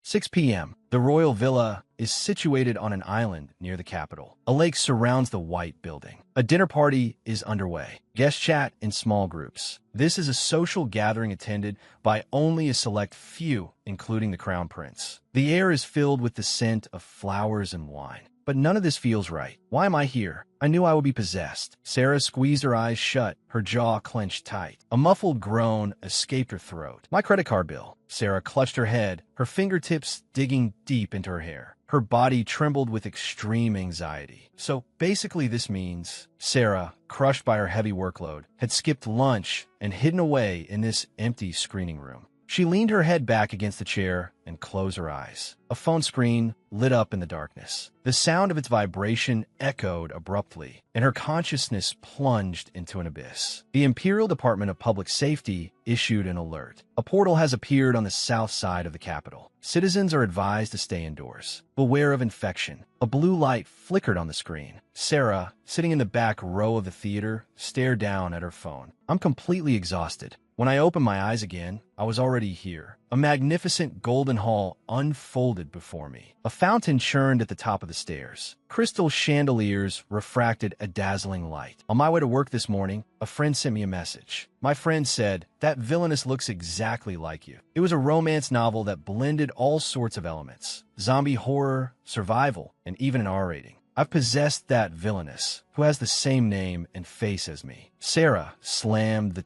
6 p.m. The royal villa is situated on an island near the capital. A lake surrounds the white building. A dinner party is underway. Guests chat in small groups. This is a social gathering attended by only a select few, including the crown prince. The air is filled with the scent of flowers and wine. But none of this feels right. Why am I here? I knew I would be possessed. Sarah squeezed her eyes shut, her jaw clenched tight. A muffled groan escaped her throat. My credit card bill. Sarah clutched her head, her fingertips digging deep into her hair. Her body trembled with extreme anxiety. So basically this means Sarah, crushed by her heavy workload, had skipped lunch and hidden away in this empty screening room. She leaned her head back against the chair and closed her eyes. A phone screen lit up in the darkness. The sound of its vibration echoed abruptly, and her consciousness plunged into an abyss. The Imperial Department of Public Safety issued an alert. A portal has appeared on the south side of the capital. Citizens are advised to stay indoors. Beware of infection. A blue light flickered on the screen. Sarah, sitting in the back row of the theater, stared down at her phone. I'm completely exhausted. When I opened my eyes again, I was already here. A magnificent golden hall unfolded before me. A fountain churned at the top of the stairs. Crystal chandeliers refracted a dazzling light. On my way to work this morning, a friend sent me a message. My friend said, "That villainess looks exactly like you." It was a romance novel that blended all sorts of elements: zombie horror, survival, and even an R rating. I've possessed that villainess, who has the same name and face as me. Sarah slammed the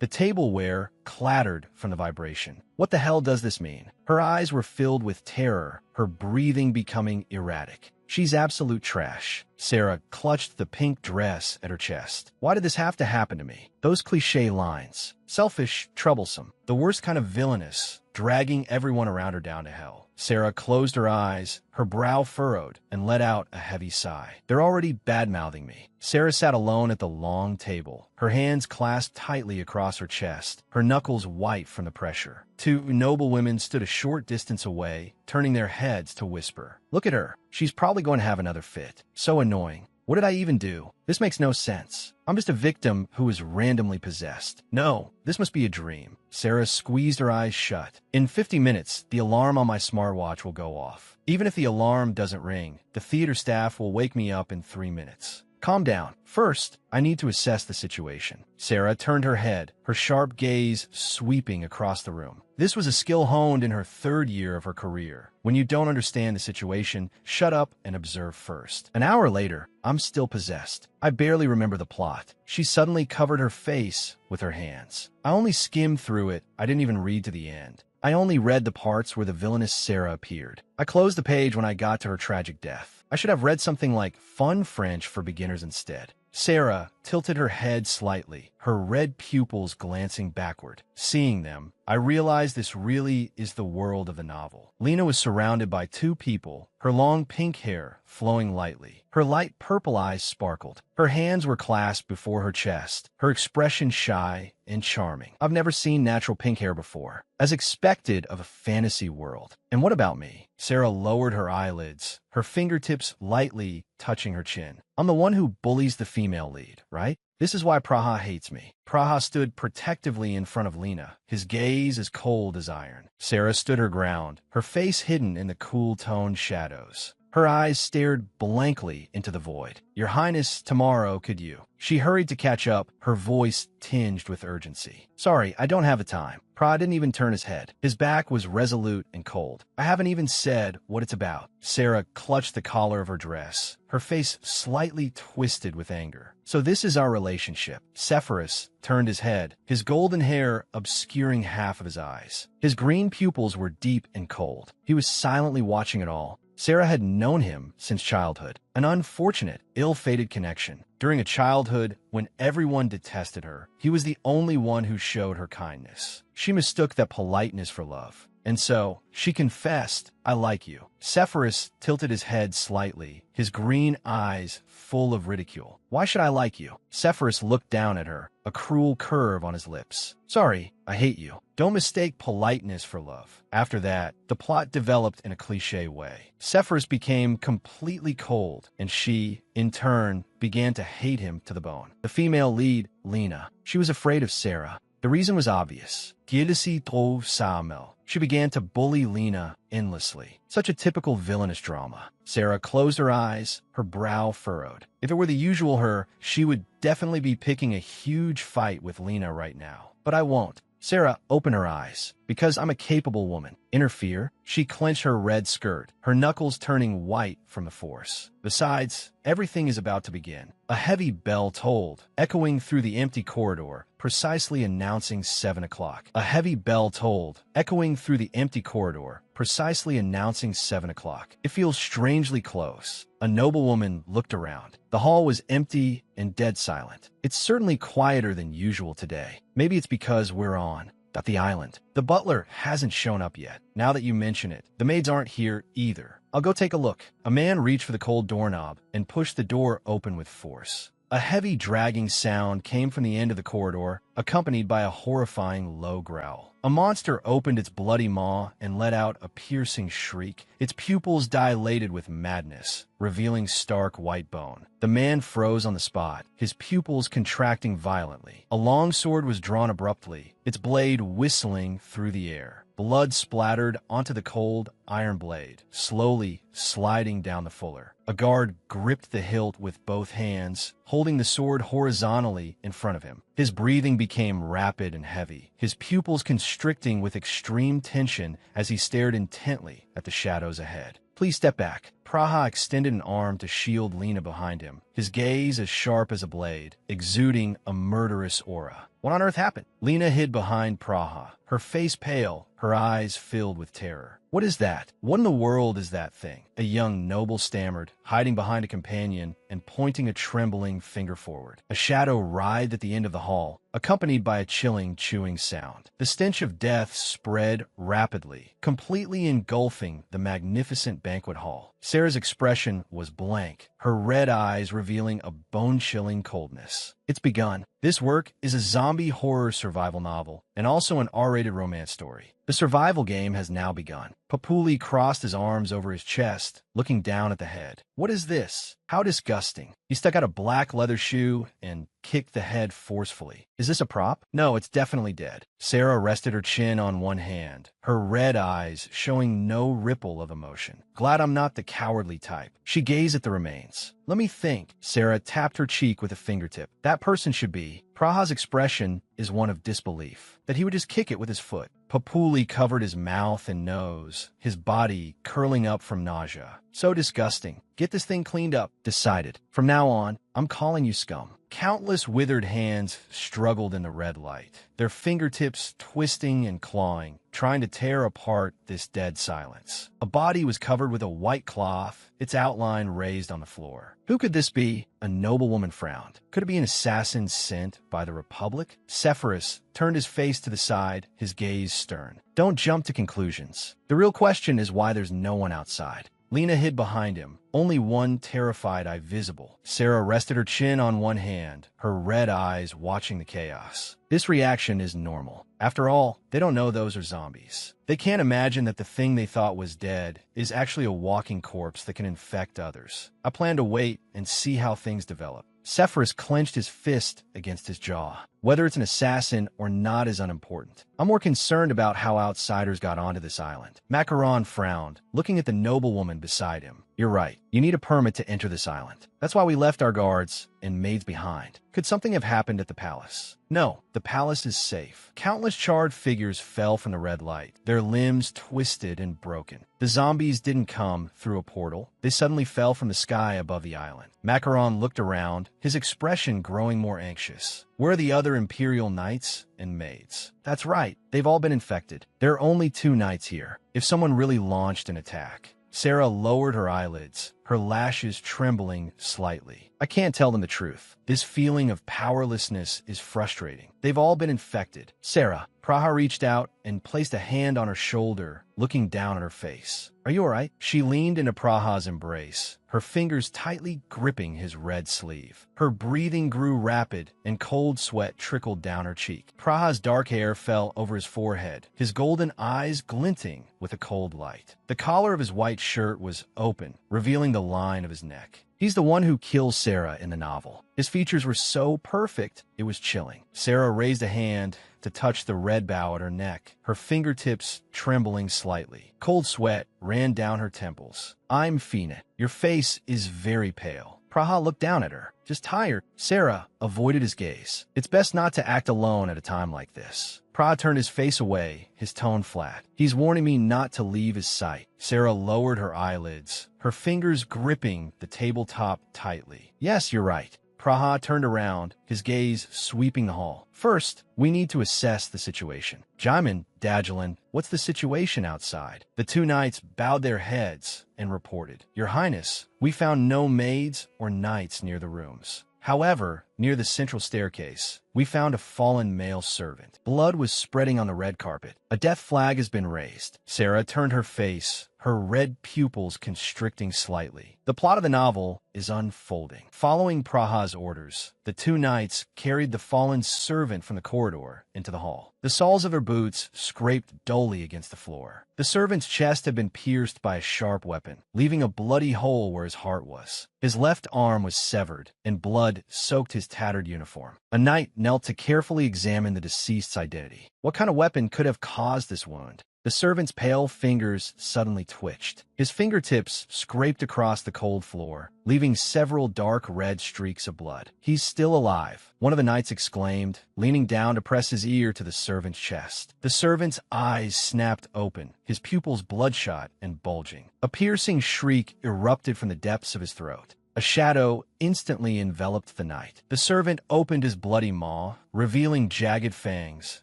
tableware clattered from the vibration. What the hell does this mean? Her eyes were filled with terror, her breathing becoming erratic. She's absolute trash. Sarah clutched the pink dress at her chest. Why did this have to happen to me? Those cliche lines. Selfish, troublesome. The worst kind of villainous, dragging everyone around her down to hell. Sarah closed her eyes, her brow furrowed, and let out a heavy sigh. They're already bad-mouthing me. Sarah sat alone at the long table, her hands clasped tightly across her chest, her knuckles white from the pressure. Two noble women stood a short distance away, turning their heads to whisper. Look at her. She's probably going to have another fit. So annoying. What did I even do? This makes no sense. I'm just a victim who was randomly possessed. No, this must be a dream. Sarah squeezed her eyes shut. In 50 minutes, the alarm on my smartwatch will go off. Even if the alarm doesn't ring, the theater staff will wake me up in 3 minutes. Calm down. First, I need to assess the situation. Sarah turned her head, her sharp gaze sweeping across the room. This was a skill honed in her 3rd year of her career. When you don't understand the situation, shut up and observe first. An hour later, I'm still possessed. I barely remember the plot. She suddenly covered her face with her hands. I only skimmed through it. I didn't even read to the end. I only read the parts where the villainous Sarah appeared. I closed the page when I got to her tragic death. I should have read something like Fun French for Beginners instead. Sarah tilted her head slightly, her red pupils glancing backward. Seeing them, I realized this really is the world of the novel. Lena was surrounded by 2 people, her long pink hair flowing lightly. Her light purple eyes sparkled. Her hands were clasped before her chest, her expression shy and charming. I've never seen natural pink hair before, as expected of a fantasy world. And what about me? Sarah lowered her eyelids, her fingertips lightly touching her chin. I'm the one who bullies the female lead, right? This is why Praha hates me. Praha stood protectively in front of Lena, his gaze as cold as iron. Sarah stood her ground, her face hidden in the cool-toned shadows. Her eyes stared blankly into the void. Your Highness, tomorrow, could you? She hurried to catch up, her voice tinged with urgency. Sorry, I don't have the time. Pra didn't even turn his head. His back was resolute and cold. I haven't even said what it's about. Sarah clutched the collar of her dress, her face slightly twisted with anger. So this is our relationship. Sepphoris turned his head, his golden hair obscuring half of his eyes. His green pupils were deep and cold. He was silently watching it all. Sarah had known him since childhood, an unfortunate, ill-fated connection. During a childhood when everyone detested her, he was the only one who showed her kindness. She mistook that politeness for love. And so, she confessed, I like you. Sepphoris tilted his head slightly, his green eyes full of ridicule. Why should I like you? Sepphoris looked down at her, a cruel curve on his lips. Sorry, I hate you. Don't mistake politeness for love. After that, the plot developed in a cliché way. Sepphoris became completely cold, and she, in turn, began to hate him to the bone. The female lead, Lena, she was afraid of Sarah. The reason was obvious. Giedesi trouve Saamel. She began to bully Lena endlessly. Such a typical villainous drama. Sarah closed her eyes, her brow furrowed. If it were the usual her, she would definitely be picking a huge fight with Lena right now. But I won't. Sarah opened her eyes. Because I'm a capable woman. Interfere? She clenched her red skirt, her knuckles turning white from the force. Besides, everything is about to begin. A heavy bell tolled, echoing through the empty corridor, precisely announcing 7 o'clock. A heavy bell tolled, echoing through the empty corridor, precisely announcing 7 o'clock. It feels strangely close. A noblewoman looked around. The hall was empty and dead silent. It's certainly quieter than usual today. Maybe it's because we're on the island. The butler hasn't shown up yet. Now that you mention it, the maids aren't here either. I'll go take a look. A man reached for the cold doorknob and pushed the door open with force. A heavy dragging sound came from the end of the corridor, accompanied by a horrifying low growl. A monster opened its bloody maw and let out a piercing shriek, its pupils dilated with madness, revealing stark white bone. The man froze on the spot, his pupils contracting violently. A long sword was drawn abruptly, its blade whistling through the air. Blood splattered onto the cold iron blade, slowly sliding down the fuller. A guard gripped the hilt with both hands, holding the sword horizontally in front of him. His breathing became rapid and heavy, his pupils constricting with extreme tension as he stared intently at the shadows ahead. Please step back. Praha extended an arm to shield Lena behind him, his gaze as sharp as a blade, exuding a murderous aura. What on earth happened? Lena hid behind Praha, her face pale, her eyes filled with terror. What is that? What in the world is that thing? A young noble stammered, hiding behind a companion and pointing a trembling finger forward. A shadow writhed at the end of the hall, accompanied by a chilling, chewing sound. The stench of death spread rapidly, completely engulfing the magnificent banquet hall. Sarah's expression was blank, her red eyes revealing a bone-chilling coldness. It's begun. This work is a zombie horror survival novel and also an R-rated romance story. The survival game has now begun. Papuli crossed his arms over his chest, looking down at the head. What is this? How disgusting. He stuck out a black leather shoe and kicked the head forcefully. Is this a prop? No, it's definitely dead. Sarah rested her chin on one hand, her red eyes showing no ripple of emotion. Glad I'm not the cowardly type. She gazed at the remains. Let me think. Sarah tapped her cheek with a fingertip. That person should be. Praha's expression is one of disbelief, that he would just kick it with his foot. Papuli covered his mouth and nose, his body curling up from nausea. So disgusting. Get this thing cleaned up. Decided. From now on, I'm calling you scum. Countless withered hands struggled in the red light, their fingertips twisting and clawing, trying to tear apart this dead silence. A body was covered with a white cloth, its outline raised on the floor. Who could this be? A noblewoman frowned. Could it be an assassin sent by the Republic? Sepphoris turned his face to the side, his gaze stern. Don't jump to conclusions. The real question is why there's no one outside. Lena hid behind him, only one terrified eye visible. Sarah rested her chin on one hand, her red eyes watching the chaos. This reaction is normal. After all, they don't know those are zombies. They can't imagine that the thing they thought was dead is actually a walking corpse that can infect others. I plan to wait and see how things develop. Sepphoris clenched his fist against his jaw. Whether it's an assassin or not is unimportant. I'm more concerned about how outsiders got onto this island. Macaron frowned, looking at the noblewoman beside him. You're right. You need a permit to enter this island. That's why we left our guards and maids behind. Could something have happened at the palace? No, the palace is safe. Countless charred figures fell from the red light, their limbs twisted and broken. The zombies didn't come through a portal. They suddenly fell from the sky above the island. Macaron looked around, his expression growing more anxious. Where are the other Imperial knights and maids? That's right, they've all been infected. There are only 2 knights here. If someone really launched an attack. Sarah lowered her eyelids, her lashes trembling slightly. I can't tell them the truth. This feeling of powerlessness is frustrating. They've all been infected. Sarah. Praha reached out and placed a hand on her shoulder, looking down at her face. Are you all right? She leaned into Praha's embrace, her fingers tightly gripping his red sleeve. Her breathing grew rapid, and cold sweat trickled down her cheek. Praha's dark hair fell over his forehead, his golden eyes glinting with a cold light. The collar of his white shirt was open, revealing the line of his neck. He's the one who kills Sarah in the novel. His features were so perfect, it was chilling. Sarah raised a hand to touch the red bow at her neck, her fingertips trembling slightly. Cold sweat ran down her temples. "I'm Fina. Your face is very pale." Praha looked down at her. "Just tired." Sarah avoided his gaze. "It's best not to act alone at a time like this." Praha turned his face away, his tone flat. "He's warning me not to leave his sight." Sarah lowered her eyelids, her fingers gripping the tabletop tightly. "Yes, you're right." Praha turned around, his gaze sweeping the hall. "First, we need to assess the situation." "Jaimin, Dajalin, what's the situation outside?" The two knights bowed their heads and reported. "Your Highness, we found no maids or knights near the rooms. However, near the central staircase, we found a fallen male servant. Blood was spreading on the red carpet. A death flag has been raised." Sarah turned her face, her red pupils constricting slightly. The plot of the novel is unfolding. Following Praha's orders, the two knights carried the fallen servant from the corridor into the hall. The soles of her boots scraped dully against the floor. The servant's chest had been pierced by a sharp weapon, leaving a bloody hole where his heart was. His left arm was severed, and blood soaked his tattered uniform. A knight knelt to carefully examine the deceased's identity. What kind of weapon could have caused this wound? The servant's pale fingers suddenly twitched. His fingertips scraped across the cold floor, leaving several dark red streaks of blood. "He's still alive," one of the knights exclaimed, leaning down to press his ear to the servant's chest. The servant's eyes snapped open, his pupils bloodshot and bulging. A piercing shriek erupted from the depths of his throat. A shadow instantly enveloped the knight. The servant opened his bloody maw, revealing jagged fangs,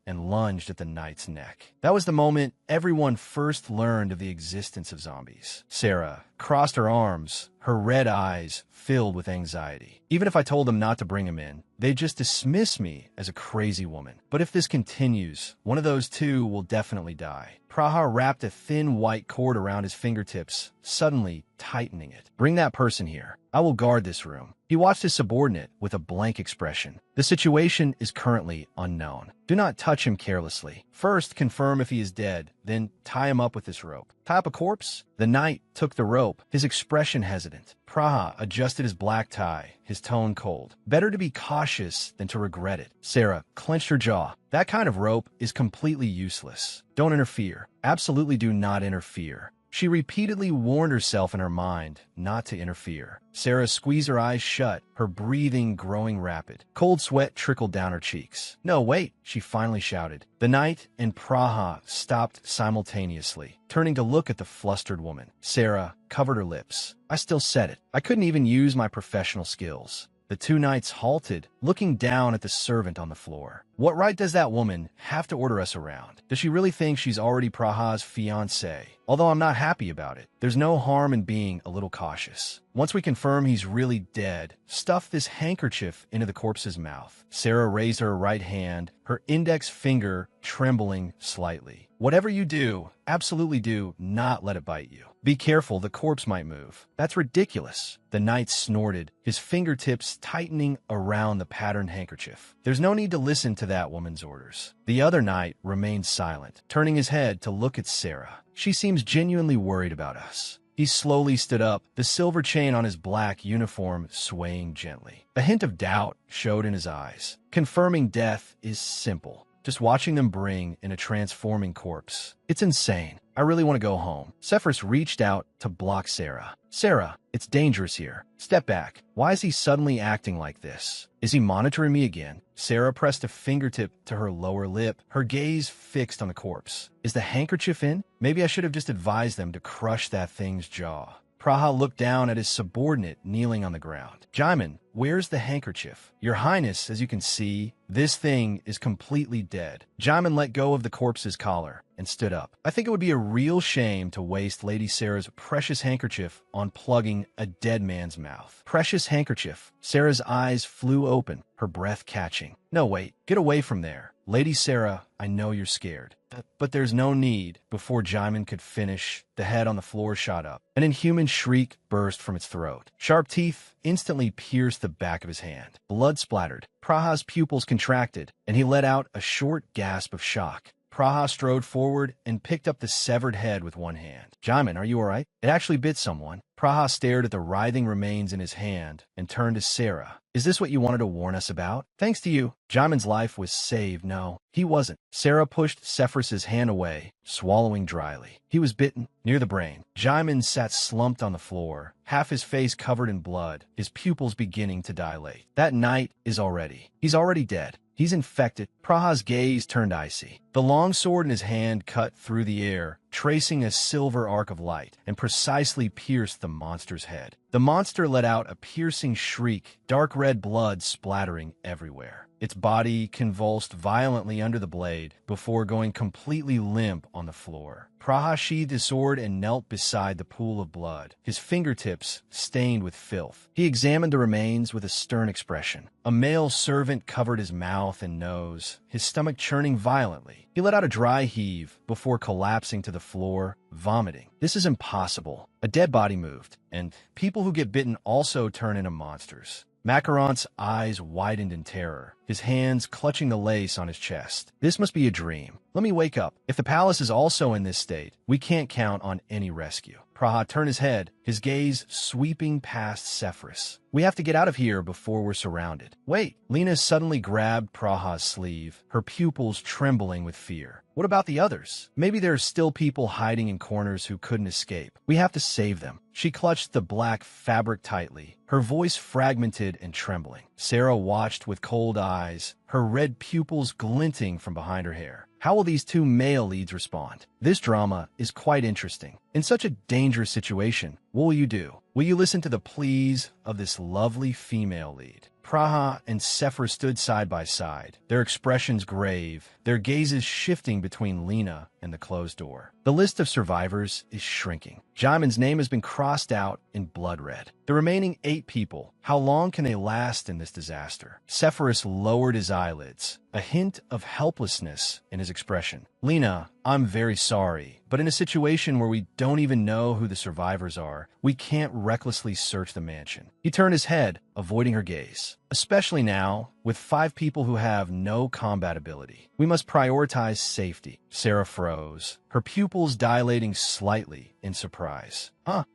and lunged at the knight's neck. That was the moment everyone first learned of the existence of zombies. Sarah crossed her arms, her red eyes filled with anxiety. "Even if I told them not to bring him in, they'd just dismiss me as a crazy woman. But if this continues, one of those two will definitely die." Praha wrapped a thin white cord around his fingertips, suddenly tightening it. "Bring that person here. I will guard this room." He watched his subordinate with a blank expression. "The situation is currently unknown. Do not touch him carelessly. First, confirm if he is dead, then tie him up with this rope." "Tie up a corpse?" The knight took the rope, his expression hesitant. Praha adjusted his black tie, his tone cold. "Better to be cautious than to regret it." Sarah clenched her jaw. "That kind of rope is completely useless. Don't interfere. Absolutely do not interfere." She repeatedly warned herself in her mind not to interfere. Sarah squeezed her eyes shut, her breathing growing rapid. Cold sweat trickled down her cheeks. "No, wait," she finally shouted. The knight and Praha stopped simultaneously, turning to look at the flustered woman. Sarah covered her lips. "I still said it. I couldn't even use my professional skills." The two knights halted, looking down at the servant on the floor. "What right does that woman have to order us around? Does she really think she's already Praha's fiancé? Although I'm not happy about it, there's no harm in being a little cautious. Once we confirm he's really dead, stuff this handkerchief into the corpse's mouth." Sarah raised her right hand, her index finger trembling slightly. "Whatever you do, absolutely do not let it bite you. Be careful, the corpse might move." "That's ridiculous." The knight snorted, his fingertips tightening around the patterned handkerchief. "There's no need to listen to that woman's orders." The other knight remained silent, turning his head to look at Sarah. "She seems genuinely worried about us." He slowly stood up, the silver chain on his black uniform swaying gently. A hint of doubt showed in his eyes. "Confirming death is simple. Just watching them bring in a transforming corpse. It's insane. I really want to go home." Cephas reached out to block Sarah. "Sarah, it's dangerous here. Step back. Why is he suddenly acting like this? Is he monitoring me again?" Sarah pressed a fingertip to her lower lip, her gaze fixed on the corpse. "Is the handkerchief in? Maybe I should have just advised them to crush that thing's jaw." Praha looked down at his subordinate kneeling on the ground. "Jaimin, where's the handkerchief?" "Your Highness, as you can see, this thing is completely dead." Jaimin let go of the corpse's collar and stood up. "I think it would be a real shame to waste Lady Sarah's precious handkerchief on plugging a dead man's mouth." "Precious handkerchief." Sarah's eyes flew open, her breath catching. "No, wait. Get away from there. Lady Sarah, I know you're scared." But there's no need. Before Jaimin could finish, the head on the floor shot up. An inhuman shriek burst from its throat. Sharp teeth instantly pierced the back of his hand. Blood splattered. Praha's pupils contracted, and he let out a short gasp of shock. Praha strode forward and picked up the severed head with one hand. Jaimin, are you alright? It actually bit someone. Praha stared at the writhing remains in his hand and turned to Sarah. Is this what you wanted to warn us about? Thanks to you, Jaimin's life was saved. No, he wasn't. Sarah pushed Sephirus's hand away, swallowing dryly. He was bitten near the brain. Jaimin sat slumped on the floor, half his face covered in blood, his pupils beginning to dilate. That night is already. He's already dead. He's infected. Praha's gaze turned icy. The long sword in his hand cut through the air, tracing a silver arc of light, and precisely pierced the monster's head. The monster let out a piercing shriek, dark red blood splattering everywhere. Its body convulsed violently under the blade before going completely limp on the floor. Praha sheathed his sword and knelt beside the pool of blood, his fingertips stained with filth. He examined the remains with a stern expression. A male servant covered his mouth and nose, his stomach churning violently. He let out a dry heave before collapsing to the floor, vomiting. This is impossible. A dead body moved, and people who get bitten also turn into monsters. Macaron's eyes widened in terror, his hands clutching the lace on his chest. This must be a dream. Let me wake up. If the palace is also in this state, we can't count on any rescue. Praha turned his head, his gaze sweeping past Sephirus. We have to get out of here before we're surrounded. Wait! Lena suddenly grabbed Praha's sleeve, her pupils trembling with fear. What about the others? Maybe there are still people hiding in corners who couldn't escape. We have to save them. She clutched the black fabric tightly, her voice fragmented and trembling. Sarah watched with cold eyes, her red pupils glinting from behind her hair. How will these two male leads respond? This drama is quite interesting. In such a dangerous situation, what will you do? Will you listen to the pleas of this lovely female lead? Praha and Sephir stood side by side, their expressions grave, their gazes shifting between Lena and the closed door. The list of survivors is shrinking. Jaimin's name has been crossed out in blood red. The remaining 8 people, how long can they last in this disaster? Sephirus lowered his eyelids, a hint of helplessness in his expression. Lena, I'm very sorry, but in a situation where we don't even know who the survivors are, we can't recklessly search the mansion. He turned his head, avoiding her gaze. Especially now, with 5 people who have no combat ability. We must prioritize safety. Sarah froze, her pupils dilating slightly in surprise.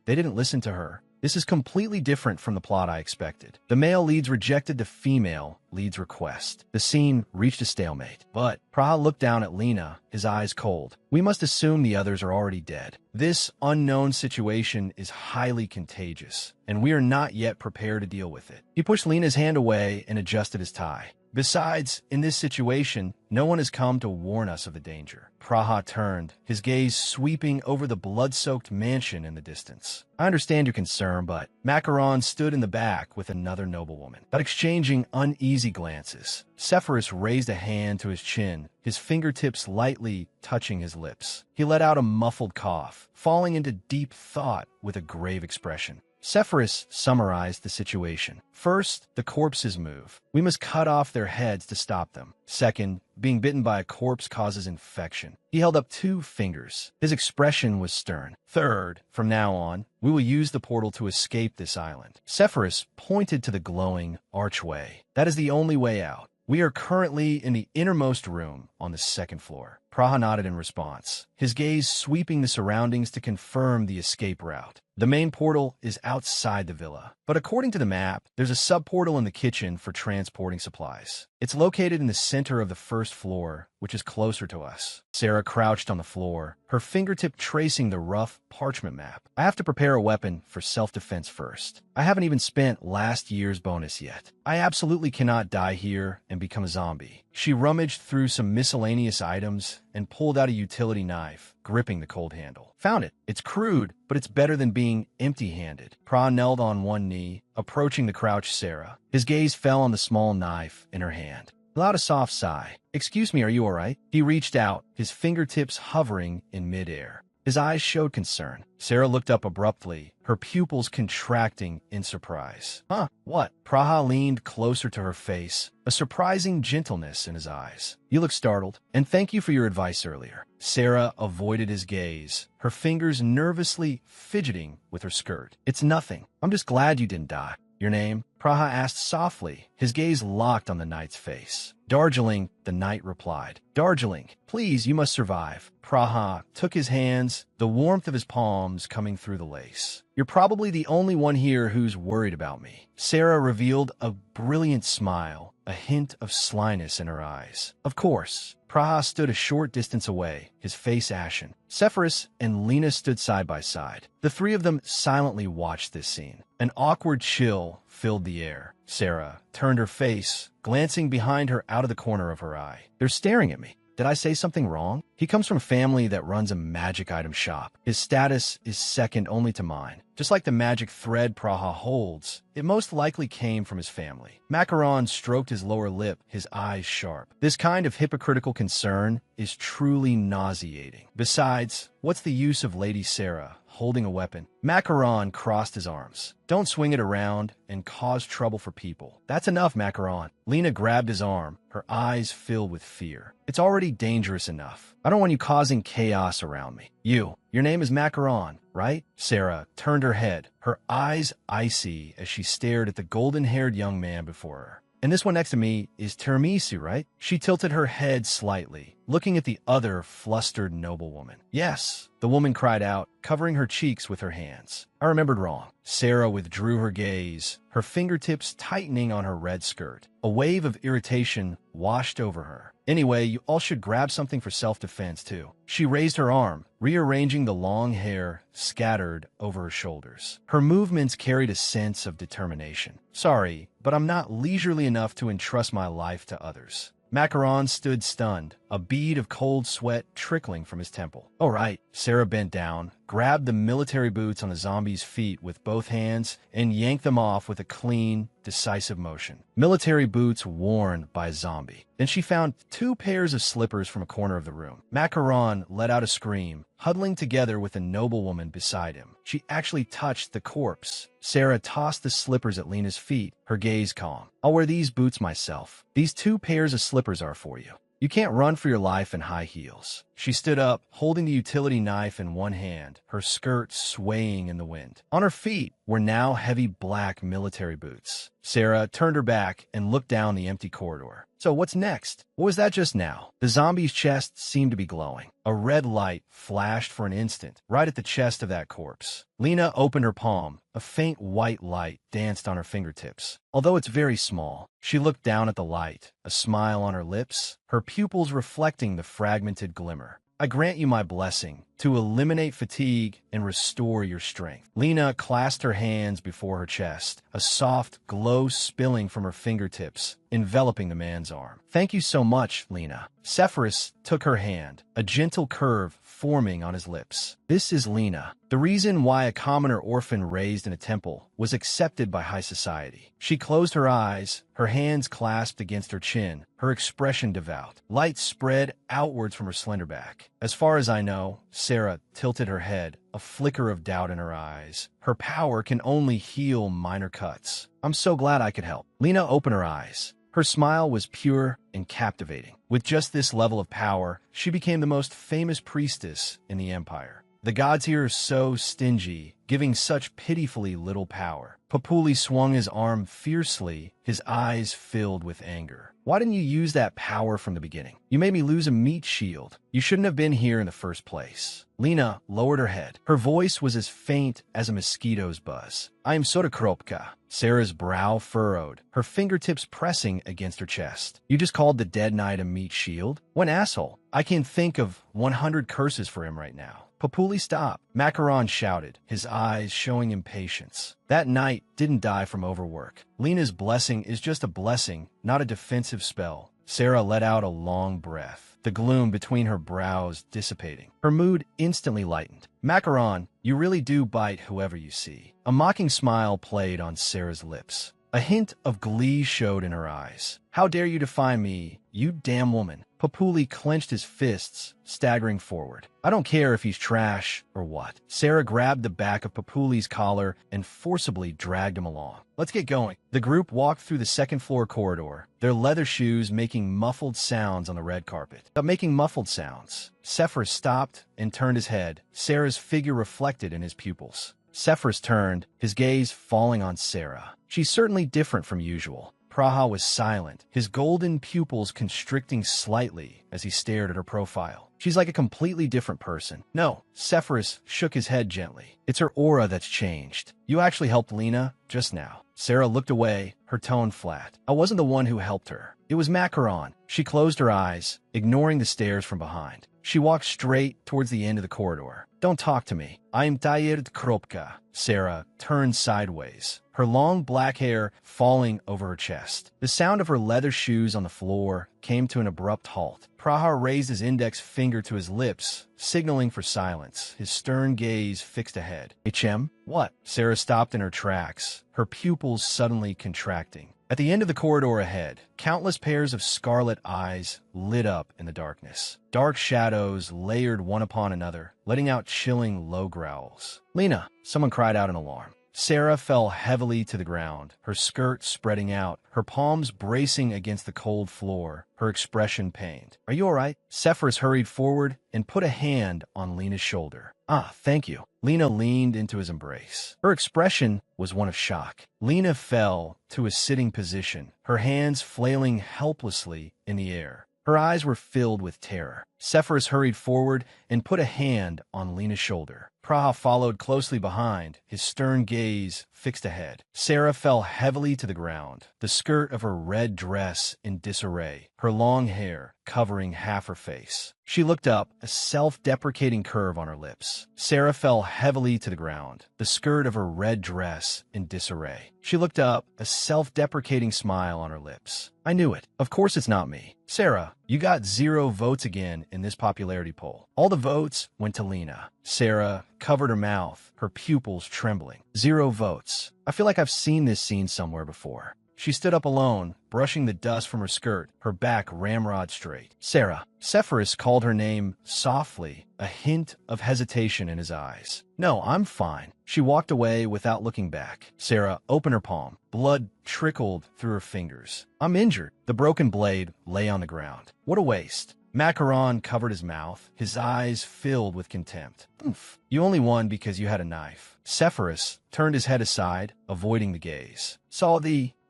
They didn't listen to her. This is completely different from the plot I expected. The male leads rejected the female lead's request. The scene reached a stalemate. But Praha looked down at Lena, his eyes cold. We must assume the others are already dead. This unknown situation is highly contagious, and we are not yet prepared to deal with it. He pushed Lena's hand away and adjusted his tie. Besides, in this situation, no one has come to warn us of the danger. Praha turned, his gaze sweeping over the blood-soaked mansion in the distance. I understand your concern, but Macaron stood in the back with another noblewoman, but exchanging uneasy glances. Sephirus raised a hand to his chin, his fingertips lightly touching his lips. He let out a muffled cough, falling into deep thought with a grave expression. Sephirus summarized the situation. First, the corpses move. We must cut off their heads to stop them. Second, being bitten by a corpse causes infection. He held up 2 fingers. His expression was stern. Third, from now on, we will use the portal to escape this island. Sephirus pointed to the glowing archway. That is the only way out. We are currently in the innermost room on the 2nd floor. Praha nodded in response, his gaze sweeping the surroundings to confirm the escape route. The main portal is outside the villa, but according to the map, there's a sub-portal in the kitchen for transporting supplies. It's located in the center of the 1st floor, which is closer to us. Sarah crouched on the floor, her fingertip tracing the rough parchment map. I have to prepare a weapon for self-defense first. I haven't even spent last year's bonus yet. I absolutely cannot die here and become a zombie. She rummaged through some miscellaneous items and pulled out a utility knife, gripping the cold handle. Found it. It's crude, but it's better than being empty-handed. Pra knelt on one knee, approaching the crouched Sarah. His gaze fell on the small knife in her hand. He allowed a soft sigh. Excuse me, are you all right? He reached out, his fingertips hovering in midair. His eyes showed concern. Sarah looked up abruptly, her pupils contracting in surprise. What? Praha leaned closer to her face, a surprising gentleness in his eyes. You look startled, and thank you for your advice earlier. Sarah avoided his gaze, her fingers nervously fidgeting with her skirt. It's nothing. I'm just glad you didn't die. Your name? Praha asked softly, his gaze locked on the knight's face. Darjeeling, the knight replied. Darjeeling, please, you must survive. Praha took his hands, the warmth of his palms coming through the lace. You're probably the only one here who's worried about me. Sarah revealed a brilliant smile, a hint of slyness in her eyes. Of course. Praha stood a short distance away, his face ashen. Sepphoris and Lena stood side by side. The three of them silently watched this scene. An awkward chill filled the air. Sarah turned her face, glancing behind her out of the corner of her eye. They're staring at me. Did I say something wrong? He comes from a family that runs a magic item shop. His status is second only to mine. Just like the magic thread Praha holds, it most likely came from his family. Macaron stroked his lower lip, his eyes sharp. This kind of hypocritical concern is truly nauseating. Besides, what's the use of Lady Sarah holding a weapon? Macaron crossed his arms. Don't swing it around and cause trouble for people. That's enough, Macaron. Lena grabbed his arm, her eyes filled with fear. It's already dangerous enough. I don't want you causing chaos around me. Your name is Macaron, right? Sarah turned her head, her eyes icy as she stared at the golden-haired young man before her. And this one next to me is Tiramisu, right? She tilted her head slightly, looking at the other flustered noblewoman. Yes, the woman cried out, covering her cheeks with her hands. I remembered wrong. Sarah withdrew her gaze, her fingertips tightening on her red skirt. A wave of irritation washed over her. Anyway, you all should grab something for self-defense, too. She raised her arm, rearranging the long hair scattered over her shoulders. Her movements carried a sense of determination. Sorry, but I'm not leisurely enough to entrust my life to others. Macaron stood stunned, a bead of cold sweat trickling from his temple. All right, Sarah bent down, grabbed the military boots on the zombie's feet with both hands, and yanked them off with a clean, decisive motion. Military boots worn by a zombie. Then she found 2 pairs of slippers from a corner of the room. Macaron let out a scream, huddling together with a noblewoman beside him. She actually touched the corpse. Sarah tossed the slippers at Lena's feet, her gaze calm. I'll wear these boots myself. These 2 pairs of slippers are for you. You can't run for your life in high heels. She stood up, holding the utility knife in one hand, her skirt swaying in the wind. On her feet were now heavy black military boots. Sarah turned her back and looked down the empty corridor. So what's next? What was that just now? The zombie's chest seemed to be glowing. A red light flashed for an instant, right at the chest of that corpse. Lena opened her palm. A faint white light danced on her fingertips. Although it's very small, she looked down at the light, a smile on her lips, her pupils reflecting the fragmented glimmer. I grant you my blessing to eliminate fatigue and restore your strength. Lena clasped her hands before her chest, a soft glow spilling from her fingertips, enveloping the man's arm. Thank you so much, Lena. Sepphoris took her hand, a gentle curve forming on his lips. This is Lena, the reason why a commoner orphan raised in a temple was accepted by high society. She closed her eyes, her hands clasped against her chin, her expression devout. Light spread outwards from her slender back. As far as I know, Sarah tilted her head, a flicker of doubt in her eyes. Her power can only heal minor cuts. I'm so glad I could help. Lena opened her eyes. Her smile was pure and captivating. With just this level of power, she became the most famous priestess in the Empire. The gods here are so stingy, giving such pitifully little power. Papuli swung his arm fiercely, his eyes filled with anger. Why didn't you use that power from the beginning? You made me lose a meat shield. You shouldn't have been here in the first place. Lena lowered her head. Her voice was as faint as a mosquito's buzz. I am Sotokropka. Sarah's brow furrowed, her fingertips pressing against her chest. You just called the dead knight a meat shield? What asshole. I can think of 100 curses for him right now. Papuli, stop. Macaron shouted, his eyes showing impatience. That knight didn't die from overwork. Lena's blessing is just a blessing, not a defensive spell. Sarah let out a long breath, the gloom between her brows dissipating. Her mood instantly lightened. Macaron, you really do bite whoever you see. A mocking smile played on Sarah's lips. A hint of glee showed in her eyes. How dare you define me, you damn woman. Papuli clenched his fists, staggering forward. I don't care if he's trash or what. Sarah grabbed the back of Papuli's collar and forcibly dragged him along. Let's get going. The group walked through the second-floor corridor, their leather shoes making muffled sounds on the red carpet. But making muffled sounds. Sepphoris stopped and turned his head. Sarah's figure reflected in his pupils. Sephirus turned, his gaze falling on Sarah. She's certainly different from usual. Praha was silent, his golden pupils constricting slightly as he stared at her profile. She's like a completely different person. No, Sephirus shook his head gently. It's her aura that's changed. You actually helped Lena just now. Sarah looked away, her tone flat. I wasn't the one who helped her. It was Macaron. She closed her eyes, ignoring the stares from behind. She walked straight towards the end of the corridor. Don't talk to me. I am tired Kropka. Sarah turned sideways, her long black hair falling over her chest. The sound of her leather shoes on the floor came to an abrupt halt. Praha raised his index finger to his lips, signaling for silence, his stern gaze fixed ahead. HM? What? Sarah stopped in her tracks, her pupils suddenly contracting. At the end of the corridor ahead, countless pairs of scarlet eyes lit up in the darkness. Dark shadows layered one upon another, letting out chilling low growls. Lena! Someone cried out in alarm. Sarah fell heavily to the ground, her skirt spreading out, her palms bracing against the cold floor, her expression pained. Are you all right? Sephirus hurried forward and put a hand on Lena's shoulder. Ah, thank you. Lena leaned into his embrace. Her expression was one of shock. Lena fell to a sitting position, her hands flailing helplessly in the air. Her eyes were filled with terror. Sephirus hurried forward and put a hand on Lena's shoulder. Praha followed closely behind, his stern gaze fixed ahead. Sarah fell heavily to the ground, the skirt of her red dress in disarray, her long hair covering half her face. She looked up, a self-deprecating curve on her lips. Sarah fell heavily to the ground, the skirt of her red dress in disarray. She looked up, a self-deprecating smile on her lips. I knew it. Of course it's not me. Sarah, you got 0 votes again in this popularity poll. All the votes went to Lena. Sarah covered her mouth, her pupils trembling. 0 votes. I feel like I've seen this scene somewhere before. She stood up alone, brushing the dust from her skirt, her back ramrod straight. Sarah. Sephirus called her name softly, a hint of hesitation in his eyes. No, I'm fine. She walked away without looking back. Sarah opened her palm. Blood trickled through her fingers. I'm injured. The broken blade lay on the ground. What a waste. Macaron covered his mouth, his eyes filled with contempt. Oof. You only won because you had a knife. Sephirus turned his head aside, avoiding the gaze.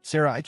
Sarah,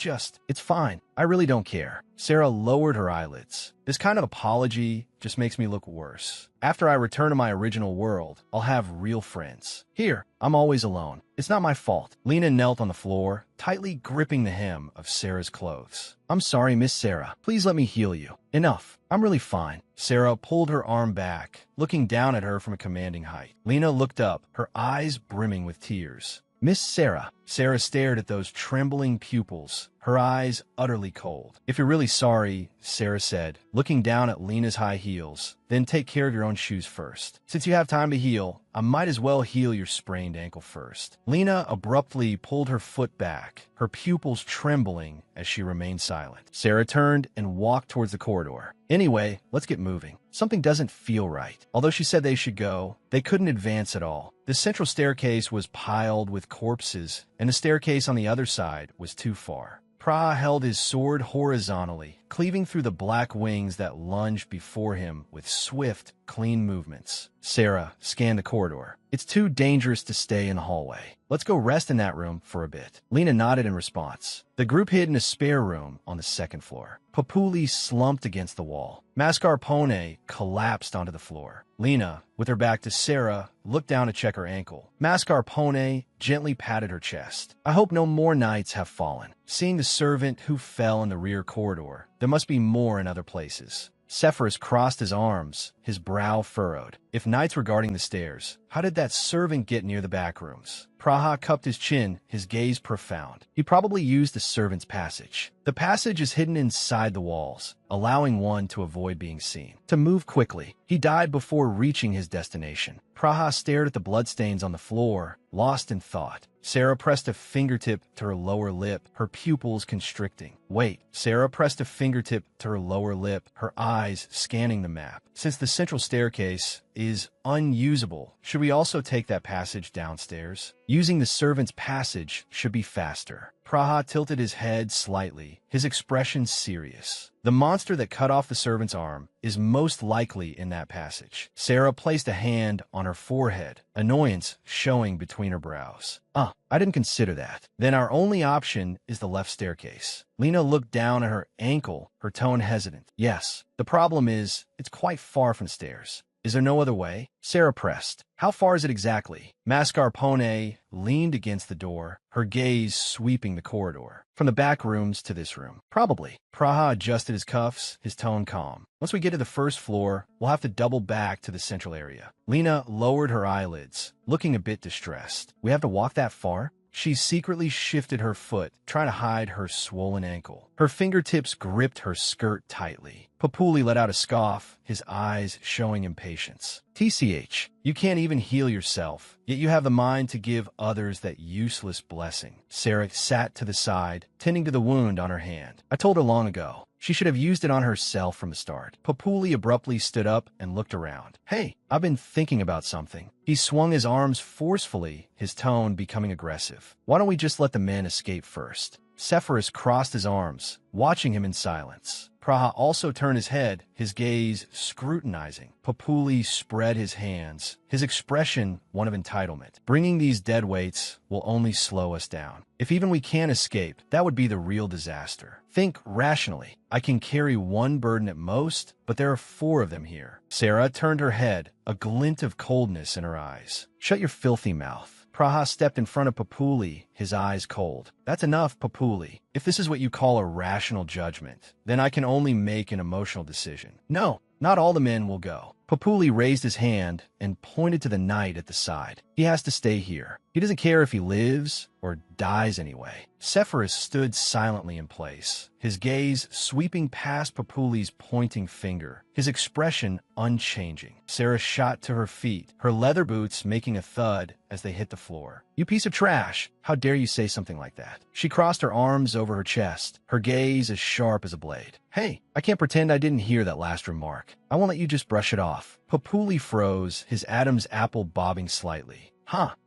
it's fine. I really don't care. Sarah lowered her eyelids. This kind of apology just makes me look worse. After I return to my original world, I'll have real friends. Here, I'm always alone. It's not my fault. Lena knelt on the floor, tightly gripping the hem of Sarah's clothes. I'm sorry, Miss Sarah. Please let me heal you. Enough. I'm really fine. Sarah pulled her arm back, looking down at her from a commanding height. Lena looked up, her eyes brimming with tears. Miss Sarah. Sarah stared at those trembling pupils, her eyes utterly cold. If you're really sorry, Sarah said, looking down at Lena's high heels, then take care of your own shoes first. Since you have time to heal, I might as well heal your sprained ankle first. Lena abruptly pulled her foot back, her pupils trembling as she remained silent. Sarah turned and walked towards the corridor. Anyway, let's get moving. Something doesn't feel right. Although she said they should go, they couldn't advance at all. The central staircase was piled with corpses, and the staircase on the other side was too far. Praha held his sword horizontally, cleaving through the black wings that lunged before him with swift, clean movements. Sarah scanned the corridor. It's too dangerous to stay in the hallway. Let's go rest in that room for a bit. Lena nodded in response. The group hid in a spare room on the second floor. Papuli slumped against the wall. Mascarpone collapsed onto the floor. Lena, with her back to Sarah, looked down to check her ankle. Mascarpone gently patted her chest. I hope no more knights have fallen. Seeing the servant who fell in the rear corridor, there must be more in other places. Sephirus crossed his arms, his brow furrowed. If knights were guarding the stairs, how did that servant get near the back rooms? Praha cupped his chin, his gaze profound. He probably used the servant's passage. The passage is hidden inside the walls, allowing one to avoid being seen. To move quickly, he died before reaching his destination. Praha stared at the bloodstains on the floor, lost in thought. Sarah pressed a fingertip to her lower lip, her pupils constricting. Wait. Sarah pressed a fingertip to her lower lip, her eyes scanning the map. Since the central staircase is unusable. Should we also take that passage downstairs? Using the servant's passage should be faster. Praha tilted his head slightly, his expression serious. The monster that cut off the servant's arm is most likely in that passage. Sarah placed a hand on her forehead, annoyance showing between her brows. I didn't consider that. Then our only option is the left staircase. Lena looked down at her ankle, her tone hesitant. Yes, the problem is, it's quite far from stairs. Is there no other way? Sarah pressed. How far is it exactly? Mascarpone leaned against the door, her gaze sweeping the corridor. From the back rooms to this room. Probably. Praha adjusted his cuffs, his tone calm. Once we get to the first floor, we'll have to double back to the central area. Lena lowered her eyelids, looking a bit distressed. We have to walk that far? She secretly shifted her foot, trying to hide her swollen ankle. Her fingertips gripped her skirt tightly. Papuli let out a scoff, his eyes showing impatience. TCH, you can't even heal yourself, yet you have the mind to give others that useless blessing. Sarah sat to the side, tending to the wound on her hand. I told her long ago. She should have used it on herself from the start. Papuli abruptly stood up and looked around. Hey, I've been thinking about something. He swung his arms forcefully, his tone becoming aggressive. Why don't we just let the man escape first? Sepphoris crossed his arms, watching him in silence. Praha also turned his head, his gaze scrutinizing. Papuli spread his hands, his expression one of entitlement. Bringing these deadweights will only slow us down. If even we can't escape, that would be the real disaster. Think rationally. I can carry one burden at most, but there are 4 of them here. Sarah turned her head, a glint of coldness in her eyes. Shut your filthy mouth. Praha stepped in front of Papuli, his eyes cold. That's enough, Papuli. If this is what you call a rational judgment, then I can only make an emotional decision. No, not all the men will go. Papuli raised his hand and pointed to the knight at the side. He has to stay here. He doesn't care if he lives or dies anyway. Sepphoris stood silently in place, his gaze sweeping past Papuli's pointing finger, his expression unchanging. Sarah shot to her feet, her leather boots making a thud as they hit the floor. You piece of trash! How dare you say something like that? She crossed her arms over her chest, her gaze as sharp as a blade. Hey, I can't pretend I didn't hear that last remark. I won't let you just brush it off. Papuli froze, his Adam's apple bobbing slightly.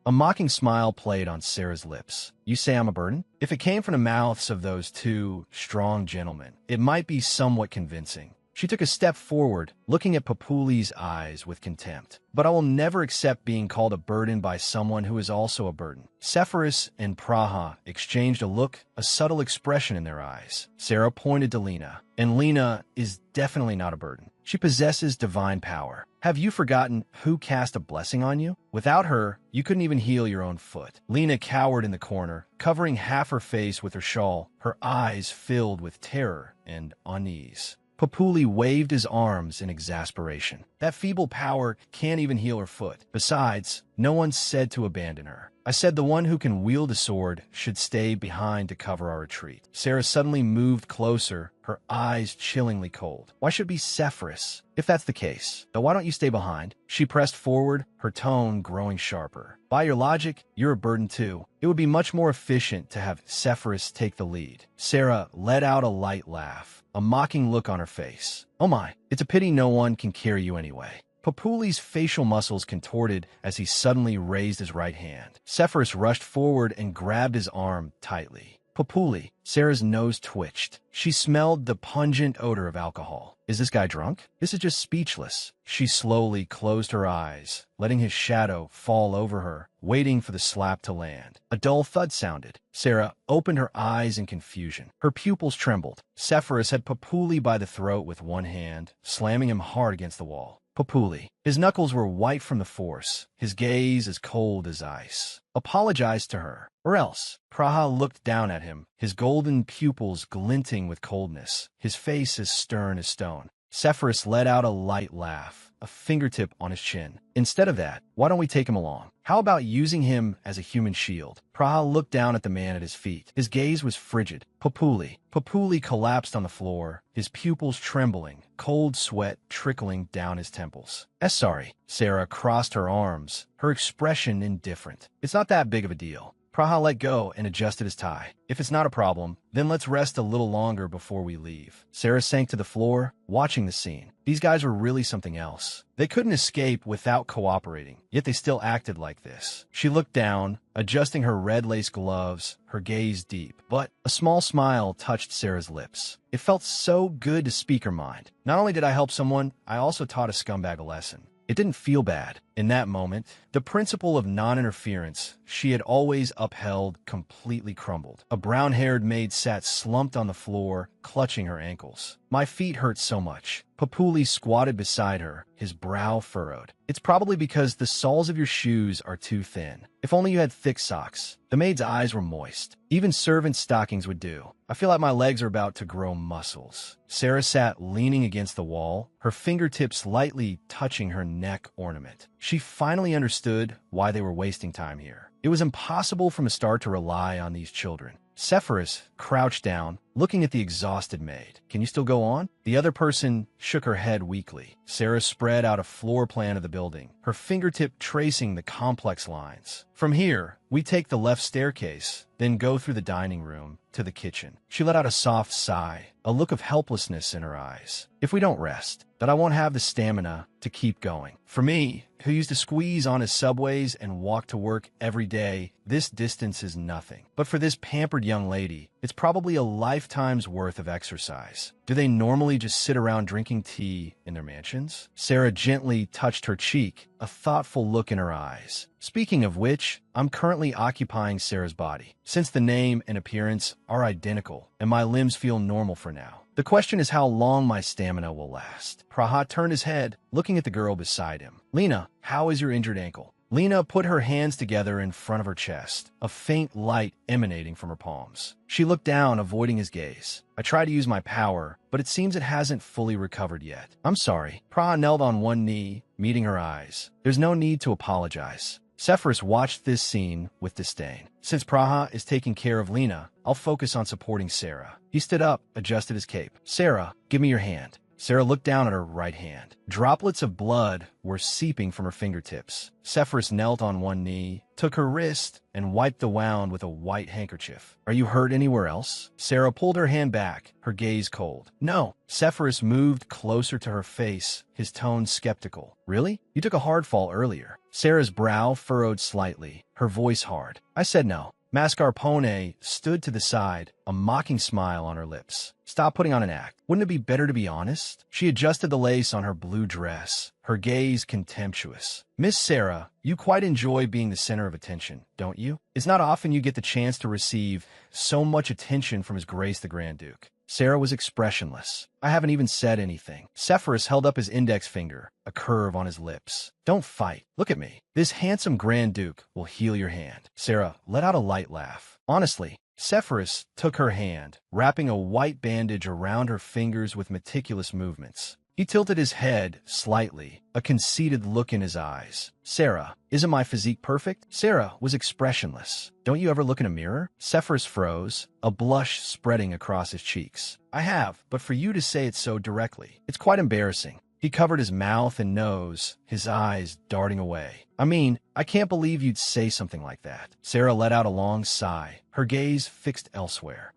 A mocking smile played on Sarah's lips. You say I'm a burden? If it came from the mouths of those 2 strong gentlemen, it might be somewhat convincing. She took a step forward, looking at Papuli's eyes with contempt. But I will never accept being called a burden by someone who is also a burden. Sepphoris and Praha exchanged a look, a subtle expression in their eyes. Sarah pointed to Lena, and Lena is definitely not a burden. She possesses divine power. Have you forgotten who cast a blessing on you? Without her, you couldn't even heal your own foot. Lena cowered in the corner, covering half her face with her shawl, her eyes filled with terror and unease. Papuli waved his arms in exasperation. That feeble power can't even heal her foot. Besides, no one said to abandon her. I said the one who can wield a sword should stay behind to cover our retreat. Sarah suddenly moved closer, her eyes chillingly cold. Why should it be Sepphoris? If that's the case, then why don't you stay behind? She pressed forward, her tone growing sharper. By your logic, you're a burden too. It would be much more efficient to have Sepphoris take the lead. Sarah let out a light laugh, a mocking look on her face. Oh my, it's a pity no one can carry you anyway. Papuli's facial muscles contorted as he suddenly raised his right hand. Sepphoris rushed forward and grabbed his arm tightly. Papuli, Sarah's nose twitched. She smelled the pungent odor of alcohol. Is this guy drunk? This is just speechless. She slowly closed her eyes, letting his shadow fall over her, waiting for the slap to land. A dull thud sounded. Sarah opened her eyes in confusion. Her pupils trembled. Sepphoris had Papuli by the throat with one hand, slamming him hard against the wall. Papuli. His knuckles were white from the force, his gaze as cold as ice. Apologize to her, or else. Praha looked down at him, his golden pupils glinting with coldness, his face as stern as stone. Sepphoris let out a light laugh, a fingertip on his chin. Instead of that, why don't we take him along? How about using him as a human shield? Praha looked down at the man at his feet. His gaze was frigid. Papuli. Papuli collapsed on the floor, his pupils trembling, cold sweat trickling down his temples. Sorry. Sarah crossed her arms, her expression indifferent. It's not that big of a deal. Praha let go and adjusted his tie. If it's not a problem, then let's rest a little longer before we leave. Sarah sank to the floor, watching the scene. These guys were really something else. They couldn't escape without cooperating, yet they still acted like this. She looked down, adjusting her red lace gloves, her gaze deep. But a small smile touched Sarah's lips. It felt so good to speak her mind. Not only did I help someone, I also taught a scumbag a lesson. It didn't feel bad. In that moment, the principle of non-interference she had always upheld completely crumbled. A brown-haired maid sat slumped on the floor, clutching her ankles. My feet hurt so much. Papuli squatted beside her, his brow furrowed. It's probably because the soles of your shoes are too thin. If only you had thick socks. The maid's eyes were moist. Even servant stockings would do. I feel like my legs are about to grow muscles. Sarah sat leaning against the wall, her fingertips lightly touching her neck ornament. She finally understood why they were wasting time here. It was impossible from the start to rely on these children. Sepphoris crouched down, looking at the exhausted maid. Can you still go on? The other person shook her head weakly. Sarah spread out a floor plan of the building, her fingertip tracing the complex lines. From here, we take the left staircase, then go through the dining room to the kitchen. She let out a soft sigh, a look of helplessness in her eyes. If we don't rest, then I won't have the stamina to keep going. For me, who used to squeeze on his subways and walk to work every day, this distance is nothing. But for this pampered young lady, it's probably a lifetime's worth of exercise. Do they normally just sit around drinking tea in their mansions? Sarah gently touched her cheek, a thoughtful look in her eyes. Speaking of which, I'm currently occupying Sarah's body, since the name and appearance are identical, and my limbs feel normal for now. The question is how long my stamina will last. Praha turned his head, looking at the girl beside him. Lena, how is your injured ankle? Lena put her hands together in front of her chest, a faint light emanating from her palms. She looked down, avoiding his gaze. I tried to use my power, but it seems it hasn't fully recovered yet. I'm sorry. Praha knelt on one knee, meeting her eyes. There's no need to apologize. Sepphoris watched this scene with disdain. Since Praha is taking care of Lena, I'll focus on supporting Sarah. He stood up, adjusted his cape. Sarah, give me your hand. Sarah looked down at her right hand. Droplets of blood were seeping from her fingertips. Sepphoris knelt on one knee, took her wrist, and wiped the wound with a white handkerchief. Are you hurt anywhere else? Sarah pulled her hand back, her gaze cold. No. Sepphoris moved closer to her face, his tone skeptical. Really? You took a hard fall earlier. Sarah's brow furrowed slightly, her voice hard. I said no. Mascarpone stood to the side, a mocking smile on her lips. Stop putting on an act. Wouldn't it be better to be honest? She adjusted the lace on her blue dress, her gaze contemptuous. Miss Sarah, you quite enjoy being the center of attention, don't you? It's not often you get the chance to receive so much attention from His Grace the Grand Duke. Sarah was expressionless. I haven't even said anything. Sepphoris held up his index finger, a curve on his lips. Don't fight. Look at me. This handsome Grand Duke will heal your hand. Sarah let out a light laugh. Honestly, Sepphoris took her hand, wrapping a white bandage around her fingers with meticulous movements. He tilted his head slightly, a conceited look in his eyes. Sarah, isn't my physique perfect? Sarah was expressionless. Don't you ever look in a mirror? Sepphoris froze, a blush spreading across his cheeks. I have, but for you to say it so directly, it's quite embarrassing. He covered his mouth and nose, his eyes darting away. I mean, I can't believe you'd say something like that. Sarah let out a long sigh, her gaze fixed elsewhere.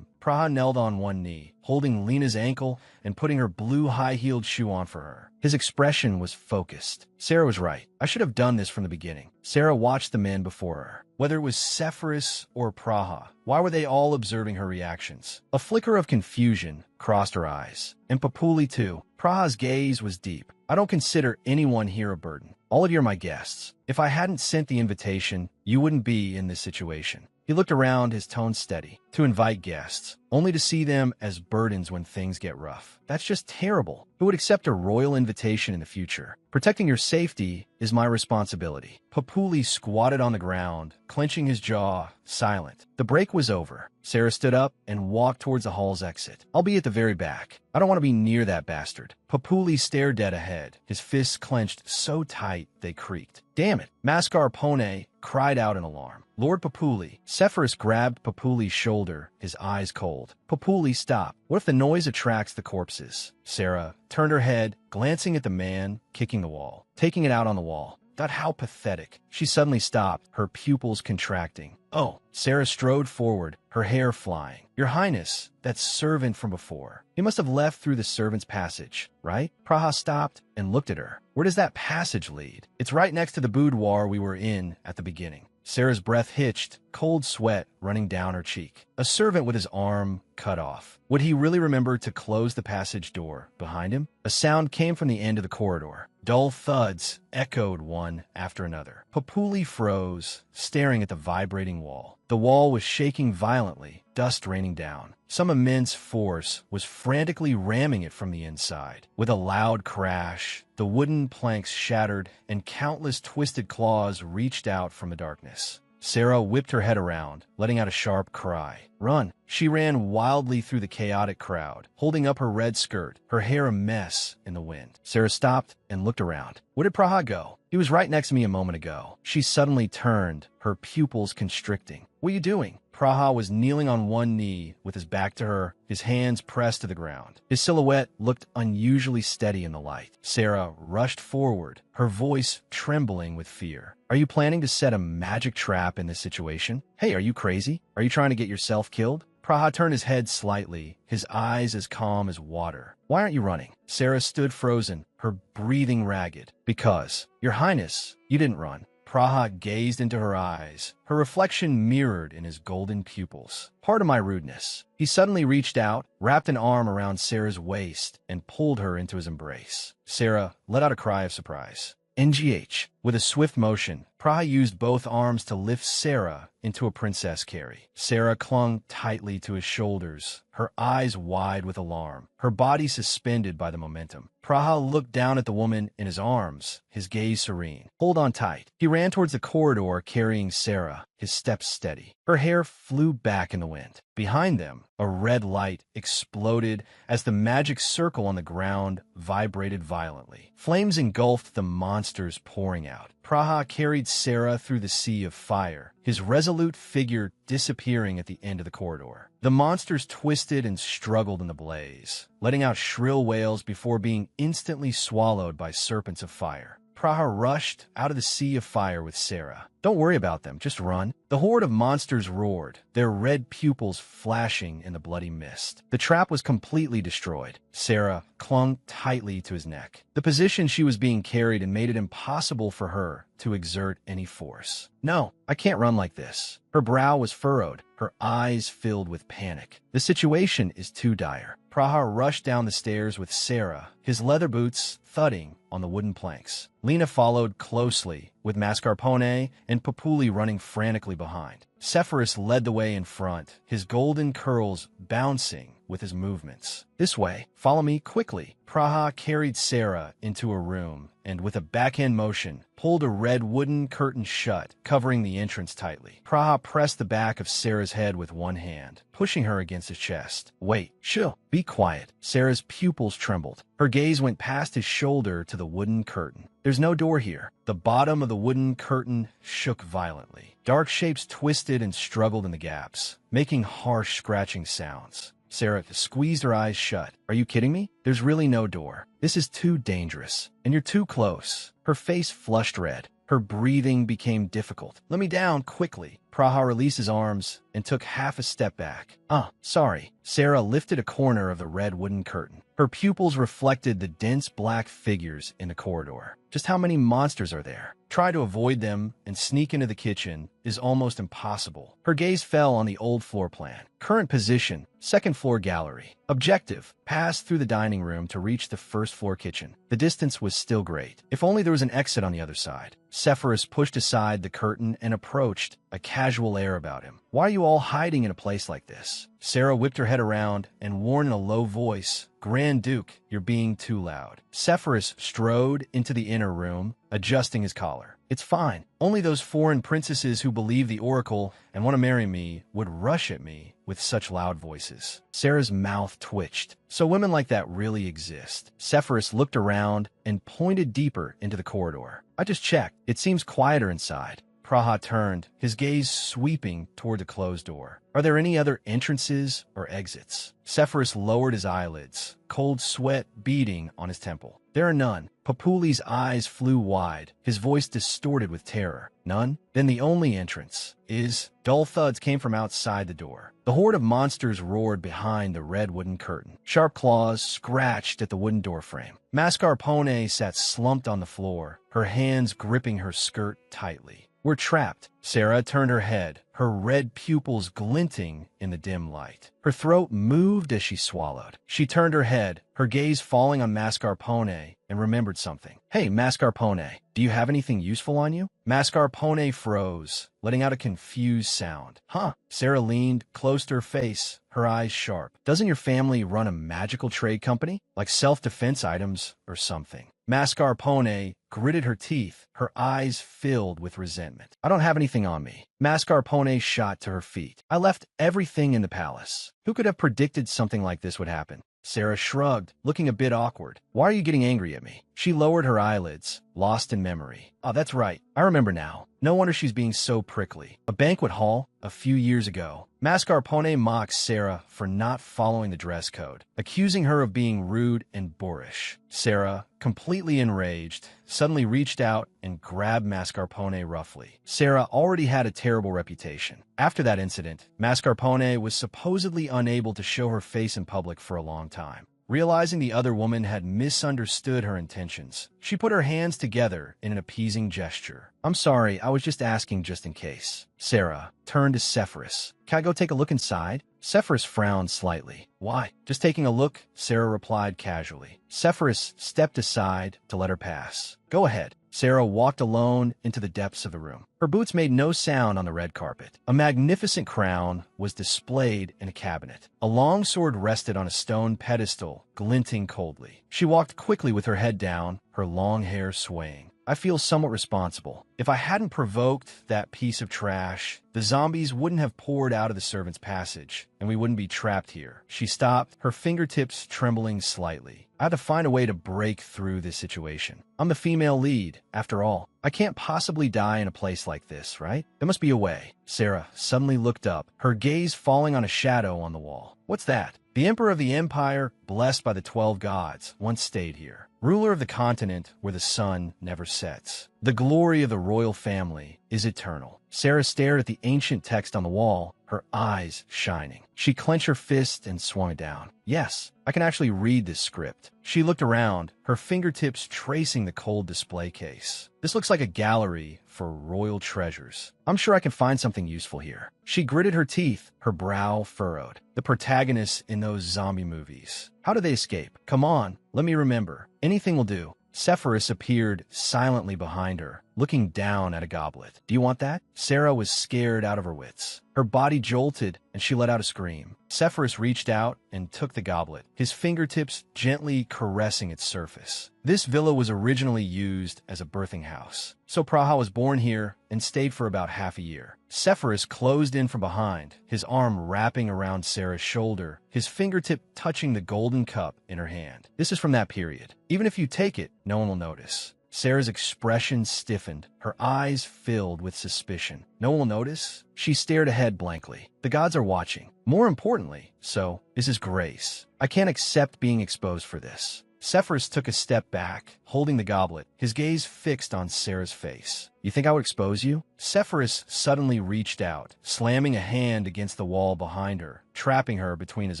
Praha knelt on one knee, holding Lena's ankle and putting her blue high-heeled shoe on for her. His expression was focused. Sarah was right. I should have done this from the beginning. Sarah watched the men before her. Whether it was Sepphoris or Praha, why were they all observing her reactions? A flicker of confusion crossed her eyes. And Papuli too. Praha's gaze was deep. I don't consider anyone here a burden. All of you are my guests. If I hadn't sent the invitation, you wouldn't be in this situation. He looked around, his tone steady. To invite guests, only to see them as burdens when things get rough. That's just terrible. Who would accept a royal invitation in the future? Protecting your safety is my responsibility. Papuli squatted on the ground, clenching his jaw, silent. The break was over. Sarah stood up and walked towards the hall's exit. I'll be at the very back. I don't want to be near that bastard. Papuli stared dead ahead, his fists clenched so tight they creaked. Damn it! Mascarpone cried out in alarm. Lord Papuli. Sepphoris grabbed Papuli's shoulder, his eyes cold. Papuli, stop. What if the noise attracts the corpses? Sarah turned her head, glancing at the man kicking the wall, taking it out on the wall. God, how pathetic. She suddenly stopped, her pupils contracting. Oh, Sarah strode forward, her hair flying. Your Highness, that servant from before. He must have left through the servant's passage, right? Praha stopped and looked at her. Where does that passage lead? It's right next to the boudoir we were in at the beginning. Sarah's breath hitched, cold sweat running down her cheek. A servant with his arm cut off. Would he really remember to close the passage door behind him? A sound came from the end of the corridor. Dull thuds echoed one after another. Papuli froze, staring at the vibrating wall. The wall was shaking violently, dust raining down. Some immense force was frantically ramming it from the inside. With a loud crash, the wooden planks shattered and countless twisted claws reached out from the darkness. Sarah whipped her head around, letting out a sharp cry. Run! She ran wildly through the chaotic crowd, holding up her red skirt, her hair a mess in the wind. Sarah stopped and looked around. Where did Praha go? He was right next to me a moment ago. She suddenly turned, her pupils constricting. What are you doing? Praha was kneeling on one knee with his back to her, his hands pressed to the ground. His silhouette looked unusually steady in the light. Sarah rushed forward, her voice trembling with fear. Are you planning to set a magic trap in this situation? Hey, are you crazy? Are you trying to get yourself killed? Praha turned his head slightly, his eyes as calm as water. Why aren't you running? Sarah stood frozen, her breathing ragged. Because, Your Highness, you didn't run. Praha gazed into her eyes, her reflection mirrored in his golden pupils. Pardon my rudeness. He suddenly reached out, wrapped an arm around Sarah's waist, and pulled her into his embrace. Sarah let out a cry of surprise. NGH. With a swift motion, Praha used both arms to lift Sarah into a princess carry. Sarah clung tightly to his shoulders, her eyes wide with alarm, her body suspended by the momentum. Praha looked down at the woman in his arms, his gaze serene. Hold on tight. He ran towards the corridor carrying Sarah, his steps steady. Her hair flew back in the wind. Behind them, a red light exploded as the magic circle on the ground vibrated violently. Flames engulfed the monsters pouring out. Praha carried Sarah through the sea of fire, his resolute figure disappearing at the end of the corridor. The monsters twisted and struggled in the blaze, letting out shrill wails before being instantly swallowed by serpents of fire. Praha rushed out of the sea of fire with Sarah. Don't worry about them, just run. The horde of monsters roared, their red pupils flashing in the bloody mist. The trap was completely destroyed. Sarah clung tightly to his neck. The position she was being carried and made it impossible for her to exert any force. No, I can't run like this. Her brow was furrowed, her eyes filled with panic. The situation is too dire. Praha rushed down the stairs with Sarah, his leather boots thudding on the wooden planks. Lena followed closely, with Mascarpone and Papuli running frantically behind. Sepphoris led the way in front, his golden curls bouncing with his movements. This way, follow me quickly. Praha carried Sarah into a room and, with a backhand motion, pulled a red wooden curtain shut, covering the entrance tightly. Praha pressed the back of Sarah's head with one hand, pushing her against his chest. Wait, chill, be quiet. Sarah's pupils trembled. Her gaze went past his shoulder to the wooden curtain. There's no door here. The bottom of the wooden curtain shook violently. Dark shapes twisted and struggled in the gaps, making harsh scratching sounds. Sarah squeezed her eyes shut. Are you kidding me? There's really no door. This is too dangerous. And you're too close. Her face flushed red. Her breathing became difficult. Let me down, quickly. Praha released his arms and took half a step back. Sorry. Sarah lifted a corner of the red wooden curtain. Her pupils reflected the dense black figures in the corridor. Just how many monsters are there? Try to avoid them and sneak into the kitchen is almost impossible. Her gaze fell on the old floor plan. Current position, second floor gallery. Objective, pass through the dining room to reach the first floor kitchen. The distance was still great. If only there was an exit on the other side. Sepphoris pushed aside the curtain and approached, a casual air about him. Why are you all hiding in a place like this? Sarah whipped her head around and warned in a low voice, Grand Duke, you're being too loud. Sepphoris strode into the inner room, adjusting his collar. It's fine. Only those foreign princesses who believe the oracle and want to marry me would rush at me with such loud voices. Sarah's mouth twitched. So women like that really exist. Sepphoris looked around and pointed deeper into the corridor. I just checked. It seems quieter inside. Praha turned, his gaze sweeping toward the closed door. Are there any other entrances or exits? Sepphoris lowered his eyelids, cold sweat beading on his temple. There are none. Papuli's eyes flew wide, his voice distorted with terror. None? Then the only entrance is... Dull thuds came from outside the door. The horde of monsters roared behind the red wooden curtain. Sharp claws scratched at the wooden doorframe. Mascarpone sat slumped on the floor, her hands gripping her skirt tightly. We're trapped. Sarah turned her head, her red pupils glinting in the dim light. Her throat moved as she swallowed. She turned her head, her gaze falling on Mascarpone, and remembered something. Hey, Mascarpone, do you have anything useful on you? Mascarpone froze, letting out a confused sound. Huh? Sarah leaned close to her face, her eyes sharp. Doesn't your family run a magical trade company? Like self-defense items or something? Mascarpone gritted her teeth, her eyes filled with resentment. I don't have anything on me. Mascarpone shot to her feet. I left everything in the palace. Who could have predicted something like this would happen? Sarah shrugged, looking a bit awkward. Why are you getting angry at me? She lowered her eyelids, lost in memory. Oh, that's right. I remember now. No wonder she's being so prickly. A banquet hall a few years ago. Mascarpone mocked Sarah for not following the dress code, accusing her of being rude and boorish. Sarah, completely enraged, suddenly reached out and grabbed Mascarpone roughly. Sarah already had a terrible reputation. After that incident, Mascarpone was supposedly unable to show her face in public for a long time. Realizing the other woman had misunderstood her intentions, she put her hands together in an appeasing gesture. I'm sorry, I was just asking just in case. Sarah turned to Sepphoris. Can I go take a look inside? Sepphoris frowned slightly. Why? Just taking a look, Sarah replied casually. Sepphoris stepped aside to let her pass. Go ahead. Sarah walked alone into the depths of the room. Her boots made no sound on the red carpet. A magnificent crown was displayed in a cabinet. A long sword rested on a stone pedestal, glinting coldly. She walked quickly with her head down, her long hair swaying. I feel somewhat responsible. If I hadn't provoked that piece of trash, the zombies wouldn't have poured out of the servants' passage, and we wouldn't be trapped here. She stopped, her fingertips trembling slightly. I had to find a way to break through this situation. I'm the female lead, after all. I can't possibly die in a place like this, right? There must be a way. Sarah suddenly looked up, her gaze falling on a shadow on the wall. What's that? The Emperor of the Empire, blessed by the 12 gods, once stayed here. Ruler of the continent where the sun never sets. The glory of the royal family is eternal. Sarah stared at the ancient text on the wall, her eyes shining. She clenched her fist and swung it down. Yes, I can actually read this script. She looked around, her fingertips tracing the cold display case. This looks like a gallery for royal treasures. I'm sure I can find something useful here. She gritted her teeth, her brow furrowed. The protagonists in those zombie movies. How do they escape? Come on, let me remember. Anything will do. Sepphoris appeared silently behind her, looking down at a goblet. Do you want that? Sarah was scared out of her wits. Her body jolted, and she let out a scream. Sepphoris reached out and took the goblet, his fingertips gently caressing its surface. This villa was originally used as a birthing house, so Praha was born here and stayed for about half a year. Sepphoris closed in from behind, his arm wrapping around Sarah's shoulder, his fingertip touching the golden cup in her hand. This is from that period. Even if you take it, no one will notice. Sarah's expression stiffened, her eyes filled with suspicion. No one will notice? She stared ahead blankly. The gods are watching. More importantly, this is grace. I can't accept being exposed for this. Sepphoris took a step back, holding the goblet, his gaze fixed on Sarah's face. You think I would expose you? Sepphoris suddenly reached out, slamming a hand against the wall behind her, trapping her between his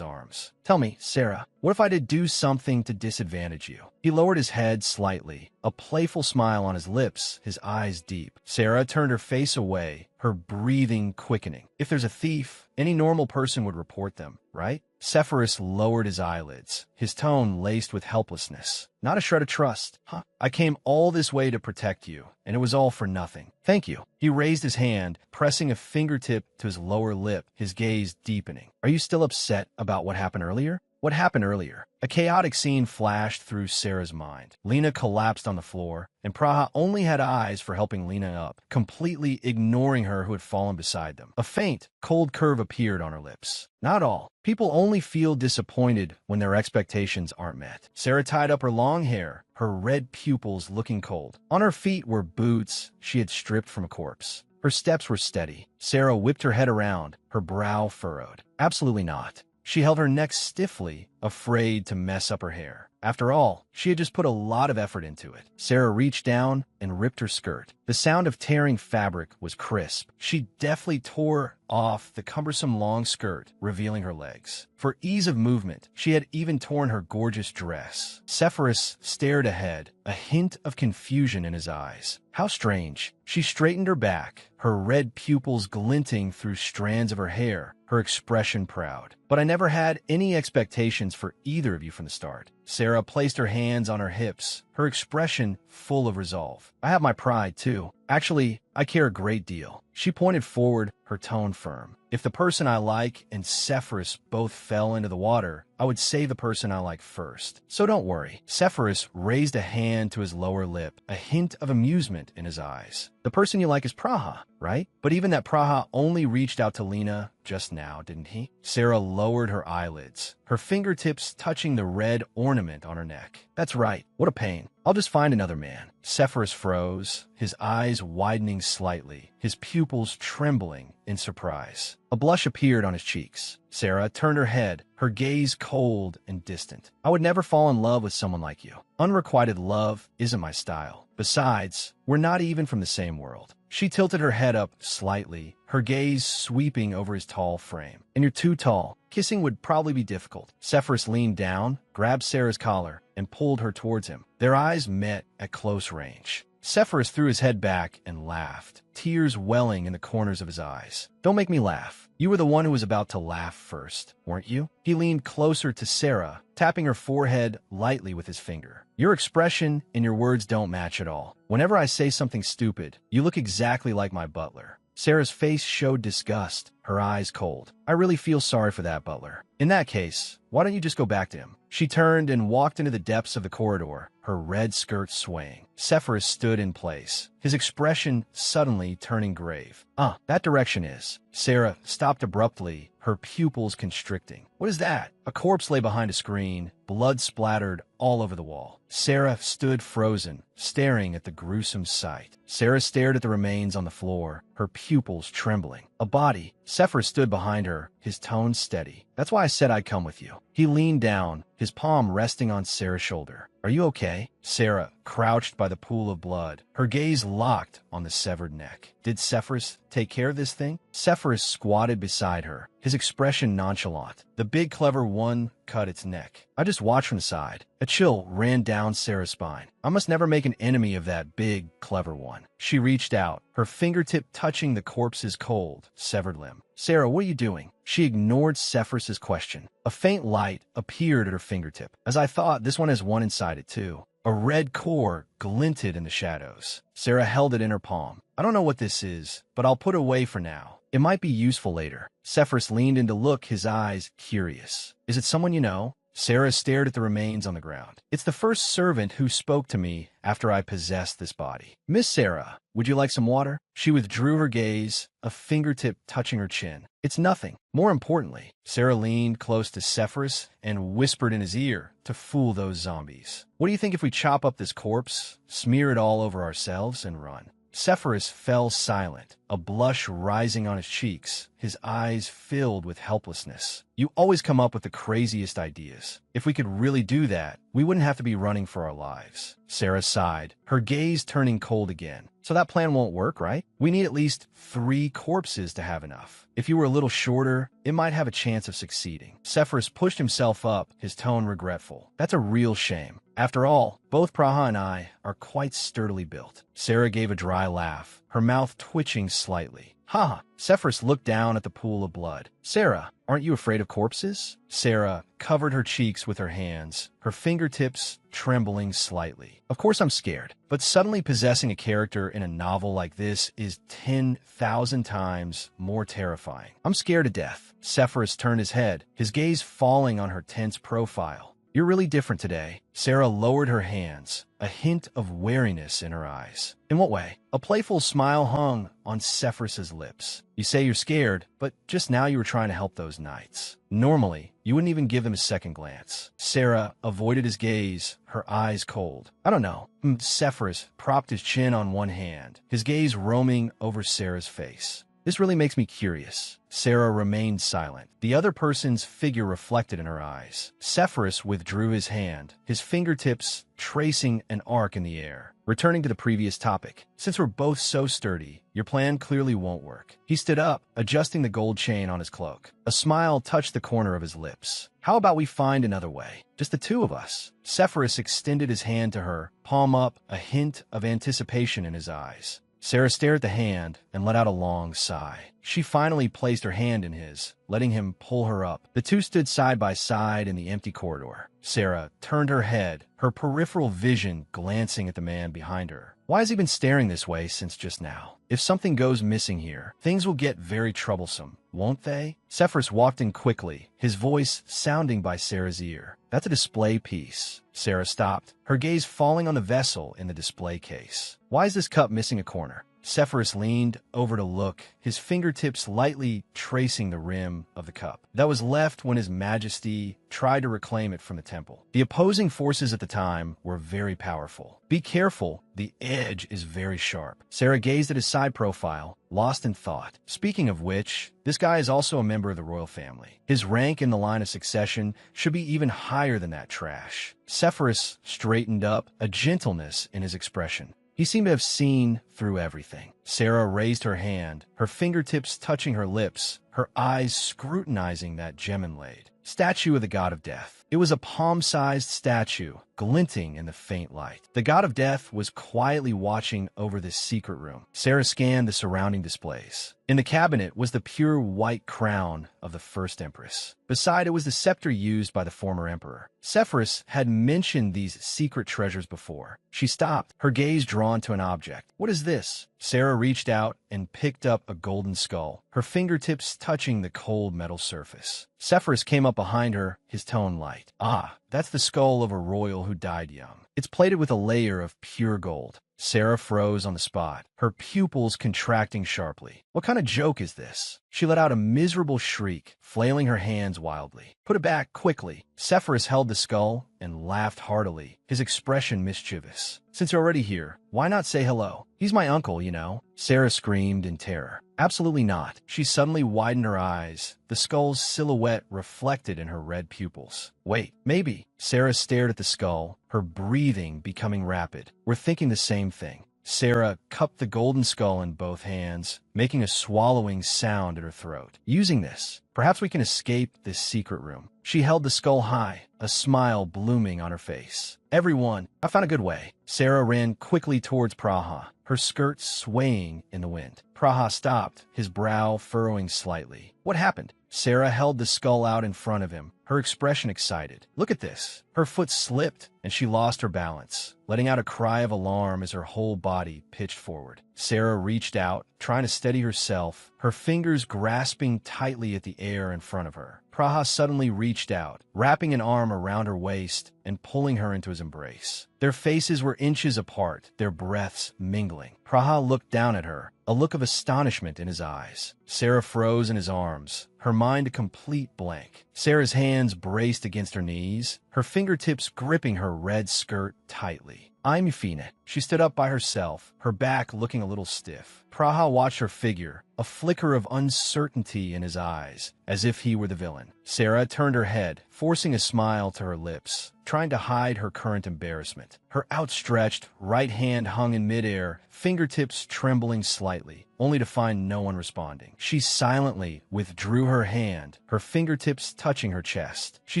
arms. Tell me, Sarah, what if I did do something to disadvantage you? He lowered his head slightly, a playful smile on his lips, his eyes deep. Sarah turned her face away, her breathing quickening. If there's a thief, any normal person would report them, right? Sepphoris lowered his eyelids, his tone laced with helplessness. Not a shred of trust. Huh? I came all this way to protect you, and it was all for nothing. Thank you. He raised his hand, pressing a fingertip to his lower lip, his gaze deepening. Are you still upset about what happened earlier? What happened earlier? A chaotic scene flashed through Sarah's mind. Lena collapsed on the floor, and Praha only had eyes for helping Lena up, completely ignoring her who had fallen beside them. A faint, cold curve appeared on her lips. Not all. People only feel disappointed when their expectations aren't met. Sarah tied up her long hair, her red pupils looking cold. On her feet were boots she had stripped from a corpse. Her steps were steady. Sarah whipped her head around, her brow furrowed. Absolutely not. She held her neck stiffly, afraid to mess up her hair. After all, she had just put a lot of effort into it. Sarah reached down and ripped her skirt. The sound of tearing fabric was crisp. She deftly tore off the cumbersome long skirt, revealing her legs. For ease of movement, she had even torn her gorgeous dress. Sepphoris stared ahead, a hint of confusion in his eyes. How strange. She straightened her back, her red pupils glinting through strands of her hair, her expression proud. But I never had any expectations for either of you from the start. Sarah placed her hands on her hips, her expression full of resolve. I have my pride, too. Actually, I care a great deal. She pointed forward, her tone firm. If the person I like and Sepphoris both fell into the water, I would save the person I like first. So don't worry. Sepphoris raised a hand to his lower lip, a hint of amusement in his eyes. The person you like is Praha, right? But even that Praha only reached out to Lena just now, didn't he? Sarah lowered her eyelids, her fingertips touching the red ornament on her neck. That's right. What a pain. I'll just find another man. Sepphoris froze, his eyes widening slightly, his pupils trembling in surprise. A blush appeared on his cheeks. Sarah turned her head, her gaze cold and distant. I would never fall in love with someone like you. Unrequited love isn't my style. Besides, we're not even from the same world. She tilted her head up slightly, her gaze sweeping over his tall frame. And you're too tall. Kissing would probably be difficult. Sepphoris leaned down, grabbed Sarah's collar, and pulled her towards him. Their eyes met at close range. Sepphoris threw his head back and laughed, tears welling in the corners of his eyes. Don't make me laugh. You were the one who was about to laugh first, weren't you? He leaned closer to Sarah, tapping her forehead lightly with his finger. Your expression and your words don't match at all. Whenever I say something stupid, you look exactly like my butler. Sarah's face showed disgust, her eyes cold. I really feel sorry for that, butler. In that case, why don't you just go back to him? She turned and walked into the depths of the corridor, her red skirt swaying. Sepphoris stood in place, his expression suddenly turning grave. That direction is. Sarah stopped abruptly, her pupils constricting. What is that? A corpse lay behind a screen, blood splattered all over the wall. Sarah stood frozen, staring at the gruesome sight. Sarah stared at the remains on the floor, her pupils trembling. A body. Sepphoris stood behind her, his tone steady. That's why I said I'd come with you. He leaned down, his palm resting on Sarah's shoulder. Are you okay? Sarah crouched by the pool of blood, her gaze locked on the severed neck. Did Sepphoris take care of this thing? Sepphoris squatted beside her, his expression nonchalant. The big clever one cut its neck. I just watched from the side. A chill ran down Sarah's spine. I must never make an enemy of that big, clever one. She reached out, her fingertip touching the corpse's cold, severed limb. Sarah, what are you doing? She ignored Sepphoris' question. A faint light appeared at her fingertip. As I thought, this one has one inside it too. A red core glinted in the shadows. Sarah held it in her palm. I don't know what this is, but I'll put it away for now. It might be useful later. Sepphoris leaned in to look, his eyes curious. Is it someone you know? Sarah stared at the remains on the ground. It's the first servant who spoke to me after I possessed this body. Miss Sarah, would you like some water? She withdrew her gaze, a fingertip touching her chin. It's nothing. More importantly, Sarah leaned close to Sepphoris and whispered in his ear to fool those zombies. What do you think if we chop up this corpse, smear it all over ourselves, and run? Sepphoris fell silent, a blush rising on his cheeks, his eyes filled with helplessness. You always come up with the craziest ideas. If we could really do that, we wouldn't have to be running for our lives. Sarah sighed, her gaze turning cold again. So that plan won't work, right? We need at least 3 corpses to have enough. If you were a little shorter, it might have a chance of succeeding. Sepphoris pushed himself up, his tone regretful. That's a real shame. After all, both Praha and I are quite sturdily built. Sarah gave a dry laugh, her mouth twitching slightly. Ha! Sepphoris looked down at the pool of blood. Sarah, aren't you afraid of corpses? Sarah covered her cheeks with her hands, her fingertips trembling slightly. Of course I'm scared, but suddenly possessing a character in a novel like this is 10,000 times more terrifying. I'm scared to death. Sepphoris turned his head, his gaze falling on her tense profile. You're really different today. Sarah lowered her hands, a hint of wariness in her eyes. In what way? A playful smile hung on Sepphoris' lips. You say you're scared, but just now you were trying to help those knights. Normally, you wouldn't even give them a second glance. Sarah avoided his gaze, her eyes cold. I don't know. Sepphoris propped his chin on one hand, his gaze roaming over Sarah's face. This really makes me curious. Sarah remained silent. The other person's figure reflected in her eyes. Sephirus withdrew his hand, his fingertips tracing an arc in the air. Returning to the previous topic, since we're both so sturdy, your plan clearly won't work. He stood up, adjusting the gold chain on his cloak. A smile touched the corner of his lips. How about we find another way? Just the two of us. Sephirus extended his hand to her, palm up, a hint of anticipation in his eyes. Sarah stared at the hand and let out a long sigh. She finally placed her hand in his, letting him pull her up. The two stood side by side in the empty corridor. Sarah turned her head, her peripheral vision glancing at the man behind her. Why has he been staring this way since just now? If something goes missing here, things will get very troublesome, won't they? Sephirus walked in quickly, his voice sounding by Sarah's ear. That's a display piece. Sarah stopped, her gaze falling on the vessel in the display case. Why is this cup missing a corner? Sephirus leaned over to look, his fingertips lightly tracing the rim of the cup that was left when His Majesty tried to reclaim it from the temple. The opposing forces at the time were very powerful. Be careful, the edge is very sharp. Sarah gazed at his side profile, lost in thought. Speaking of which, this guy is also a member of the royal family. His rank in the line of succession should be even higher than that trash. Sephirus straightened up, a gentleness in his expression. He seemed to have seen through everything. Sarah raised her hand, her fingertips touching her lips, her eyes scrutinizing that gem inlaid statue of the god of death. It was a palm-sized statue, glinting in the faint light. The god of death was quietly watching over this secret room. Sarah scanned the surrounding displays. In the cabinet was the pure white crown of the first empress. Beside it was the scepter used by the former emperor. Sephirus had mentioned these secret treasures before. She stopped, her gaze drawn to an object. What is this? Sarah reached out and picked up a golden skull, her fingertips touching the cold metal surface. Sephirus came up behind her, his tone light. Ah, that's the skull of a royal who died young. It's plated with a layer of pure gold. Sarah froze on the spot, her pupils contracting sharply. What kind of joke is this? She let out a miserable shriek, flailing her hands wildly. Put it back, quickly. Sephirus held the skull and laughed heartily, his expression mischievous. Since you're already here, why not say hello? He's my uncle, you know. Sarah screamed in terror. Absolutely not. She suddenly widened her eyes, the skull's silhouette reflected in her red pupils. Wait, maybe. Sarah stared at the skull, her breathing becoming rapid. We're thinking the same thing. Sarah cupped the golden skull in both hands, making a swallowing sound at her throat. Using this, perhaps we can escape this secret room. She held the skull high, a smile blooming on her face. Everyone, I found a good way. Sarah ran quickly towards Praha, her skirts swaying in the wind. Praha stopped, his brow furrowing slightly. What happened? Sarah held the skull out in front of him, her expression excited. Look at this. Her foot slipped, and she lost her balance, letting out a cry of alarm as her whole body pitched forward. Sarah reached out, trying to steady herself, her fingers grasping tightly at the air in front of her. Praha suddenly reached out, wrapping an arm around her waist and pulling her into his embrace. Their faces were inches apart, their breaths mingling. Praha looked down at her, a look of astonishment in his eyes. Sarah froze in his arms, her mind a complete blank. Sarah's hands braced against her knees, her fingertips gripping her red skirt tightly. I'm Euphina. She stood up by herself, her back looking a little stiff. Praha watched her figure, a flicker of uncertainty in his eyes, as if he were the villain. Sarah turned her head, forcing a smile to her lips, trying to hide her current embarrassment. Her outstretched right hand hung in midair, fingertips trembling slightly, only to find no one responding. She silently withdrew her hand, her fingertips touching her chest. She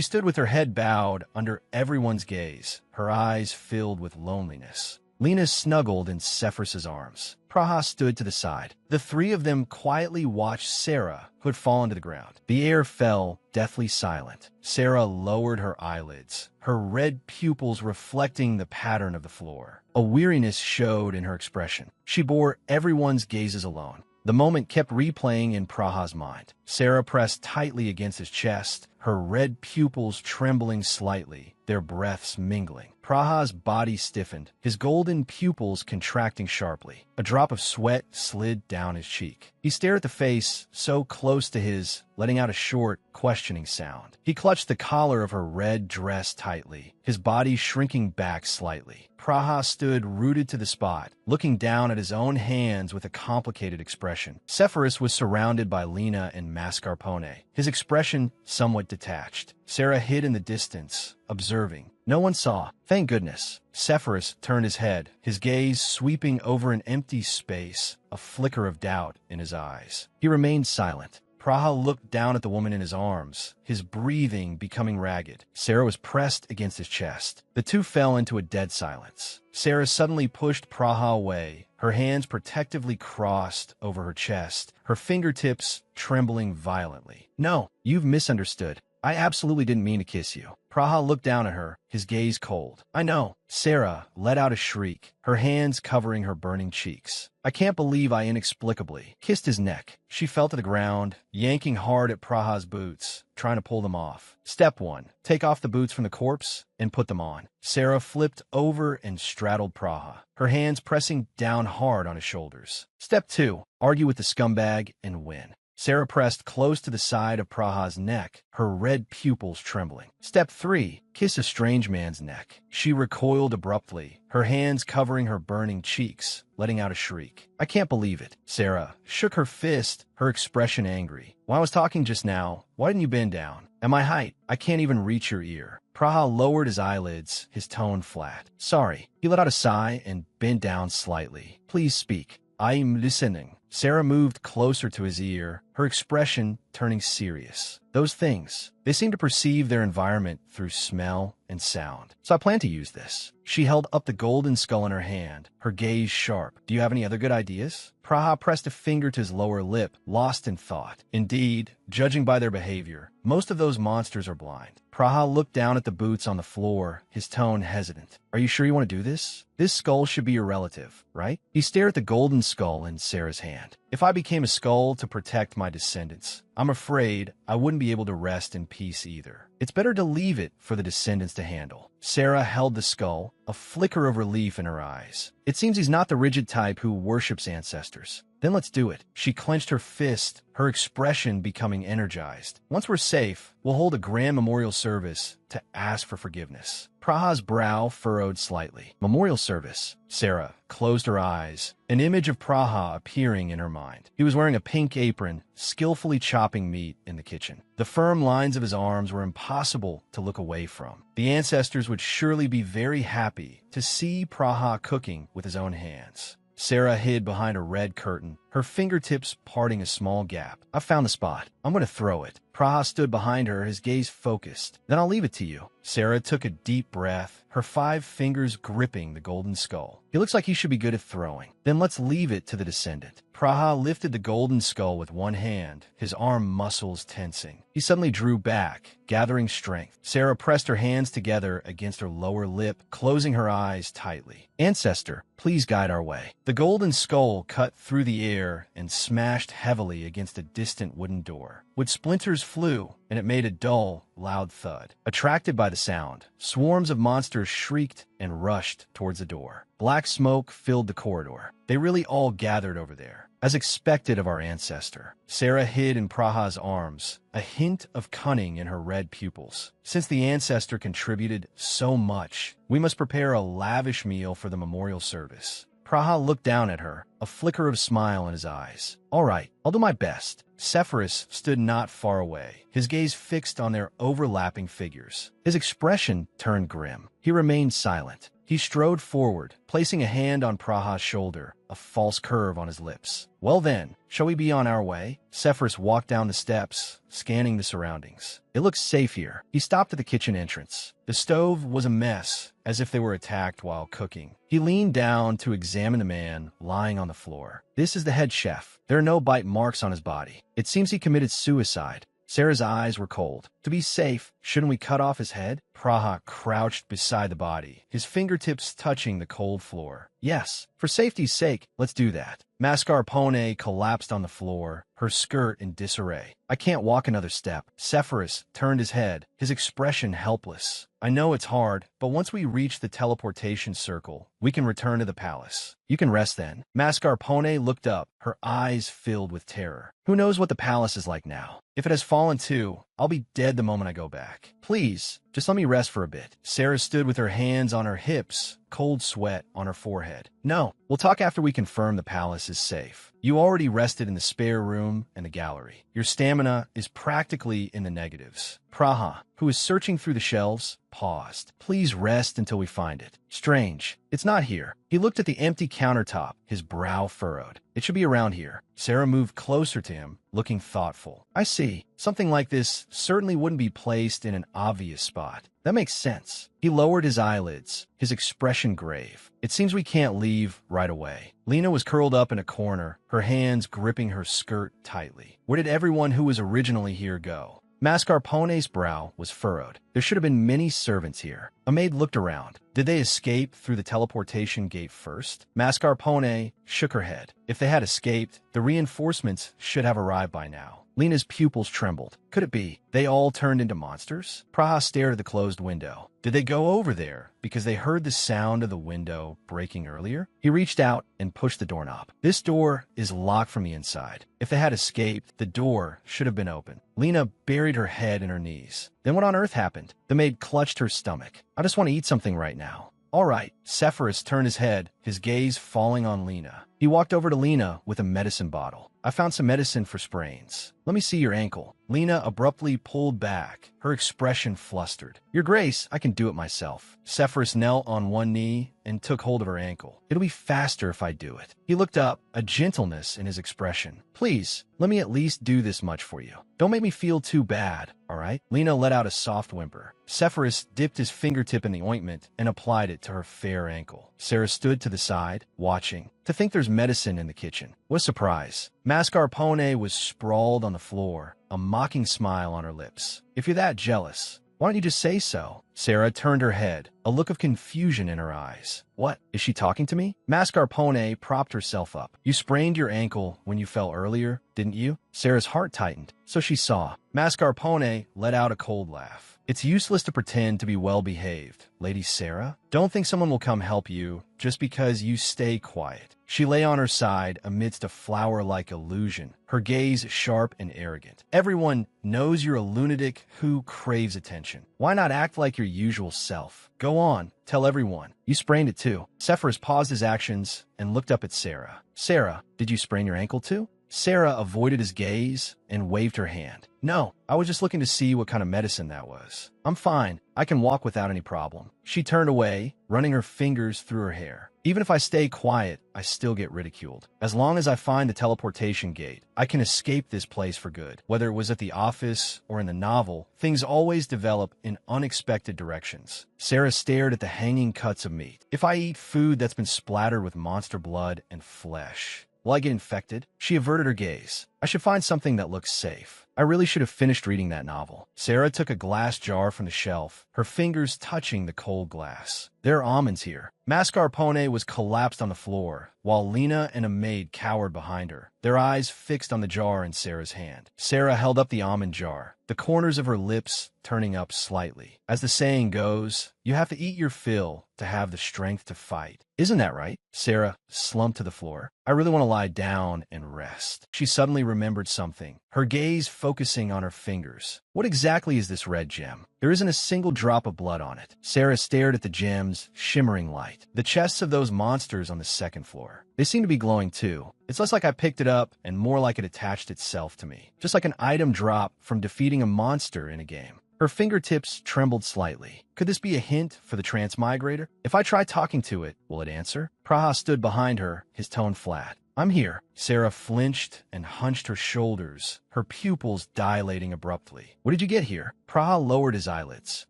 stood with her head bowed under everyone's gaze, her eyes filled with loneliness. Lena snuggled in Sephirus's arms. Praha stood to the side. The three of them quietly watched Sarah, who had fallen to the ground. The air fell, deathly silent. Sarah lowered her eyelids, her red pupils reflecting the pattern of the floor. A weariness showed in her expression. She bore everyone's gazes alone. The moment kept replaying in Praha's mind. Sarah pressed tightly against his chest, her red pupils trembling slightly, their breaths mingling. Praha's body stiffened, his golden pupils contracting sharply. A drop of sweat slid down his cheek. He stared at the face so close to his, letting out a short, questioning sound. He clutched the collar of her red dress tightly, his body shrinking back slightly. Praha stood rooted to the spot, looking down at his own hands with a complicated expression. Sepphoris was surrounded by Lena and Mascarpone, his expression somewhat detached. Sarah hid in the distance, observing. No one saw. Thank goodness. Sepphoris turned his head, his gaze sweeping over an empty space, a flicker of doubt in his eyes. He remained silent. Praha looked down at the woman in his arms, his breathing becoming ragged. Sarah was pressed against his chest. The two fell into a dead silence. Sarah suddenly pushed Praha away, her hands protectively crossed over her chest, her fingertips trembling violently. No, you've misunderstood. I absolutely didn't mean to kiss you. Praha looked down at her, his gaze cold. I know. Sarah let out a shriek, her hands covering her burning cheeks. I can't believe I inexplicably kissed his neck. She fell to the ground, yanking hard at Praha's boots, trying to pull them off. Step 1. Take off the boots from the corpse and put them on. Sarah flipped over and straddled Praha, her hands pressing down hard on his shoulders. Step 2. Argue with the scumbag and win. Sarah pressed close to the side of Praha's neck, her red pupils trembling. Step 3. Kiss a strange man's neck. She recoiled abruptly, her hands covering her burning cheeks, letting out a shriek. I can't believe it. Sarah shook her fist, her expression angry. When I was talking just now, why didn't you bend down? At my height, I can't even reach your ear. Praha lowered his eyelids, his tone flat. Sorry. He let out a sigh and bent down slightly. Please speak. I'm listening. Sarah moved closer to his ear, her expression turning serious. Those things, they seem to perceive their environment through smell and sound. So I plan to use this. She held up the golden skull in her hand, her gaze sharp. Do you have any other good ideas? Praha pressed a finger to his lower lip, lost in thought. Indeed, judging by their behavior, most of those monsters are blind. Praha looked down at the boots on the floor, his tone hesitant. Are you sure you want to do this? This skull should be your relative, right? He stared at the golden skull in Sarah's hand. If I became a skull to protect my descendants, I'm afraid I wouldn't be able to rest in peace either. It's better to leave it for the descendants to handle. Sarah held the skull, a flicker of relief in her eyes. It seems he's not the rigid type who worships ancestors. Then let's do it. She clenched her fist, her expression becoming energized. Once we're safe, we'll hold a grand memorial service to ask for forgiveness. Praha's brow furrowed slightly. Memorial service. Sarah closed her eyes, an image of Praha appearing in her mind. He was wearing a pink apron, skillfully chopping meat in the kitchen. The firm lines of his arms were impossible to look away from. The ancestors would surely be very happy to see Praha cooking with his own hands. Sarah hid behind a red curtain, her fingertips parting a small gap. I found the spot. I'm going to throw it. Praha stood behind her, his gaze focused. Then I'll leave it to you. Sarah took a deep breath, her 5 fingers gripping the golden skull. He looks like he should be good at throwing. Then let's leave it to the descendant. Praha lifted the golden skull with one hand, his arm muscles tensing. He suddenly drew back, gathering strength. Sarah pressed her hands together against her lower lip, closing her eyes tightly. Ancestor, please guide our way. The golden skull cut through the air and smashed heavily against a distant wooden door. Wood splinters flew, and it made a dull, loud thud. Attracted by the sound, swarms of monsters shrieked and rushed towards the door. Black smoke filled the corridor. They really all gathered over there, as expected of our ancestor. Sarah hid in Praha's arms, a hint of cunning in her red pupils. Since the ancestor contributed so much, we must prepare a lavish meal for the memorial service. Praha looked down at her, a flicker of smile in his eyes. All right, I'll do my best. Sepphoris stood not far away, his gaze fixed on their overlapping figures. His expression turned grim. He remained silent. He strode forward, placing a hand on Praha's shoulder, a false curve on his lips. Well then, shall we be on our way? Sepphoris walked down the steps, scanning the surroundings. It looks safe here. He stopped at the kitchen entrance. The stove was a mess, as if they were attacked while cooking. He leaned down to examine the man lying on the floor. This is the head chef. There are no bite marks on his body. It seems he committed suicide. Sarah's eyes were cold. To be safe, shouldn't we cut off his head? Praha crouched beside the body, his fingertips touching the cold floor. Yes, for safety's sake, let's do that. Mascarpone collapsed on the floor, her skirt in disarray. I can't walk another step. Sepphoris turned his head, his expression helpless. I know it's hard, but once we reach the teleportation circle, we can return to the palace. You can rest then. Mascarpone looked up, her eyes filled with terror. Who knows what the palace is like now? If it has fallen too, I'll be dead the moment I go back. Please, just let me rest for a bit. Sarah stood with her hands on her hips, cold sweat on her forehead. No, we'll talk after we confirm the palace is safe. You already rested in the spare room and the gallery. Your stamina is practically in the negatives. Praha, who was searching through the shelves, paused. Please rest until we find it. Strange. It's not here. He looked at the empty countertop, his brow furrowed. It should be around here. Sarah moved closer to him, looking thoughtful. I see. Something like this certainly wouldn't be placed in an obvious spot. That makes sense. He lowered his eyelids, his expression grave. It seems we can't leave right away. Lena was curled up in a corner, her hands gripping her skirt tightly. Where did everyone who was originally here go? Mascarpone's brow was furrowed. There should have been many servants here. A maid looked around. Did they escape through the teleportation gate first? Mascarpone shook her head. If they had escaped, the reinforcements should have arrived by now. Lena's pupils trembled. Could it be they all turned into monsters? Praha stared at the closed window. Did they go over there because they heard the sound of the window breaking earlier? He reached out and pushed the doorknob. This door is locked from the inside. If they had escaped, the door should have been open. Lena buried her head in her knees. Then what on earth happened? The maid clutched her stomach. I just want to eat something right now. All right. Sepphoris turned his head, his gaze falling on Lena. He walked over to Lena with a medicine bottle. I found some medicine for sprains. Let me see your ankle. Lena abruptly pulled back, her expression flustered. Your Grace, I can do it myself. Sepphoris knelt on one knee and took hold of her ankle. It'll be faster if I do it. He looked up, a gentleness in his expression. Please, let me at least do this much for you. Don't make me feel too bad, all right? Lena let out a soft whimper. Sepphoris dipped his fingertip in the ointment and applied it to her fair ankle. Sarah stood to the side, watching. To think there's medicine in the kitchen. What a surprise. Mascarpone was sprawled on the floor, a mocking smile on her lips. If you're that jealous, why don't you just say so? Sarah turned her head, a look of confusion in her eyes. What? Is she talking to me? Mascarpone propped herself up. You sprained your ankle when you fell earlier, didn't you? Sarah's heart tightened, so she saw. Mascarpone let out a cold laugh. It's useless to pretend to be well-behaved, Lady Sarah. Don't think someone will come help you just because you stay quiet. She lay on her side amidst a flower-like illusion, her gaze sharp and arrogant. Everyone knows you're a lunatic who craves attention. Why not act like your usual self? Go on, tell everyone. You sprained it too. Sepphoris paused his actions and looked up at Sarah. Sarah, did you sprain your ankle too? Sarah avoided his gaze and waved her hand. No, I was just looking to see what kind of medicine that was. I'm fine. I can walk without any problem. She turned away, running her fingers through her hair. Even if I stay quiet, I still get ridiculed. As long as I find the teleportation gate, I can escape this place for good. Whether it was at the office or in the novel, things always develop in unexpected directions. Sarah stared at the hanging cuts of meat. If I eat food that's been splattered with monster blood and flesh, will I get infected? She averted her gaze. I should find something that looks safe. I really should have finished reading that novel. Sarah took a glass jar from the shelf, her fingers touching the cold glass. There are almonds here. Mascarpone was collapsed on the floor, while Lena and a maid cowered behind her, their eyes fixed on the jar in Sarah's hand. Sarah held up the almond jar, the corners of her lips turning up slightly. As the saying goes, you have to eat your fill to have the strength to fight. Isn't that right? Sarah slumped to the floor. I really want to lie down and rest. She suddenly remembered something, her gaze focusing on her fingers. What exactly is this red gem? There isn't a single drop of blood on it. Sarah stared at the gem's shimmering light. The chests of those monsters on the second floor. They seem to be glowing too. It's less like I picked it up and more like it attached itself to me. Just like an item drop from defeating a monster in a game. Her fingertips trembled slightly. Could this be a hint for the transmigrator? If I try talking to it, will it answer? Praha stood behind her, his tone flat. I'm here. Sarah flinched and hunched her shoulders, her pupils dilating abruptly. What did you get here? Praha lowered his eyelids.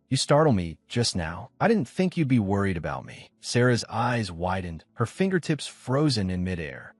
You startled me just now. I didn't think you'd be worried about me. Sarah's eyes widened, her fingertips frozen in midair.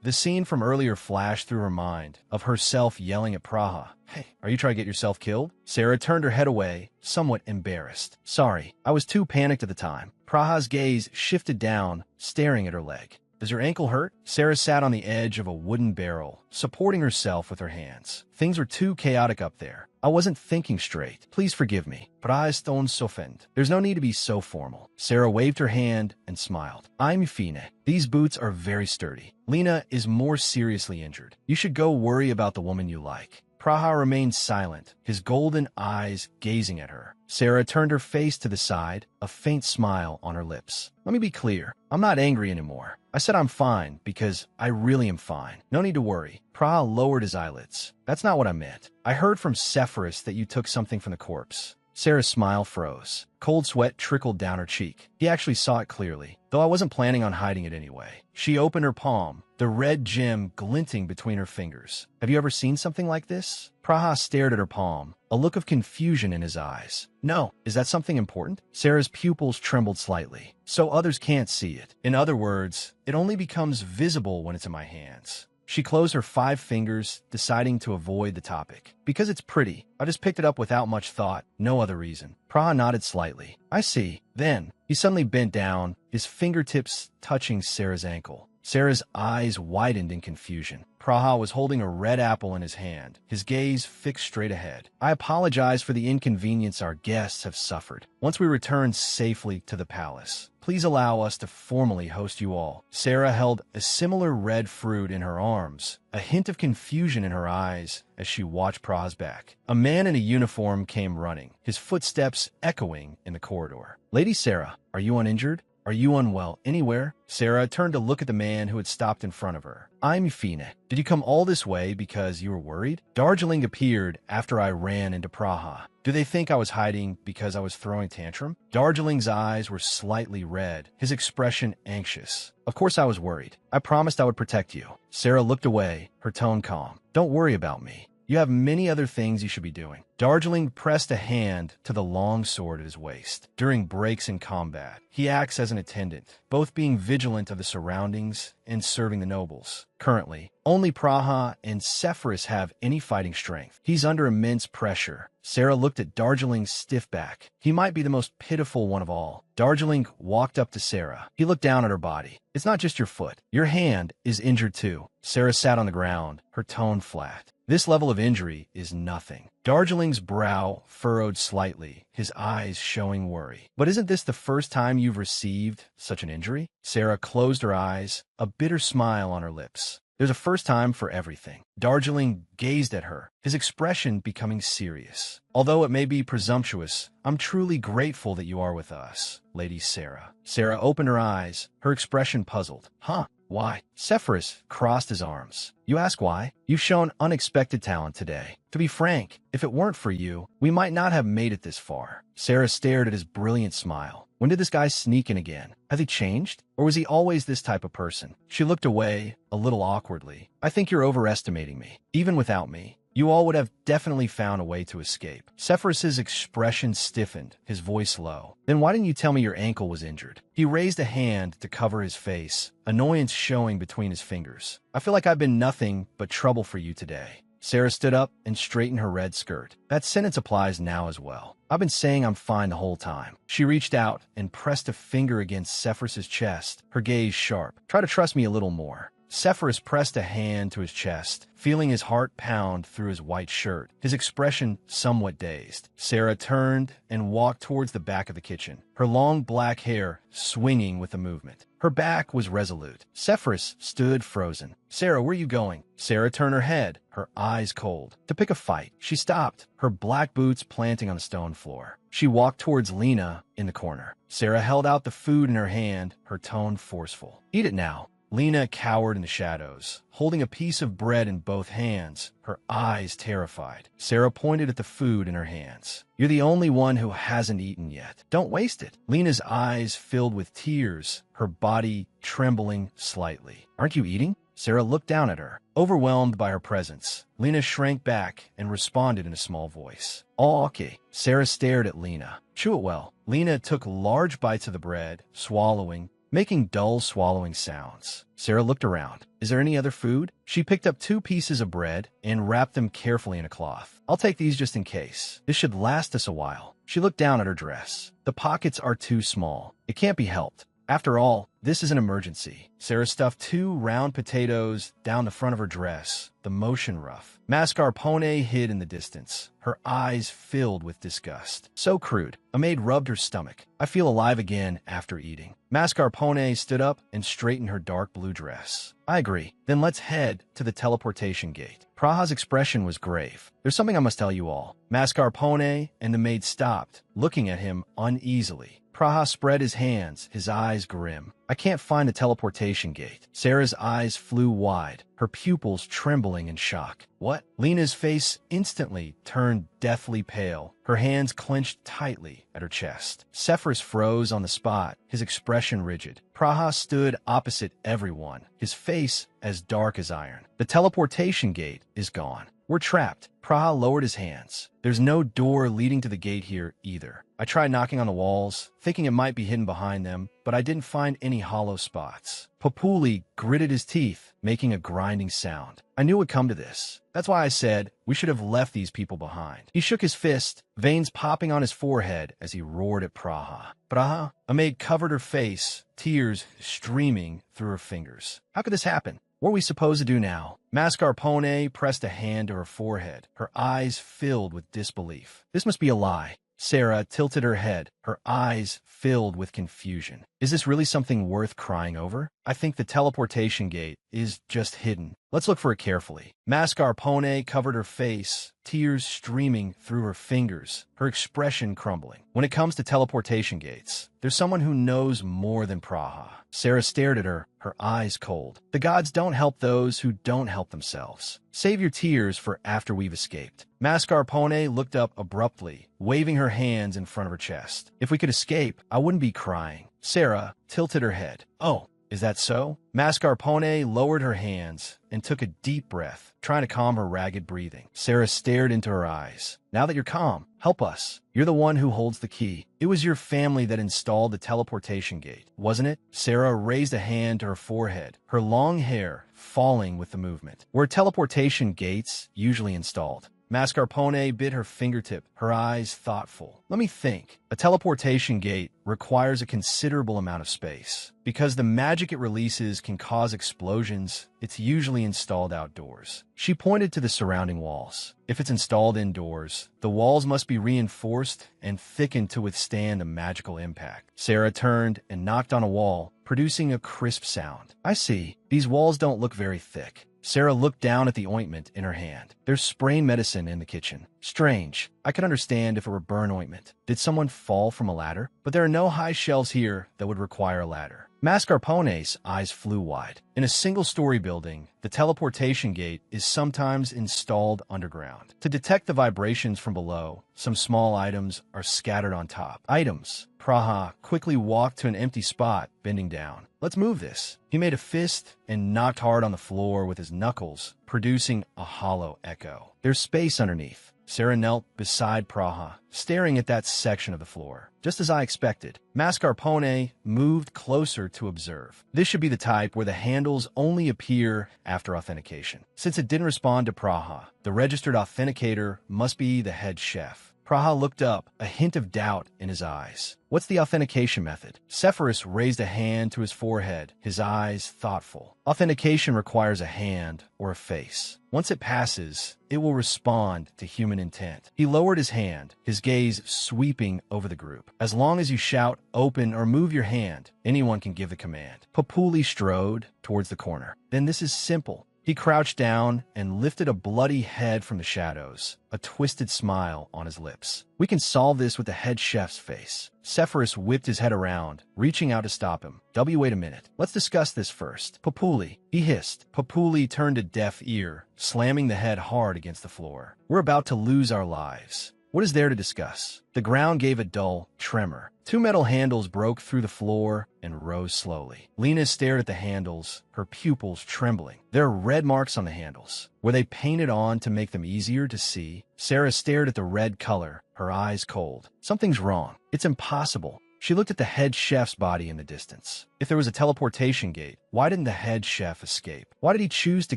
The scene from earlier flashed through her mind of herself yelling at Praha. Hey, are you trying to get yourself killed? Sarah turned her head away, somewhat embarrassed. Sorry, I was too panicked at the time. Praha's gaze shifted down, staring at her leg. Does your ankle hurt? Sarah sat on the edge of a wooden barrel, supporting herself with her hands. Things were too chaotic up there. I wasn't thinking straight. Please forgive me. Praha eston sofend. There's no need to be so formal. Sarah waved her hand and smiled. I'm fine. These boots are very sturdy. Lena is more seriously injured. You should go worry about the woman you like. Praha remained silent, his golden eyes gazing at her. Sarah turned her face to the side, a faint smile on her lips. Let me be clear. I'm not angry anymore. I said I'm fine because I really am fine. No need to worry. Praha lowered his eyelids. That's not what I meant. I heard from Sepphoris that you took something from the corpse. Sarah's smile froze. Cold sweat trickled down her cheek. He actually saw it clearly, though I wasn't planning on hiding it anyway. She opened her palm, the red gem glinting between her fingers. Have you ever seen something like this? Praha stared at her palm, a look of confusion in his eyes. No. Is that something important? Sarah's pupils trembled slightly, so others can't see it. In other words, it only becomes visible when it's in my hands. She closed her 5 fingers, deciding to avoid the topic. Because it's pretty, I just picked it up without much thought, no other reason. Praha nodded slightly. I see. Then, he suddenly bent down, his fingertips touching Sarah's ankle. Sarah's eyes widened in confusion. Praha was holding a red apple in his hand, his gaze fixed straight ahead. I apologize for the inconvenience our guests have suffered. Once we return safely to the palace, please allow us to formally host you all. Sarah held a similar red fruit in her arms, a hint of confusion in her eyes as she watched Praha's back. A man in a uniform came running, his footsteps echoing in the corridor. Lady Sarah, are you uninjured? Are you unwell anywhere? Sarah turned to look at the man who had stopped in front of her. I'm Fine. Did you come all this way because you were worried? Darjeeling appeared after I ran into Praha. Do they think I was hiding because I was throwing tantrum? Darjeeling's eyes were slightly red, his expression anxious. Of course I was worried. I promised I would protect you. Sarah looked away, her tone calm. Don't worry about me. You have many other things you should be doing. Darjeeling pressed a hand to the long sword at his waist. During breaks in combat, he acts as an attendant, both being vigilant of the surroundings and serving the nobles. Currently, only Praha and Sepphoris have any fighting strength. He's under immense pressure. Sarah looked at Darjeeling's stiff back. He might be the most pitiful one of all. Darjeeling walked up to Sarah. He looked down at her body. It's not just your foot. Your hand is injured too. Sarah sat on the ground, her tone flat. This level of injury is nothing. Darjeeling's brow furrowed slightly, his eyes showing worry. But isn't this the first time you've received such an injury? Sarah closed her eyes, a bitter smile on her lips. There's a first time for everything. Darjeeling gazed at her, his expression becoming serious. Although it may be presumptuous, I'm truly grateful that you are with us, Lady Sarah. Sarah opened her eyes, her expression puzzled. Huh? Why? Sepphoris crossed his arms. You ask why? You've shown unexpected talent today. To be frank, if it weren't for you, we might not have made it this far. Sarah stared at his brilliant smile. When did this guy sneak in again? Has he changed? Or was he always this type of person? She looked away, a little awkwardly. I think you're overestimating me. Even without me, you all would have definitely found a way to escape. Sepphoris's expression stiffened, his voice low. Then why didn't you tell me your ankle was injured? He raised a hand to cover his face, annoyance showing between his fingers. I feel like I've been nothing but trouble for you today. Sarah stood up and straightened her red skirt. That sentence applies now as well. I've been saying I'm fine the whole time. She reached out and pressed a finger against Sepphoris's chest, her gaze sharp. Try to trust me a little more. Sepphoris pressed a hand to his chest, feeling his heart pound through his white shirt, his expression somewhat dazed. Sarah turned and walked towards the back of the kitchen, her long black hair swinging with the movement. Her back was resolute. Sepphoris stood frozen. Sarah, where are you going? Sarah turned her head, her eyes cold. To pick a fight. She stopped, her black boots planting on the stone floor. She walked towards Lena in the corner. Sarah held out the food in her hand, her tone forceful. Eat it now. Lena cowered in the shadows, holding a piece of bread in both hands, her eyes terrified. Sarah pointed at the food in her hands. You're the only one who hasn't eaten yet. Don't waste it. Lena's eyes filled with tears, her body trembling slightly. Aren't you eating? Sarah looked down at her, overwhelmed by her presence. Lena shrank back and responded in a small voice. Oh, okay. Sarah stared at Lena. Chew it well. Lena took large bites of the bread, swallowing, making dull swallowing sounds. Sarah looked around. Is there any other food? She picked up 2 pieces of bread and wrapped them carefully in a cloth. I'll take these just in case. This should last us a while. She looked down at her dress. The pockets are too small. It can't be helped. After all, this is an emergency. Sarah stuffed 2 round potatoes down the front of her dress, the motion rough. Mascarpone hid in the distance, her eyes filled with disgust. So crude. A maid rubbed her stomach. I feel alive again after eating. Mascarpone stood up and straightened her dark blue dress. I agree. Then let's head to the teleportation gate. Praha's expression was grave. There's something I must tell you all. Mascarpone and the maid stopped, looking at him uneasily. Praha spread his hands, his eyes grim. I can't find the teleportation gate. Sarah's eyes flew wide, her pupils trembling in shock. What? Lena's face instantly turned deathly pale, her hands clenched tightly at her chest. Sephirus froze on the spot, his expression rigid. Praha stood opposite everyone, his face as dark as iron. The teleportation gate is gone. We're trapped. Praha lowered his hands. There's no door leading to the gate here either. I tried knocking on the walls, thinking it might be hidden behind them, but I didn't find any hollow spots. Papuli gritted his teeth, making a grinding sound. I knew it would come to this. That's why I said we should have left these people behind. He shook his fist, veins popping on his forehead as he roared at Praha. Praha? A maid covered her face, tears streaming through her fingers. How could this happen? What are we supposed to do now? Mascarpone pressed a hand to her forehead, her eyes filled with disbelief. This must be a lie. Sarah tilted her head, her eyes filled with confusion. Is this really something worth crying over? I think the teleportation gate is just hidden. Let's look for it carefully. Mascarpone covered her face, tears streaming through her fingers, her expression crumbling. When it comes to teleportation gates, there's someone who knows more than Praha. Sarah stared at her, her eyes cold. The gods don't help those who don't help themselves. Save your tears for after we've escaped. Mascarpone looked up abruptly, waving her hands in front of her chest. If we could escape, I wouldn't be crying. Sarah tilted her head. Oh, is that so? Mascarpone lowered her hands and took a deep breath, trying to calm her ragged breathing. Sarah stared into her eyes. Now that you're calm, help us. You're the one who holds the key. It was your family that installed the teleportation gate, wasn't it? Sarah raised a hand to her forehead, her long hair falling with the movement. Were teleportation gates usually installed? Mascarpone bit her fingertip, her eyes thoughtful. Let me think. A teleportation gate requires a considerable amount of space. Because the magic it releases can cause explosions, it's usually installed outdoors. She pointed to the surrounding walls. If it's installed indoors, the walls must be reinforced and thickened to withstand a magical impact. Sarah turned and knocked on a wall, producing a crisp sound. I see. These walls don't look very thick. Sarah looked down at the ointment in her hand. There's sprain medicine in the kitchen. Strange. I could understand if it were burn ointment. Did someone fall from a ladder? But there are no high shelves here that would require a ladder. Mascarpone's eyes flew wide. In a single-story building, the teleportation gate is sometimes installed underground. To detect the vibrations from below, some small items are scattered on top. Items. Praha quickly walked to an empty spot, bending down. Let's move this. He made a fist and knocked hard on the floor with his knuckles, producing a hollow echo. There's space underneath. Sarah knelt beside Praha, staring at that section of the floor. Just as I expected, Mascarpone moved closer to observe. This should be the type where the handles only appear after authentication. Since it didn't respond to Praha, the registered authenticator must be the head chef. Praha looked up, a hint of doubt in his eyes. What's the authentication method? Sephirus raised a hand to his forehead, his eyes thoughtful. Authentication requires a hand or a face. Once it passes, it will respond to human intent. He lowered his hand, his gaze sweeping over the group. As long as you shout, open, or move your hand, anyone can give the command. Papuli strode towards the corner. Then this is simple. He crouched down and lifted a bloody head from the shadows, a twisted smile on his lips. We can solve this with the head chef's face. Sephirus whipped his head around, reaching out to stop him. Wait a minute. Let's discuss this first. Papuli, he hissed. Papuli turned a deaf ear, slamming the head hard against the floor. We're about to lose our lives. What is there to discuss? The ground gave a dull tremor. 2 metal handles broke through the floor and rose slowly. Lena stared at the handles, her pupils trembling. There are red marks on the handles. Were they painted on to make them easier to see? Sarah stared at the red color, her eyes cold. Something's wrong. It's impossible. She looked at the head chef's body in the distance. If there was a teleportation gate, why didn't the head chef escape? Why did he choose to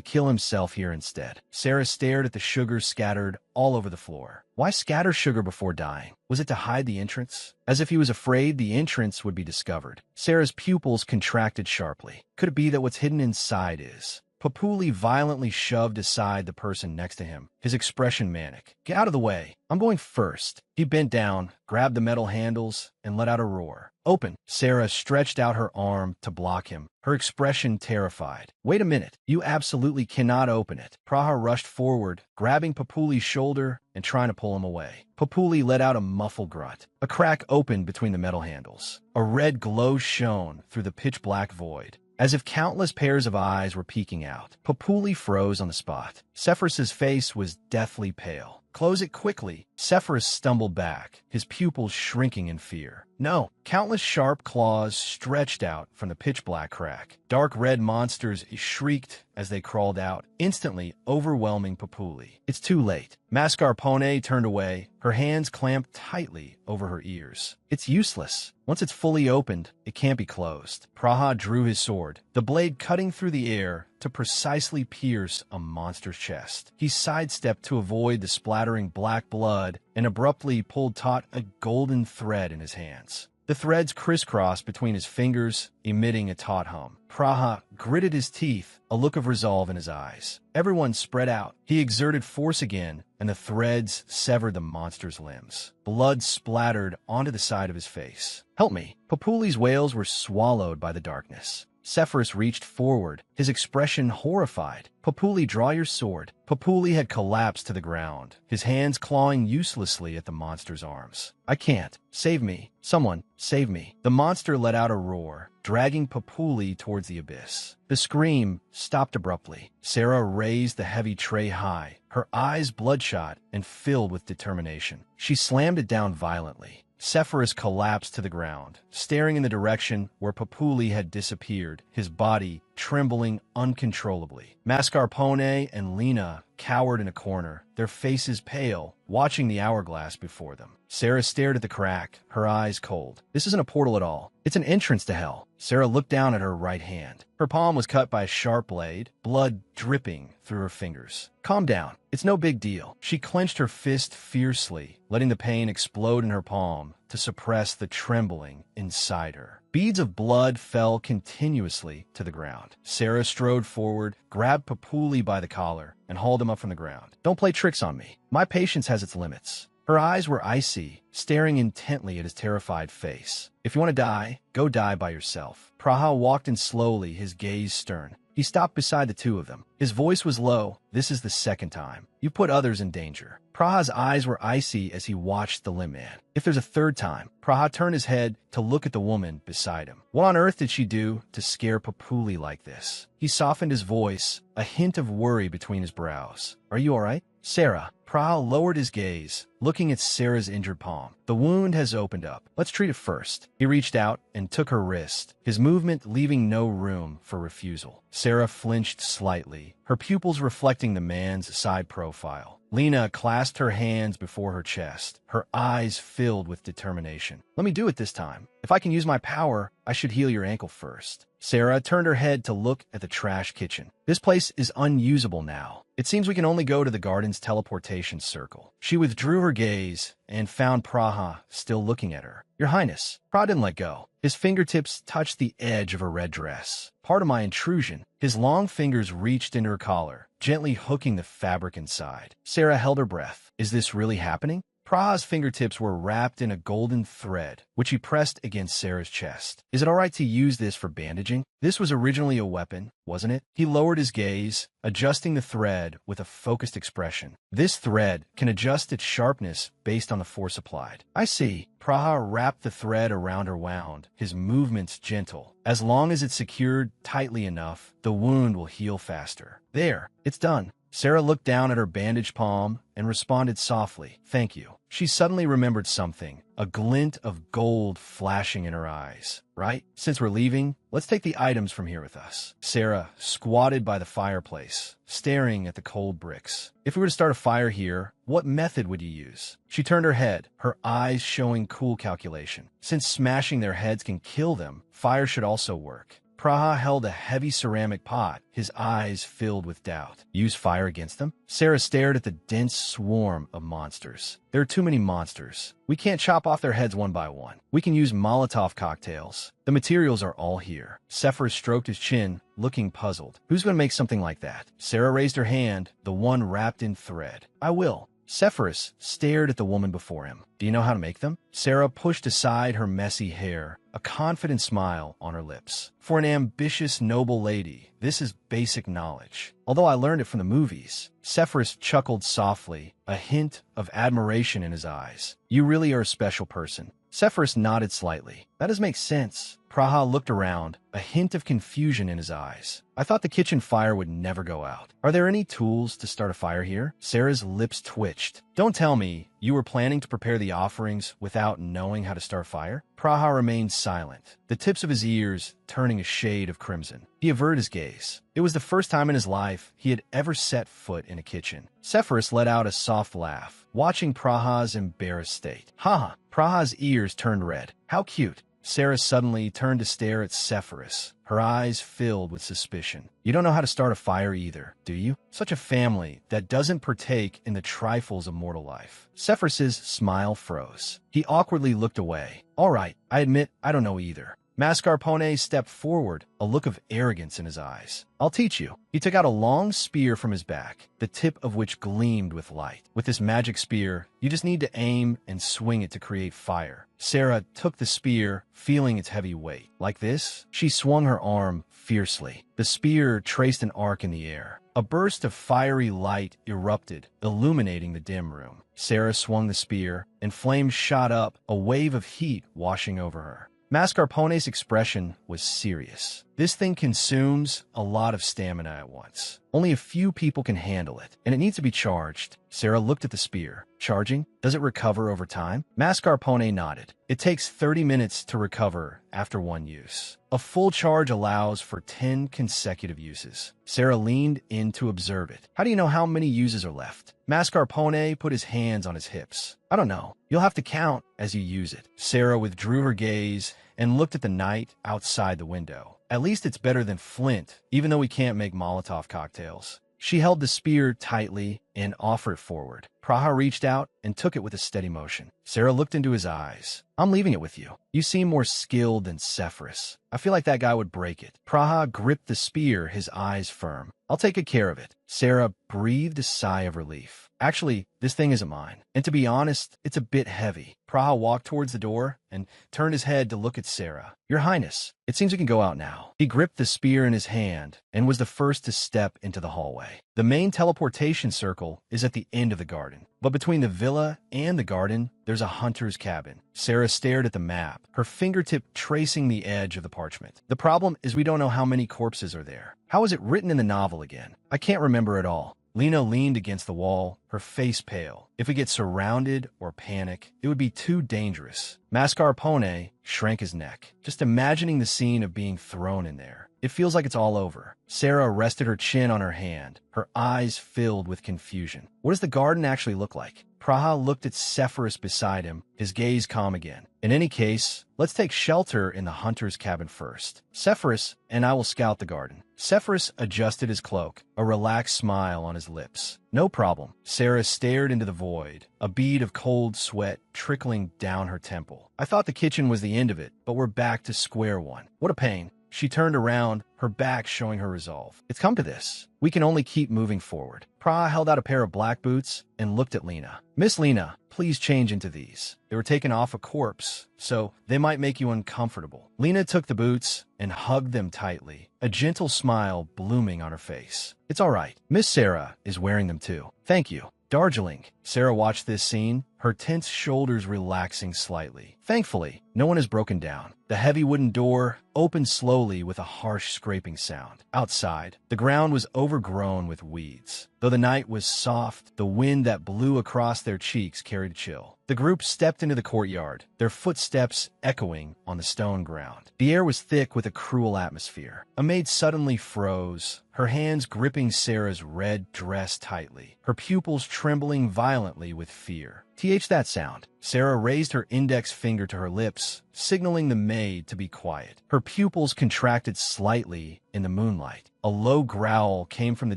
kill himself here instead? Sarah stared at the sugar scattered all over the floor. Why scatter sugar before dying? Was it to hide the entrance? As if he was afraid the entrance would be discovered. Sarah's pupils contracted sharply. Could it be that what's hidden inside is? Papuli violently shoved aside the person next to him, his expression manic. Get out of the way. I'm going first. He bent down, grabbed the metal handles, and let out a roar. Open. Sarah stretched out her arm to block him, her expression terrified. Wait a minute. You absolutely cannot open it. Praha rushed forward, grabbing Papuli's shoulder and trying to pull him away. Papuli let out a muffled grunt. A crack opened between the metal handles. A red glow shone through the pitch-black void, as if countless pairs of eyes were peeking out. Papuli froze on the spot. Sephirus's face was deathly pale. Close it quickly. Sephirus stumbled back, his pupils shrinking in fear. No. Countless sharp claws stretched out from the pitch-black crack. Dark red monsters shrieked as they crawled out, instantly overwhelming Papuli. It's too late. Mascarpone turned away, her hands clamped tightly over her ears. It's useless. Once it's fully opened, it can't be closed. Praha drew his sword, the blade cutting through the air to precisely pierce a monster's chest. He sidestepped to avoid the splattering black blood and abruptly pulled taut a golden thread in his hands. The threads crisscrossed between his fingers, emitting a taut hum. Praha gritted his teeth, a look of resolve in his eyes. Everyone spread out. He exerted force again, and the threads severed the monster's limbs. Blood splattered onto the side of his face. Help me. Papuli's wails were swallowed by the darkness. Sephirus reached forward, his expression horrified. Papuli, draw your sword. Papuli had collapsed to the ground, his hands clawing uselessly at the monster's arms. I can't. Save me. Someone, save me. The monster let out a roar, dragging Papuli towards the abyss. The scream stopped abruptly. Sarah raised the heavy tray high, her eyes bloodshot and filled with determination. She slammed it down violently. Sephirus collapsed to the ground, staring in the direction where Papuli had disappeared, his body trembling uncontrollably. Mascarpone and Lena cowered in a corner, their faces pale, watching the hourglass before them. Sarah stared at the crack, her eyes cold. This isn't a portal at all. It's an entrance to hell. Sarah looked down at her right hand. Her palm was cut by a sharp blade, blood dripping through her fingers. Calm down. It's no big deal. She clenched her fist fiercely, letting the pain explode in her palm to suppress the trembling inside her. Beads of blood fell continuously to the ground. Sarah strode forward, grabbed Papuli by the collar, and hauled him up from the ground. Don't play tricks on me. My patience has its limits. Her eyes were icy, staring intently at his terrified face. If you want to die, go die by yourself. Praha walked in slowly, his gaze stern. He stopped beside the two of them. His voice was low. This is the second time. You put others in danger. Praha's eyes were icy as he watched the limb man. If there's a third time, Praha turned his head to look at the woman beside him. What on earth did she do to scare Papuli like this? He softened his voice, a hint of worry between his brows. Are you all right? Sarah. Praha lowered his gaze, looking at Sarah's injured palm. The wound has opened up. Let's treat it first. He reached out and took her wrist, his movement leaving no room for refusal. Sarah flinched slightly, her pupils reflecting the man's side profile. Lena clasped her hands before her chest, her eyes filled with determination. Let me do it this time. If I can use my power, I should heal your ankle first. Sarah turned her head to look at the trash kitchen. This place is unusable now. It seems we can only go to the garden's teleportation circle. She withdrew her gaze and found Praha still looking at her. Your Highness. Praha didn't let go. His fingertips touched the edge of her red dress. Part of my intrusion. His long fingers reached into her collar, gently hooking the fabric inside. Sarah held her breath. Is this really happening? Praha's fingertips were wrapped in a golden thread, which he pressed against Sarah's chest. Is it all right to use this for bandaging? This was originally a weapon, wasn't it? He lowered his gaze, adjusting the thread with a focused expression. This thread can adjust its sharpness based on the force applied. I see. Praha wrapped the thread around her wound, his movements gentle. As long as it's secured tightly enough, the wound will heal faster. There, it's done. Sarah looked down at her bandaged palm and responded softly, thank you. She suddenly remembered something, a glint of gold flashing in her eyes. Right? Since we're leaving, let's take the items from here with us. Sarah squatted by the fireplace, staring at the cold bricks. If we were to start a fire here, What method would you use? She turned her head, her eyes showing cool calculation. Since smashing their heads can kill them, fire should also work. Praha held a heavy ceramic pot, his eyes filled with doubt. Use fire against them? Sarah stared at the dense swarm of monsters. There are too many monsters. We can't chop off their heads one by one. We can use Molotov cocktails. The materials are all here. Sephir stroked his chin, looking puzzled. Who's going to make something like that? Sarah raised her hand, the one wrapped in thread. I will. Sephirus stared at the woman before him. Do you know how to make them? Sarah pushed aside her messy hair, a confident smile on her lips. For an ambitious, noble lady, this is basic knowledge. Although I learned it from the movies. Sephirus chuckled softly, a hint of admiration in his eyes. You really are a special person. Sephirus nodded slightly. That does make sense. Praha looked around, a hint of confusion in his eyes. I thought the kitchen fire would never go out. Are there any tools to start a fire here? Sarah's lips twitched. Don't tell me you were planning to prepare the offerings without knowing how to start fire? Praha remained silent, the tips of his ears turning a shade of crimson. He averted his gaze. It was the first time in his life he had ever set foot in a kitchen. Sephirus let out a soft laugh, watching Praha's embarrassed state. Haha, Praha's ears turned red. How cute. Sarah suddenly turned to stare at Sephirus, her eyes filled with suspicion. You don't know how to start a fire either, do you? Such a family that doesn't partake in the trifles of mortal life. Sephirus's smile froze. He awkwardly looked away. All right, I admit I don't know either. Mascarpone stepped forward, a look of arrogance in his eyes. I'll teach you. He took out a long spear from his back, the tip of which gleamed with light. With this magic spear, you just need to aim and swing it to create fire. Sarah took the spear, feeling its heavy weight. Like this, she swung her arm fiercely. The spear traced an arc in the air. A burst of fiery light erupted, illuminating the dim room. Sarah swung the spear, and flames shot up, a wave of heat washing over her. Mascarpone's expression was serious. This thing consumes a lot of stamina at once. Only a few people can handle it, and it needs to be charged. Sarah looked at the spear. Charging? Does it recover over time? Mascarpone nodded. It takes 30 minutes to recover after one use. A full charge allows for 10 consecutive uses. Sarah leaned in to observe it. How do you know how many uses are left? Mascarpone put his hands on his hips. I don't know. You'll have to count as you use it. Sarah withdrew her gaze and looked at the night outside the window. At least it's better than flint, even though we can't make Molotov cocktails. She held the spear tightly and offered it forward. Praha reached out and took it with a steady motion. Sarah looked into his eyes. I'm leaving it with you. You seem more skilled than Sephirus. I feel like that guy would break it. Praha gripped the spear, his eyes firm. I'll take good care of it. Sarah breathed a sigh of relief. Actually, this thing isn't mine. And to be honest, it's a bit heavy. Praha walked towards the door and turned his head to look at Sarah. Your Highness, it seems we can go out now. He gripped the spear in his hand and was the first to step into the hallway. The main teleportation circle is at the end of the garden, but between the villa and the garden, there's a hunter's cabin. Sarah stared at the map, her fingertip tracing the edge of the parchment. The problem is we don't know how many corpses are there. How is it written in the novel again? I can't remember at all. Lena leaned against the wall, her face pale. If we get surrounded or panic, it would be too dangerous. Mascarpone shrank his neck, just imagining the scene of being thrown in there. It feels like it's all over. Sarah rested her chin on her hand, her eyes filled with confusion. What does the garden actually look like? Praha looked at Sephirus beside him, his gaze calm again. In any case, let's take shelter in the hunter's cabin first. Sephirus and I will scout the garden. Sephirus adjusted his cloak, a relaxed smile on his lips. No problem. Sarah stared into the void, a bead of cold sweat trickling down her temple. I thought the kitchen was the end of it, but we're back to square one. What a pain. She turned around, her back showing her resolve. It's come to this. We can only keep moving forward. Praha held out a pair of black boots and looked at Lena. Miss Lena, please change into these. They were taken off a corpse, so they might make you uncomfortable. Lena took the boots and hugged them tightly, a gentle smile blooming on her face. It's all right. Miss Sarah is wearing them too. Thank you. Darjeeling. Sarah watched this scene, her tense shoulders relaxing slightly. Thankfully, no one has broken down. The heavy wooden door opened slowly with a harsh scraping sound. Outside, the ground was overgrown with weeds. Though the night was soft, the wind that blew across their cheeks carried a chill. The group stepped into the courtyard, their footsteps echoing on the stone ground. The air was thick with a cruel atmosphere. A maid suddenly froze, her hands gripping Sarah's red dress tightly, her pupils trembling violently with fear. That sound. Sarah raised her index finger to her lips, signaling the maid to be quiet. Her pupils contracted slightly in the moonlight. A low growl came from the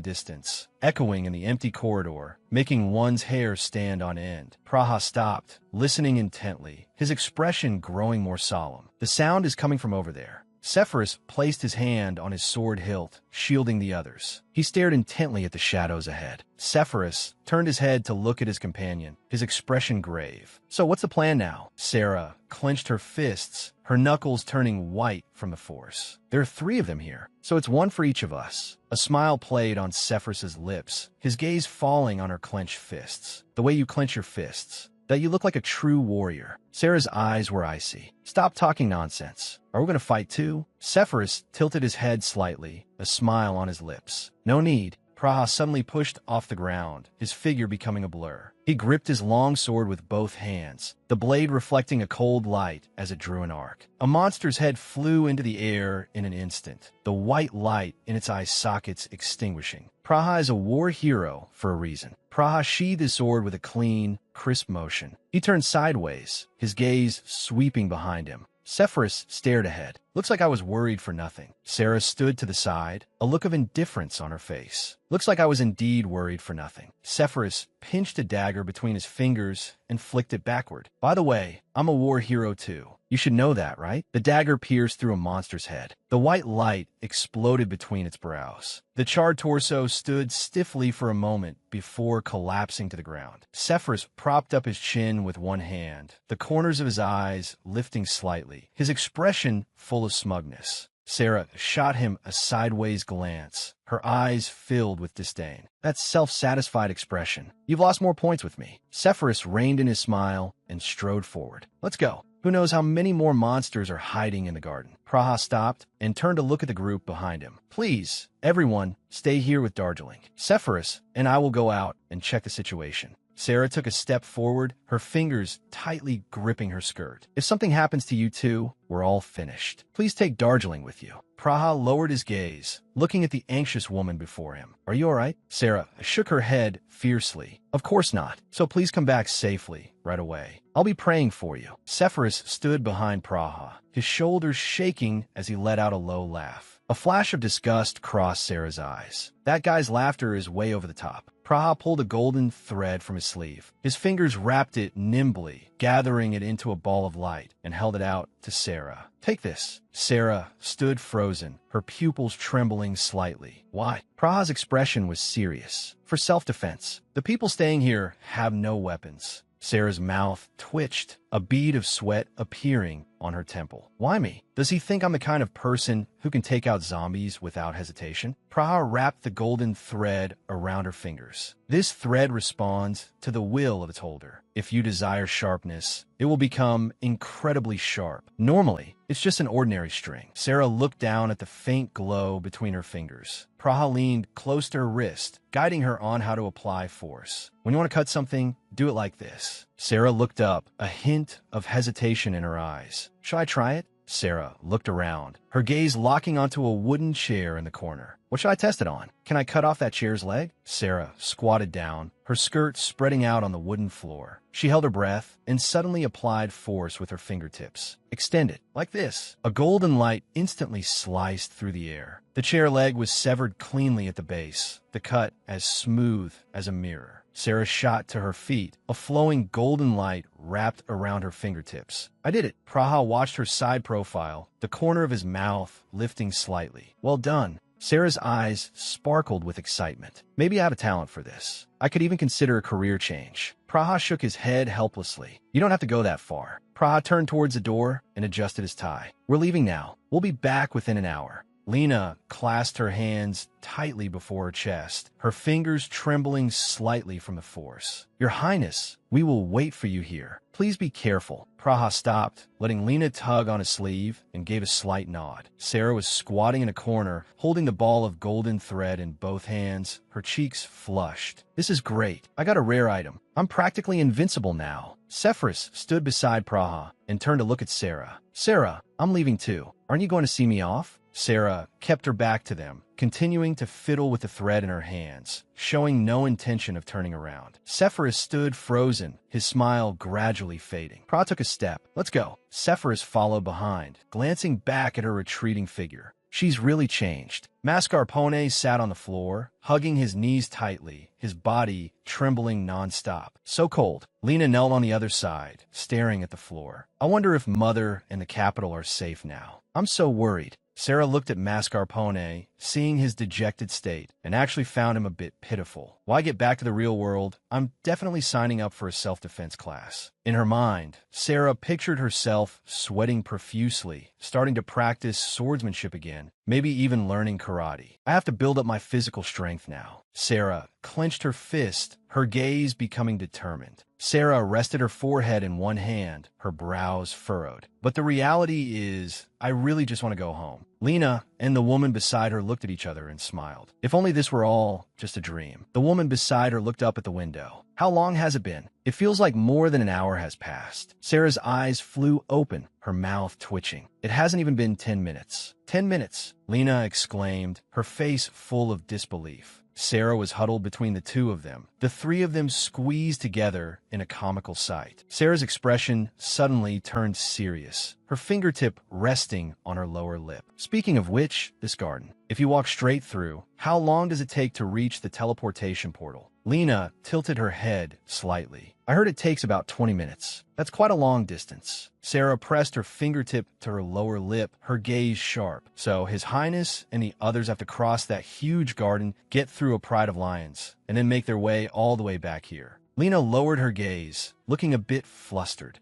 distance, echoing in the empty corridor, making one's hair stand on end. Praha stopped, listening intently, his expression growing more solemn. The sound is coming from over there. Sepphoris placed his hand on his sword hilt, shielding the others. He stared intently at the shadows ahead. Sepphoris turned his head to look at his companion, his expression grave. "So what's the plan now?" Sarah clenched her fists, her knuckles turning white from the force. "There are 3 of them here, so it's 1 for each of us." A smile played on Sepphoris's lips, his gaze falling on her clenched fists. "The way you clench your fists. That you look like a true warrior." Sarah's eyes were icy. "Stop talking nonsense. Are we going to fight too?" Sepphoris tilted his head slightly, a smile on his lips. "No need." Praha suddenly pushed off the ground, his figure becoming a blur. He gripped his long sword with both hands, the blade reflecting a cold light as it drew an arc. A monster's head flew into the air in an instant, the white light in its eye sockets extinguishing. Praha is a war hero for a reason. Praha sheathed his sword with a clean, crisp motion. He turned sideways, his gaze sweeping behind him. Sepphoris stared ahead. "Looks like I was worried for nothing." Sarah stood to the side, a look of indifference on her face. "Looks like I was indeed worried for nothing." Sepphoris pinched a dagger between his fingers and flicked it backward. "By the way, I'm a war hero too. You should know that, right?" The dagger pierced through a monster's head. The white light exploded between its brows. The charred torso stood stiffly for a moment before collapsing to the ground. Sepphoris propped up his chin with one hand, the corners of his eyes lifting slightly, his expression full of smugness. Sarah shot him a sideways glance, her eyes filled with disdain. "That self-satisfied expression. You've lost more points with me." Sepphoris reined in his smile and strode forward. "Let's go. Who knows how many more monsters are hiding in the garden." Praha stopped and turned to look at the group behind him. "Please, everyone, stay here with Darjeeling. Sepphoris and I will go out and check the situation." Sarah took a step forward, her fingers tightly gripping her skirt. "If something happens to you two, we're all finished. Please take Darjeeling with you." Praha lowered his gaze, looking at the anxious woman before him. "Are you all right?" Sarah shook her head fiercely. "Of course not. So please come back safely right away. I'll be praying for you." Sepphoris stood behind Praha, his shoulders shaking as he let out a low laugh. A flash of disgust crossed Sarah's eyes. "That guy's laughter is way over the top." Praha pulled a golden thread from his sleeve. His fingers wrapped it nimbly, gathering it into a ball of light, and held it out to Sarah. "Take this." Sarah stood frozen, her pupils trembling slightly. "Why?" Praha's expression was serious. "For self-defense. The people staying here have no weapons." Sarah's mouth twitched, a bead of sweat appearing on her temple. "Why me? Does he think I'm the kind of person who can take out zombies without hesitation?" Praha wrapped the golden thread around her fingers. "This thread responds to the will of its holder. If you desire sharpness, it will become incredibly sharp. Normally, it's just an ordinary string." Sarah looked down at the faint glow between her fingers. Praha leaned close to her wrist, guiding her on how to apply force. "When you want to cut something, do it like this." Sarah looked up, a hint of hesitation in her eyes. "Shall I try it?" Sarah looked around, her gaze locking onto a wooden chair in the corner. "What should I test it on? Can I cut off that chair's leg?" Sarah squatted down, her skirt spreading out on the wooden floor. She held her breath and suddenly applied force with her fingertips. "Extend it, like this." A golden light instantly sliced through the air. The chair leg was severed cleanly at the base, the cut as smooth as a mirror. Sarah shot to her feet, a flowing golden light wrapped around her fingertips. "I did it." Praha watched her side profile, the corner of his mouth lifting slightly. "Well done." Sarah's eyes sparkled with excitement. "Maybe I have a talent for this. I could even consider a career change." Praha shook his head helplessly. "You don't have to go that far." Praha turned towards the door and adjusted his tie. "We're leaving now. We'll be back within an hour. Lena clasped her hands tightly before her chest, her fingers trembling slightly from the force. Your Highness, we will wait for you here. Please be careful. Praha stopped, letting Lena tug on his sleeve, and gave a slight nod. Sarah was squatting in a corner, holding the ball of golden thread in both hands, her cheeks flushed. This is great. I got a rare item. I'm practically invincible now. Sephirus stood beside Praha and turned to look at Sarah. Sarah, I'm leaving too. Aren't you going to see me off? Sarah kept her back to them, continuing to fiddle with the thread in her hands, showing no intention of turning around. Sephirus stood frozen, his smile gradually fading. Pra took a step. Let's go. Sephirus followed behind, glancing back at her retreating figure. She's really changed. Mascarpone sat on the floor, hugging his knees tightly, his body trembling nonstop. So cold. Lena knelt on the other side, staring at the floor. I wonder if Mother and the capital are safe now. I'm so worried. Sarah looked at Mascarpone, seeing his dejected state, and actually found him a bit pitiful. Why get back to the real world? I'm definitely signing up for a self-defense class. In her mind, Sarah pictured herself sweating profusely, starting to practice swordsmanship again, maybe even learning karate. I have to build up my physical strength now. Sarah clenched her fist, her gaze becoming determined. Sarah rested her forehead in one hand, her brows furrowed. But the reality is, I really just want to go home. Lena and the woman beside her looked at each other and smiled. If only this were all just a dream. The woman beside her looked up at the window. How long has it been? It feels like more than an hour has passed. Sarah's eyes flew open, her mouth twitching. It hasn't even been 10 minutes. 10 minutes, Lena exclaimed, her face full of disbelief. Sarah was huddled between the two of them, the three of them squeezed together in a comical sight. Sarah's expression suddenly turned serious, her fingertip resting on her lower lip. Speaking of which, this garden. If you walk straight through, how long does it take to reach the teleportation portal? Lena tilted her head slightly. I heard it takes about 20 minutes. That's quite a long distance. Sarah pressed her fingertip to her lower lip, her gaze sharp. So His Highness and the others have to cross that huge garden, get through a pride of lions, and then make their way all the way back here. Lena lowered her gaze, looking a bit flustered.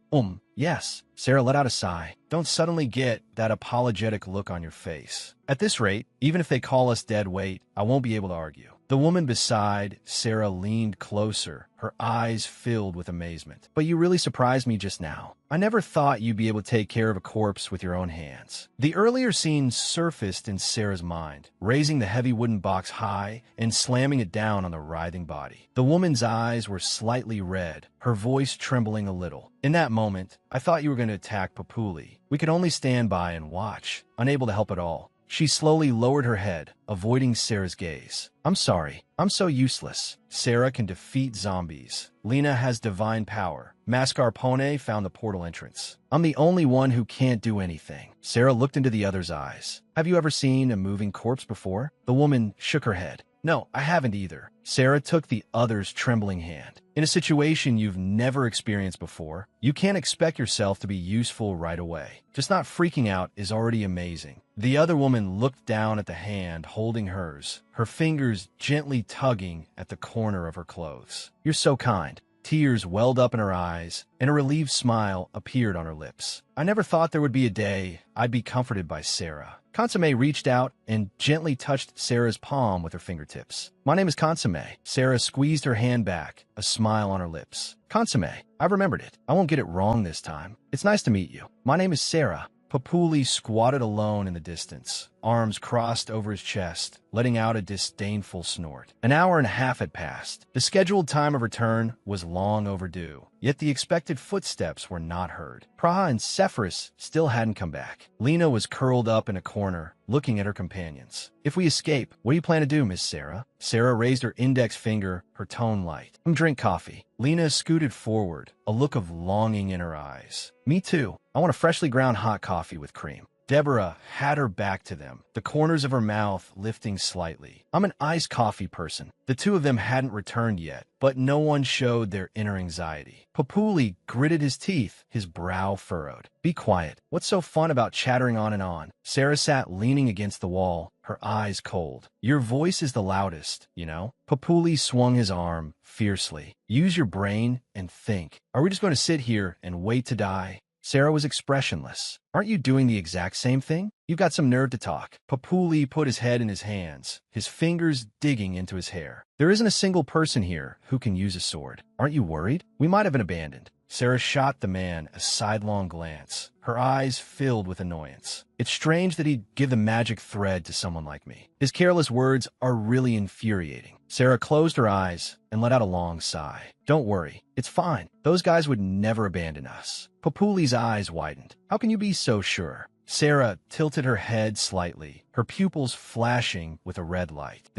Yes. Sarah let out a sigh. Don't suddenly get that apologetic look on your face. At this rate, even if they call us dead weight, I won't be able to argue. The woman beside Sarah leaned closer, her eyes filled with amazement. But you really surprised me just now. I never thought you'd be able to take care of a corpse with your own hands. The earlier scene surfaced in Sarah's mind, raising the heavy wooden box high and slamming it down on the writhing body. The woman's eyes were slightly red, her voice trembling a little. In that moment, I thought you were going to attack Papuli. We could only stand by and watch, unable to help at all. She slowly lowered her head, avoiding Sarah's gaze. I'm sorry. I'm so useless. Sarah can defeat zombies. Lena has divine power. Mascarpone found the portal entrance. I'm the only one who can't do anything. Sarah looked into the other's eyes. Have you ever seen a moving corpse before? The woman shook her head. No, I haven't either. Sarah took the other's trembling hand. In a situation you've never experienced before, you can't expect yourself to be useful right away. Just not freaking out is already amazing. The other woman looked down at the hand holding hers, her fingers gently tugging at the corner of her clothes. You're so kind. Tears welled up in her eyes, and a relieved smile appeared on her lips. I never thought there would be a day I'd be comforted by Sarah. Consomme reached out and gently touched Sarah's palm with her fingertips. My name is Consomme. Sarah squeezed her hand back, a smile on her lips. Consomme, I've remembered it. I won't get it wrong this time. It's nice to meet you. My name is Sarah. Papuli squatted alone in the distance, arms crossed over his chest, letting out a disdainful snort. An hour and a half had passed. The scheduled time of return was long overdue, yet the expected footsteps were not heard. Praha and Sephirus still hadn't come back. Lena was curled up in a corner, looking at her companions. If we escape, what do you plan to do, Miss Sarah? Sarah raised her index finger, her tone light. Drink coffee. Lena scooted forward, a look of longing in her eyes. Me too. I want a freshly ground hot coffee with cream. Deborah had her back to them, the corners of her mouth lifting slightly. I'm an iced coffee person. The two of them hadn't returned yet, but no one showed their inner anxiety. Papuli gritted his teeth, his brow furrowed. Be quiet. What's so fun about chattering on and on? Sarah sat leaning against the wall, her eyes cold. Your voice is the loudest, you know? Papuli swung his arm fiercely. Use your brain and think. Are we just going to sit here and wait to die? Sarah was expressionless. Aren't you doing the exact same thing? You've got some nerve to talk. Papuli put his head in his hands, his fingers digging into his hair. There isn't a single person here who can use a sword. Aren't you worried? We might have been abandoned. Sarah shot the man a sidelong glance, her eyes filled with annoyance. It's strange that he'd give the magic thread to someone like me. His careless words are really infuriating. Sarah closed her eyes and let out a long sigh. Don't worry, it's fine. Those guys would never abandon us. Papuli's eyes widened. How can you be so sure? Sarah tilted her head slightly, her pupils flashing with a red light.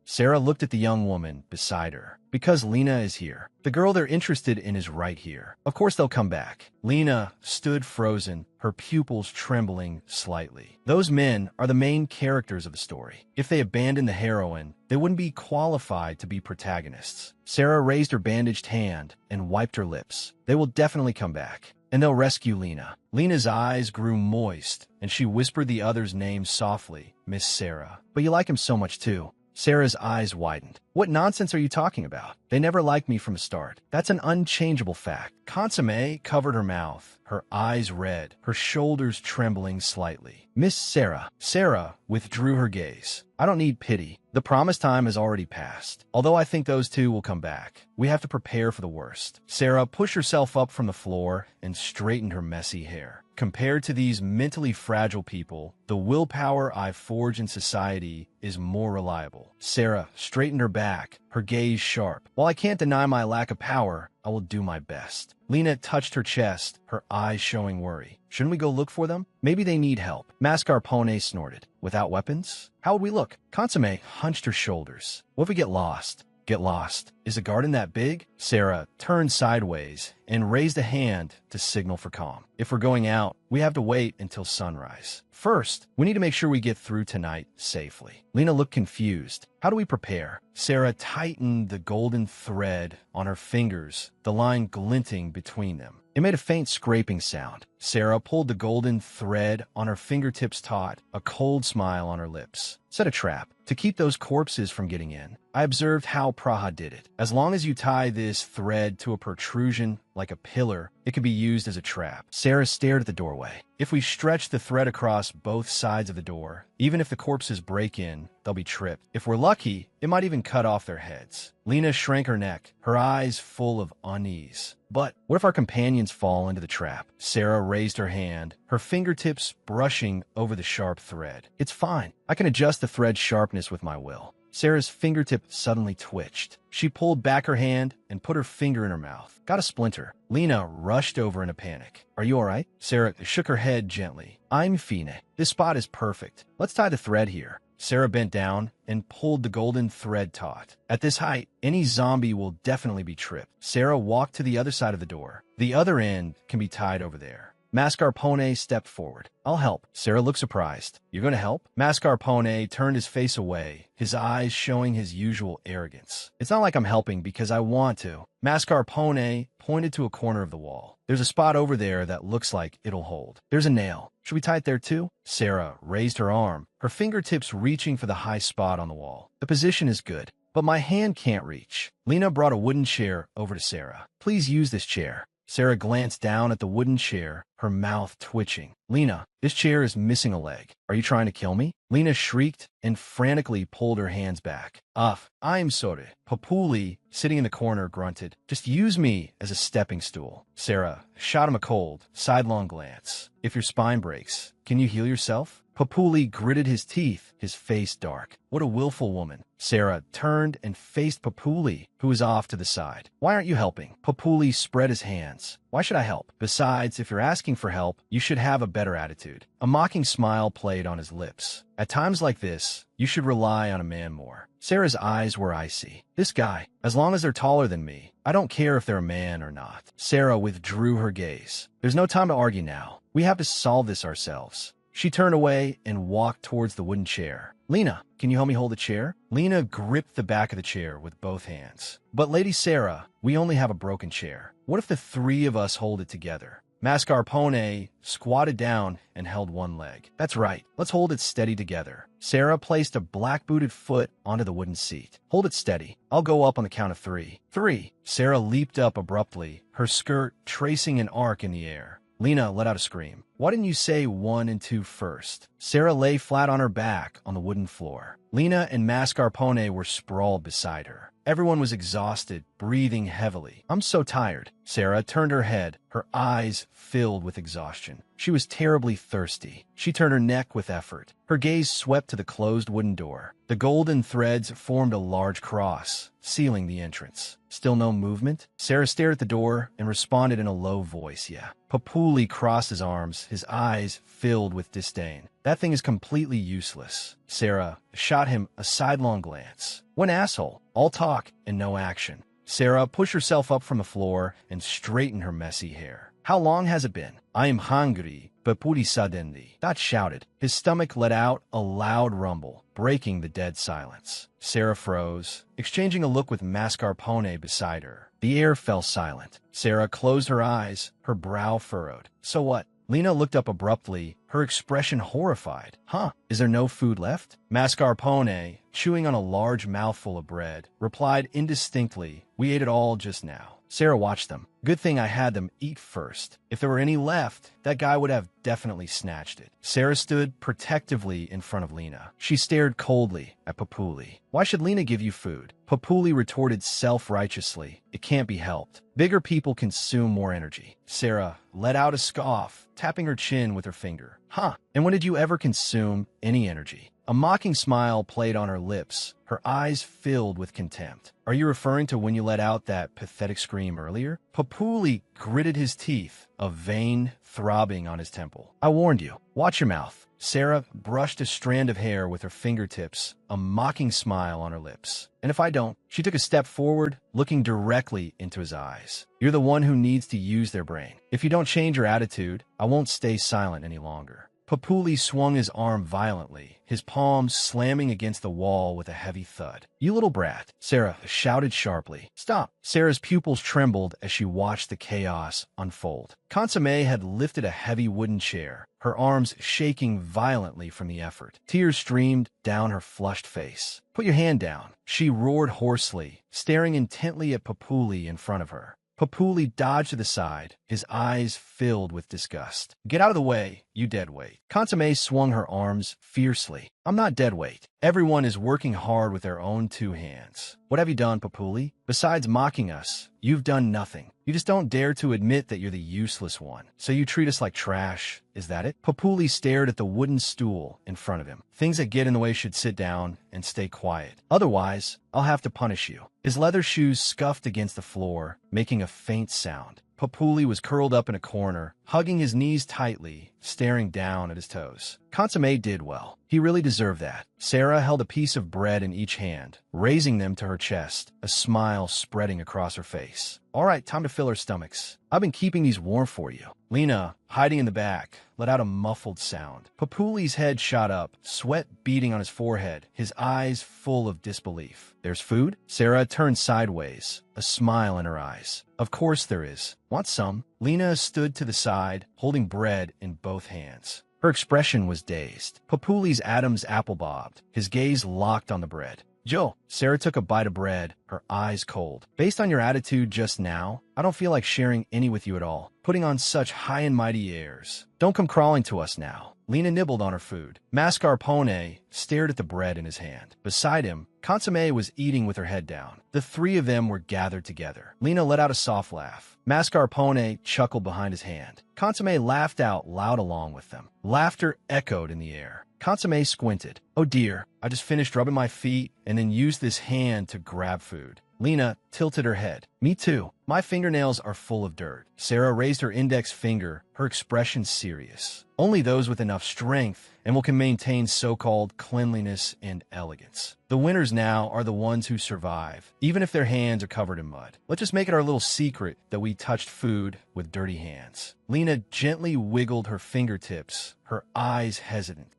Sarah looked at the young woman beside her. Because Lena is here. The girl they're interested in is right here. Of course they'll come back. Lena stood frozen, her pupils trembling slightly. Those men are the main characters of the story. If they abandoned the heroine, they wouldn't be qualified to be protagonists. Sarah raised her bandaged hand and wiped her lips. They will definitely come back. And they'll rescue Lena. Lena's eyes grew moist, and she whispered the other's name softly, Miss Sarah. But you like him so much too. Sarah's eyes widened. What nonsense are you talking about? They never liked me from the start. That's an unchangeable fact. Consomme covered her mouth, her eyes red, her shoulders trembling slightly. Miss Sarah. Sarah withdrew her gaze. I don't need pity. The promised time has already passed. Although I think those two will come back, we have to prepare for the worst. Sarah pushed herself up from the floor and straightened her messy hair. Compared to these mentally fragile people, the willpower I forge in society is more reliable. Sarah straightened her back, her gaze sharp. While I can't deny my lack of power, I will do my best. Lena touched her chest, her eyes showing worry. Shouldn't we go look for them? Maybe they need help. Mascarpone snorted. Without weapons? How would we look? Consomme hunched her shoulders. What if we get lost? Get lost. Is the garden that big? Sarah turned sideways and raised a hand to signal for calm. If we're going out, we have to wait until sunrise. First, we need to make sure we get through tonight safely. Lena looked confused. How do we prepare? Sarah tightened the golden thread on her fingers, the line glinting between them. It made a faint scraping sound. Sarah pulled the golden thread on her fingertips taut, a cold smile on her lips. Set a trap to keep those corpses from getting in. I observed how Praha did it. As long as you tie this thread to a protrusion like a pillar, it can be used as a trap. Sarah stared at the doorway. If we stretch the thread across both sides of the door, even if the corpses break in, they'll be tripped. If we're lucky, it might even cut off their heads. Lena shrank her neck, her eyes full of unease. But what if our companions fall into the trap? Sarah raised her hand, her fingertips brushing over the sharp thread. It's fine. I can adjust the thread's sharpness with my will. Sarah's fingertip suddenly twitched. She pulled back her hand and put her finger in her mouth. Got a splinter. Lena rushed over in a panic. Are you all right? Sarah shook her head gently. I'm fine. This spot is perfect. Let's tie the thread here. Sarah bent down and pulled the golden thread taut. At this height, any zombie will definitely be tripped. Sarah walked to the other side of the door. The other end can be tied over there. Mascarpone stepped forward. I'll help. Sarah looked surprised. You're going to help? Mascarpone turned his face away, his eyes showing his usual arrogance. It's not like I'm helping because I want to. Mascarpone pointed to a corner of the wall. There's a spot over there that looks like it'll hold. There's a nail. Should we tie it there too? Sarah raised her arm, her fingertips reaching for the high spot on the wall. The position is good, but my hand can't reach. Lena brought a wooden chair over to Sarah. Please use this chair. Sarah glanced down at the wooden chair, her mouth twitching. Lena, this chair is missing a leg. Are you trying to kill me? Lena shrieked and frantically pulled her hands back. I'm sorry. Papuli, sitting in the corner, grunted. Just use me as a stepping stool. Sarah shot him a cold, sidelong glance. If your spine breaks, can you heal yourself? Papuli gritted his teeth, his face dark. What a willful woman. Sarah turned and faced Papuli, who was off to the side. Why aren't you helping? Papuli spread his hands. Why should I help? Besides, if you're asking for help, you should have a better attitude. A mocking smile played on his lips. At times like this, you should rely on a man more. Sarah's eyes were icy. This guy, as long as they're taller than me, I don't care if they're a man or not. Sarah withdrew her gaze. There's no time to argue now. We have to solve this ourselves. She turned away and walked towards the wooden chair. Lena, can you help me hold the chair? Lena gripped the back of the chair with both hands. But Lady Sarah, we only have a broken chair. What if the three of us hold it together? Mascarpone squatted down and held one leg. That's right. Let's hold it steady together. Sarah placed a black-booted foot onto the wooden seat. Hold it steady. I'll go up on the count of 3. 3. Sarah leaped up abruptly, her skirt tracing an arc in the air. Lena let out a scream. Why didn't you say 1 and 2 first? Sarah lay flat on her back on the wooden floor. Lena and mascarpone were sprawled beside her. Everyone was exhausted, breathing heavily. I'm so tired. Sarah turned her head, her eyes filled with exhaustion. She was terribly thirsty. She turned her neck with effort. Her gaze swept to the closed wooden door. The golden threads formed a large cross, sealing the entrance. Still no movement? Sarah stared at the door and responded in a low voice, yeah. Papuli crossed his arms, his eyes filled with disdain. That thing is completely useless. Sarah shot him a sidelong glance. What an asshole. All talk and no action. Sarah pushed herself up from the floor and straightened her messy hair. How long has it been? I am hungry, Papuli suddenly. Dot shouted. His stomach let out a loud rumble, breaking the dead silence. Sarah froze, exchanging a look with mascarpone beside her. The air fell silent. Sarah closed her eyes, her brow furrowed. So what? Lena looked up abruptly, her expression horrified. Huh, is there no food left? Mascarpone, chewing on a large mouthful of bread, replied indistinctly, we ate it all just now. Sarah watched them. Good thing I had them eat first. If there were any left, that guy would have definitely snatched it. Sarah stood protectively in front of Lena. She stared coldly at Papuli. Why should Lena give you food? Papuli retorted self-righteously. It can't be helped. Bigger people consume more energy. Sarah let out a scoff, tapping her chin with her finger. Huh, and when did you ever consume any energy? A mocking smile played on her lips, her eyes filled with contempt. Are you referring to when you let out that pathetic scream earlier? Papuli gritted his teeth, a vein throbbing on his temple. I warned you. Watch your mouth. Sarah brushed a strand of hair with her fingertips, a mocking smile on her lips. And if I don't? She took a step forward, looking directly into his eyes. You're the one who needs to use their brain. If you don't change your attitude, I won't stay silent any longer. Papuli swung his arm violently, his palms slamming against the wall with a heavy thud. You little brat, Sarah shouted sharply. Stop. Sarah's pupils trembled as she watched the chaos unfold. Consomme had lifted a heavy wooden chair, her arms shaking violently from the effort. Tears streamed down her flushed face. Put your hand down, she roared hoarsely, staring intently at Papuli in front of her. Papuli dodged to the side, his eyes filled with disgust. Get out of the way, you deadweight. Consomme swung her arms fiercely. I'm not deadweight. Everyone is working hard with their own 2 hands. What have you done, Papuli? Besides mocking us, you've done nothing. You just don't dare to admit that you're the useless one. So you treat us like trash, is that it? Papuli stared at the wooden stool in front of him. Things that get in the way should sit down and stay quiet. Otherwise, I'll have to punish you. His leather shoes scuffed against the floor, making a faint sound. Papuli was curled up in a corner, hugging his knees tightly, staring down at his toes. Consomme did well. He really deserved that. Sarah held a piece of bread in each hand, raising them to her chest, a smile spreading across her face. All right, time to fill our stomachs. I've been keeping these warm for you. Lena, hiding in the back, let out a muffled sound. Papuli's head shot up, sweat beading on his forehead, his eyes full of disbelief. There's food? Sarah turned sideways, a smile in her eyes. Of course there is. Want some? Lena stood to the side, holding bread in both hands. Her expression was dazed. Papuli's Adam's apple bobbed, his gaze locked on the bread. Joe, Sarah took a bite of bread, her eyes cold. Based on your attitude just now, I don't feel like sharing any with you at all, putting on such high and mighty airs. Don't come crawling to us now. Lena nibbled on her food. Mascarpone stared at the bread in his hand. Beside him, Consomme was eating with her head down. The 3 of them were gathered together. Lena let out a soft laugh. Mascarpone chuckled behind his hand. Consomme laughed out loud along with them. Laughter echoed in the air. Consomme squinted. Oh dear, I just finished rubbing my feet and then used this hand to grab food. Lena tilted her head. Me too. My fingernails are full of dirt. Sarah raised her index finger, her expression serious. Only those with enough strength and can maintain so-called cleanliness and elegance. The winners now are the ones who survive, even if their hands are covered in mud. Let's just make it our little secret that we touched food with dirty hands. Lena gently wiggled her fingertips, her eyes hesitant.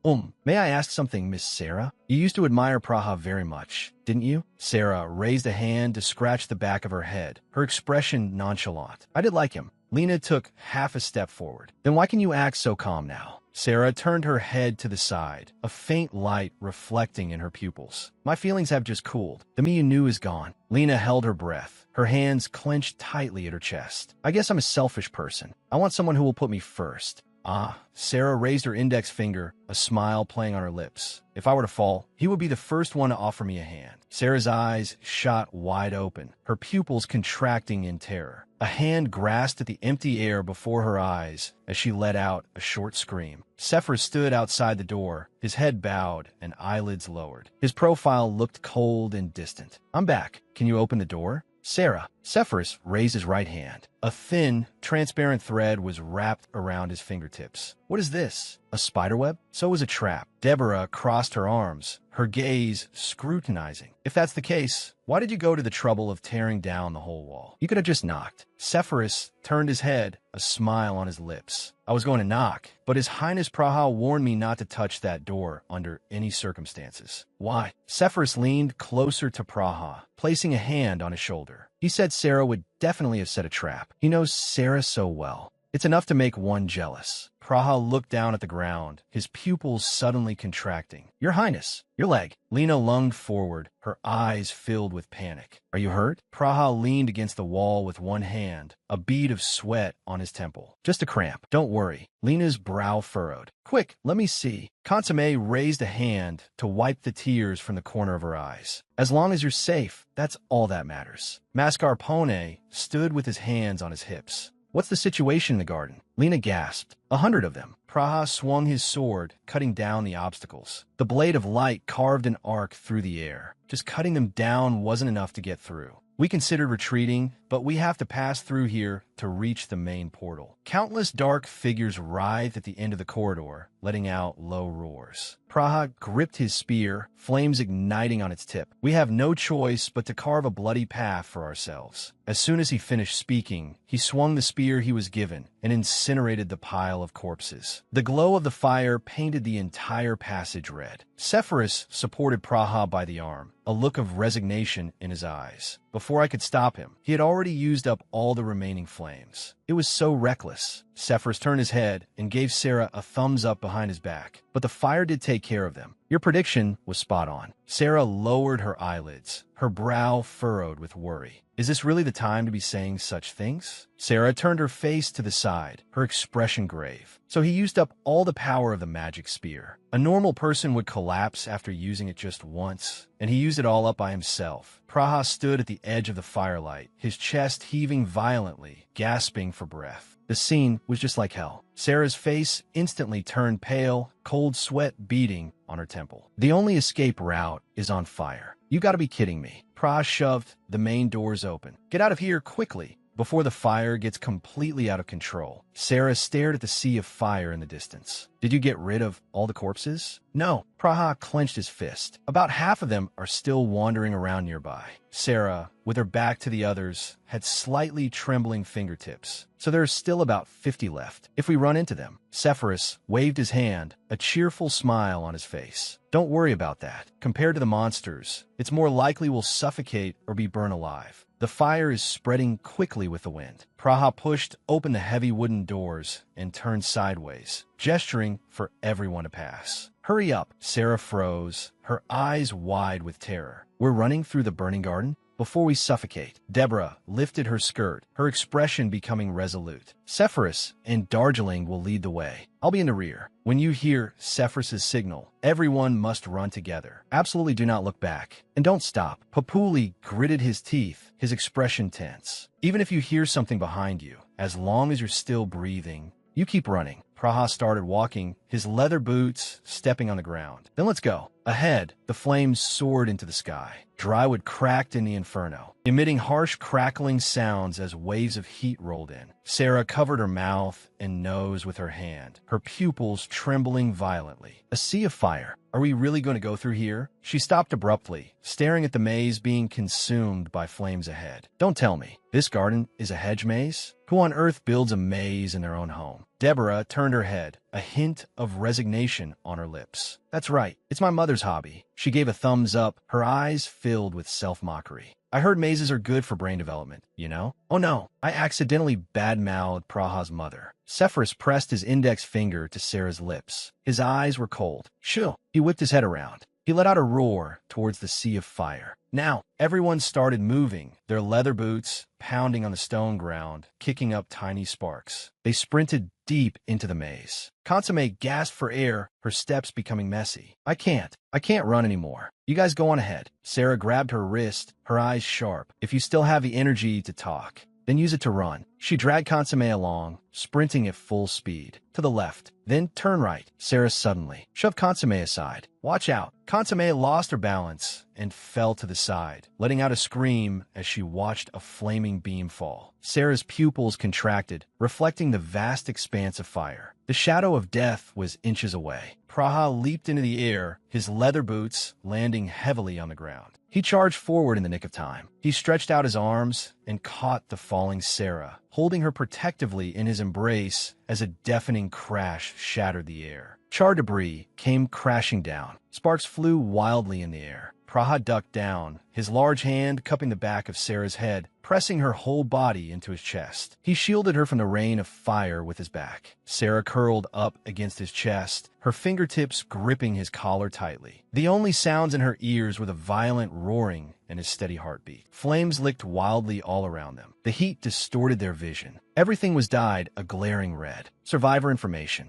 May I ask something, Miss Sarah? You used to admire Praha very much, didn't you? Sarah raised a hand to scratch the back of her head, her expression nonchalant. I did like him. Lena took half a step forward. Then why can you act so calm now? Sarah turned her head to the side, a faint light reflecting in her pupils. My feelings have just cooled. The me you knew is gone. Lena held her breath, her hands clenched tightly at her chest. I guess I'm a selfish person. I want someone who will put me first. Ah, Sarah raised her index finger, a smile playing on her lips. If I were to fall, he would be the first one to offer me a hand. Sarah's eyes shot wide open, her pupils contracting in terror. A hand grasped at the empty air before her eyes as she let out a short scream. Sephora stood outside the door, his head bowed and eyelids lowered. His profile looked cold and distant. I'm back. Can you open the door? Sarah. Sephorus raised his right hand. A thin, transparent thread was wrapped around his fingertips. What is this? A spiderweb? So was a trap. Deborah crossed her arms, her gaze scrutinizing. If that's the case, why did you go to the trouble of tearing down the whole wall? You could have just knocked. Sephorus turned his head, a smile on his lips. I was going to knock, but His Highness Praha warned me not to touch that door under any circumstances. Why? Sephorus leaned closer to Praha, placing a hand on his shoulder. He said Sarah would definitely have set a trap. He knows Sarah so well. It's enough to make one jealous. Praha looked down at the ground, his pupils suddenly contracting. Your Highness, your leg. Lena lunged forward, her eyes filled with panic. Are you hurt? Praha leaned against the wall with one hand, a bead of sweat on his temple. Just a cramp. Don't worry. Lena's brow furrowed. Quick, let me see. Consomme raised a hand to wipe the tears from the corner of her eyes. As long as you're safe, that's all that matters. Mascarpone stood with his hands on his hips. What's the situation in the garden? Lena gasped. 100 of them. Praha swung his sword, cutting down the obstacles. The blade of light carved an arc through the air. Just cutting them down wasn't enough to get through. We considered retreating, but we have to pass through here to reach the main portal. Countless dark figures writhed at the end of the corridor, letting out low roars. Praha gripped his spear, flames igniting on its tip. We have no choice but to carve a bloody path for ourselves. As soon as he finished speaking, he swung the spear he was given and incinerated the pile of corpses. The glow of the fire painted the entire passage red. Sephorus supported Praha by the arm, a look of resignation in his eyes. Before I could stop him, he had already used up all the remaining flames. It was so reckless. Sephorus turned his head and gave Sarah a thumbs up behind his back, but the fire did take care of them. Your prediction was spot on. Sarah lowered her eyelids, her brow furrowed with worry. Is this really the time to be saying such things? Sarah turned her face to the side, her expression grave. So he used up all the power of the magic spear. A normal person would collapse after using it just once, and he used it all up by himself. Praha stood at the edge of the firelight, his chest heaving violently, gasping for breath. The scene was just like hell. Sarah's face instantly turned pale, cold sweat beading on her temple. The only escape route is on fire. You gotta be kidding me. Praha shoved the main doors open. Get out of here quickly, before the fire gets completely out of control. Sarah stared at the sea of fire in the distance. Did you get rid of all the corpses? No. Praha clenched his fist. About half of them are still wandering around nearby. Sarah, with her back to the others, had slightly trembling fingertips. So there are still about 50 left. If we run into them. Sephorus waved his hand, a cheerful smile on his face. Don't worry about that. Compared to the monsters, it's more likely we'll suffocate or be burned alive. The fire is spreading quickly with the wind. Praha pushed open the heavy wooden doors and turned sideways, gesturing for everyone to pass. Hurry up. Sarah froze, her eyes wide with terror. We're running through the burning garden? Before we suffocate. Deborah lifted her skirt, her expression becoming resolute. Sephorus and Darjeeling will lead the way. I'll be in the rear. When you hear Sephorus's signal, everyone must run together. Absolutely do not look back. And don't stop. Papuli gritted his teeth, his expression tense. Even if you hear something behind you, as long as you're still breathing, you keep running. Praha started walking, his leather boots stepping on the ground. Then let's go. Ahead, the flames soared into the sky. Drywood cracked in the inferno, emitting harsh crackling sounds as waves of heat rolled in. Sarah covered her mouth and nose with her hand, her pupils trembling violently. A sea of fire. Are we really going to go through here? She stopped abruptly, staring at the maze being consumed by flames ahead. Don't tell me. This garden is a hedge maze? Who on earth builds a maze in their own home? Deborah turned her head, a hint of resignation on her lips. That's right. It's my mother's hobby. She gave a thumbs up, her eyes filled with self-mockery. I heard mazes are good for brain development, you know? Oh no, I accidentally bad-mouthed Praha's mother. Sephiroth pressed his index finger to Sarah's lips. His eyes were cold. Shoo! He whipped his head around. He let out a roar towards the sea of fire. Now, everyone started moving, their leather boots pounding on the stone ground, kicking up tiny sparks. They sprinted deep into the maze. Consomme gasped for air, her steps becoming messy. I can't run anymore. You guys go on ahead. Sarah grabbed her wrist, her eyes sharp. If you still have the energy to talk, then use it to run. She dragged Consomme along, sprinting at full speed. To the left, then turn right. Sarah suddenly shoved Consomme aside. Watch out. Consomme lost her balance and fell to the side, letting out a scream as she watched a flaming beam fall. Sarah's pupils contracted, reflecting the vast expanse of fire. The shadow of death was inches away. Praha leaped into the air, his leather boots landing heavily on the ground. He charged forward in the nick of time. He stretched out his arms and caught the falling Sarah, holding her protectively in his embrace as a deafening crash shattered the air. Char debris came crashing down. Sparks flew wildly in the air. Praha ducked down, his large hand cupping the back of Sarah's head, pressing her whole body into his chest. He shielded her from the rain of fire with his back. Sarah curled up against his chest, her fingertips gripping his collar tightly. The only sounds in her ears were the violent roaring and his steady heartbeat. Flames licked wildly all around them. The heat distorted their vision. Everything was dyed a glaring red. Survivor information.